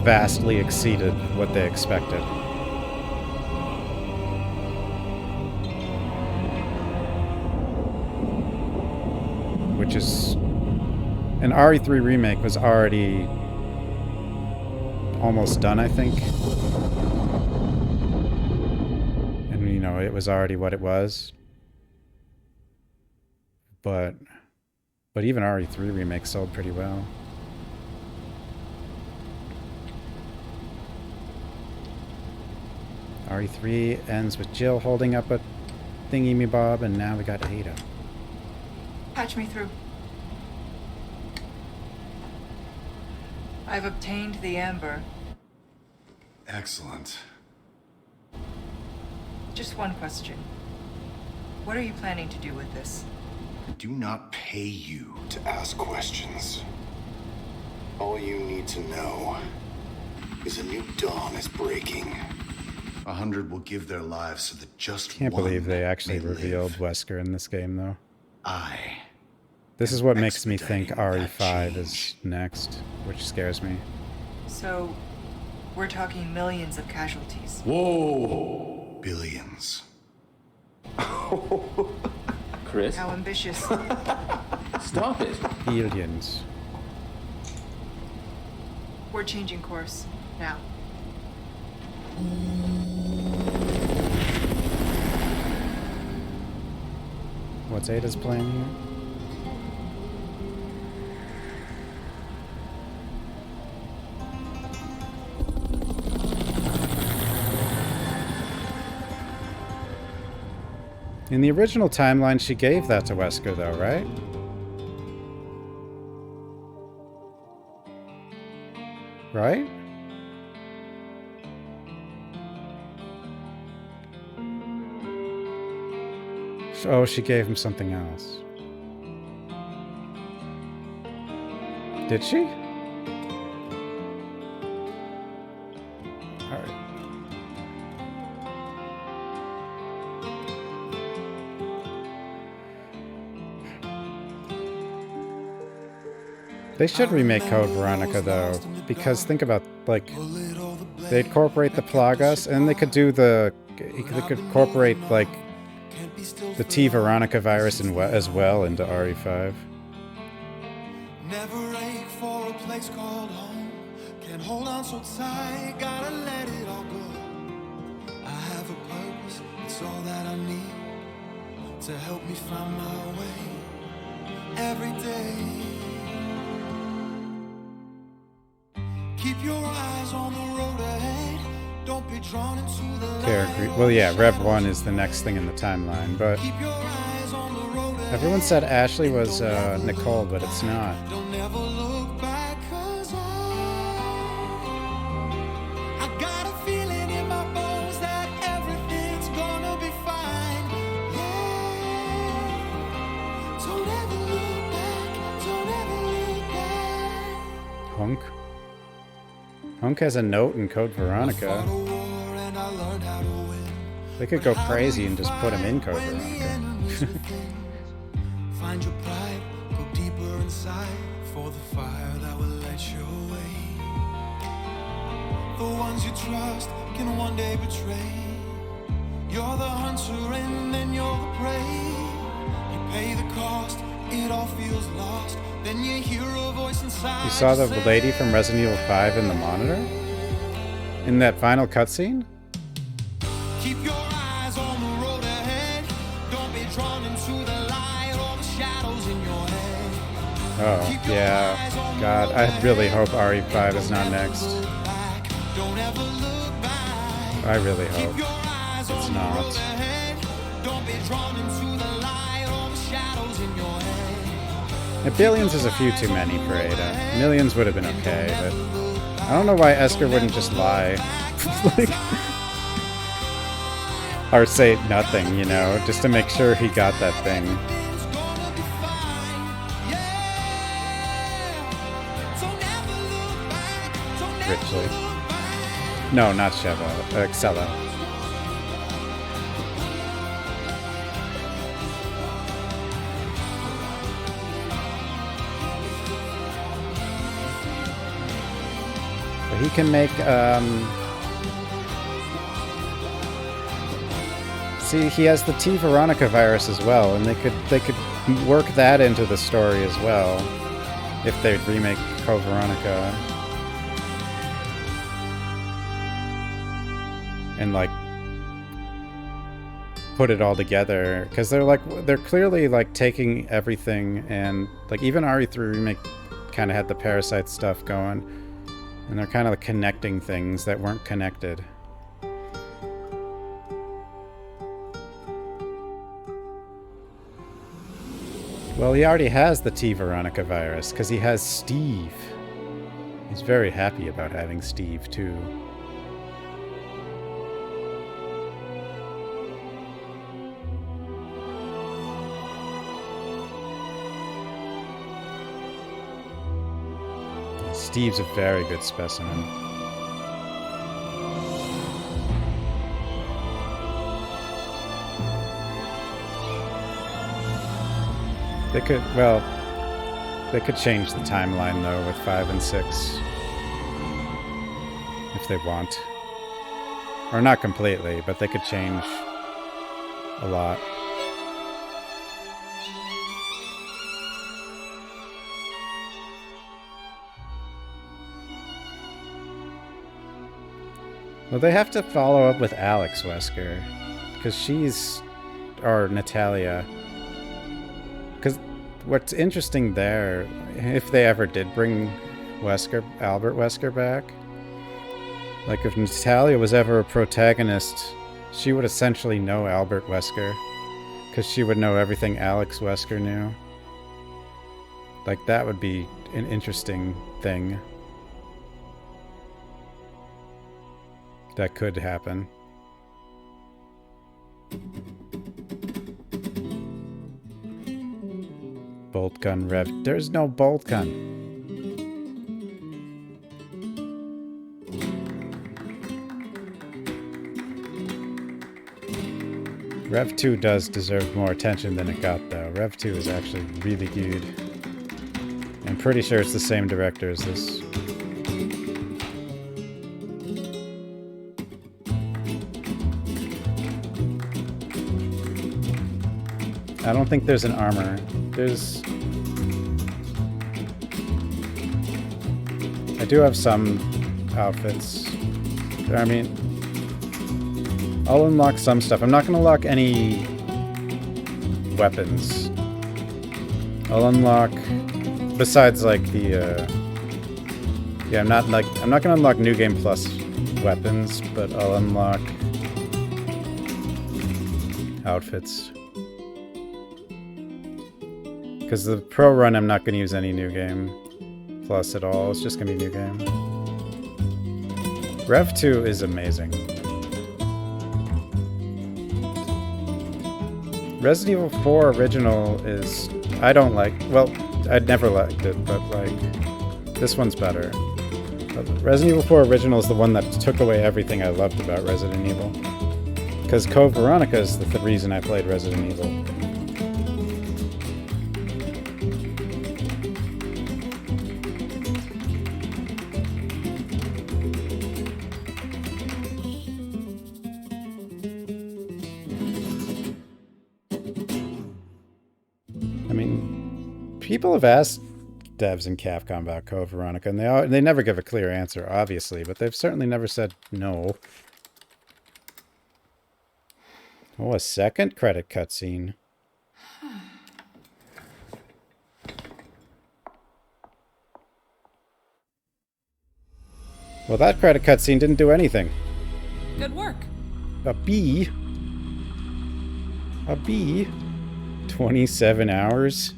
vastly exceeded what they expected. Which is... And RE3 Remake was already almost done, I think. And, you know, it was already what it was. But even RE3 Remake sold pretty well. RE3 ends with Jill holding up a thingy-me-bob, and now we got Ada. Patch me through. I've obtained the amber. Excellent. Just one question. What are you planning to do with this? I do not pay you to ask questions. All you need to know is a new dawn is breaking. 100 will give their lives so that just Can't one believe they actually may revealed live. Wesker in this game, though. This is what makes me think RE5 is next, which scares me. So, we're talking millions of casualties. Whoa! Billions. Chris? How ambitious. Stop it. Billions. We're changing course. Now. What's Ada's plan here? In the original timeline, she gave that to Wesker, though, right? Right? Oh, she gave him something else. Did she? All right. They should remake Code Veronica, though, because think about, like, they'd incorporate the Plagas, and they could do the... They could incorporate, like, the T Veronica virus as well into RE5. Never ache for a place called home. Can't hold on so tight, gotta let it all go. I have a purpose, it's all that I need to help me find my way every day. Keep your eyes on the road ahead. Don't be drawn into the light. Well, yeah, Rev 1 is the next thing in the timeline, but everyone said Ashley was Nicole, but it's not. Don't ever look back, 'cause I got a feeling in my bones that everything's gonna be fine. Yeah. Don't ever look back, don't ever look back. Hunk? Hunk has a note in Code Veronica. They could go crazy and just put him in Code Veronica. Find your pride, go deeper inside for the fire that will light your way. The ones you trust can one day betray. You're the hunter and then you're the prey. You pay the cost, it all feels lost. Then you hear a voice inside. You saw the lady from Resident Evil 5 in the monitor? In that final cutscene? Keep your eyes on the road ahead. Don't be drawn into the light or the shadows in your head. Oh, yeah. God, I really hope RE5 is not next. Don't ever look back. I really hope Keep your eyes it's on the road not. ahead. Don't be drawn into the light or the shadows in your head. Billions is a few too many for Ada. Millions would have been okay, but I don't know why Esker wouldn't just lie. Like, or say nothing, you know, just to make sure he got that thing. Richly. No, not Sheva. Xella. But he can make, see, he has the T Veronica virus as well, and they could work that into the story as well if they'd remake Code Veronica. And like put it all together, because they're clearly like taking everything, and like even RE3 remake kind of had the parasite stuff going, and they're kind of connecting things that weren't connected. Well, he already has the T Veronica virus because he has Steve. He's very happy about having Steve too. Steve's a very good specimen. They could change the timeline though with 5 and 6 if they want. Or not completely, but they could change a lot. Well, they have to follow up with Alex Wesker, because or Natalia. Because what's interesting there, if they ever did bring Albert Wesker back, like if Natalia was ever a protagonist, she would essentially know Albert Wesker, because she would know everything Alex Wesker knew. Like, that would be an interesting thing. That could happen. Bolt gun rev. There's no bolt gun. Rev 2 does deserve more attention than it got, though. Rev 2 is actually really good. I'm pretty sure it's the same director as this. I don't think there's an armor. There's... I do have some outfits. I mean, I'll unlock some stuff. I'm not going to unlock any weapons. I'll unlock, besides like the, yeah, I'm not going to unlock New Game Plus weapons, but I'll unlock outfits. Because the pro run, I'm not going to use any New Game Plus at all. It's just going to be New Game. Rev 2 is amazing. Resident Evil 4 original is... I don't like... Well, I'd never liked it, but like... This one's better. But Resident Evil 4 original is the one that took away everything I loved about Resident Evil. Because Code Veronica is the reason I played Resident Evil. People have asked devs in Capcom about Code Veronica, and they never give a clear answer, obviously, but they've certainly never said no. Oh, a second credit cutscene. Well, that credit cutscene didn't do anything. Good work. A B? A B? 27 hours?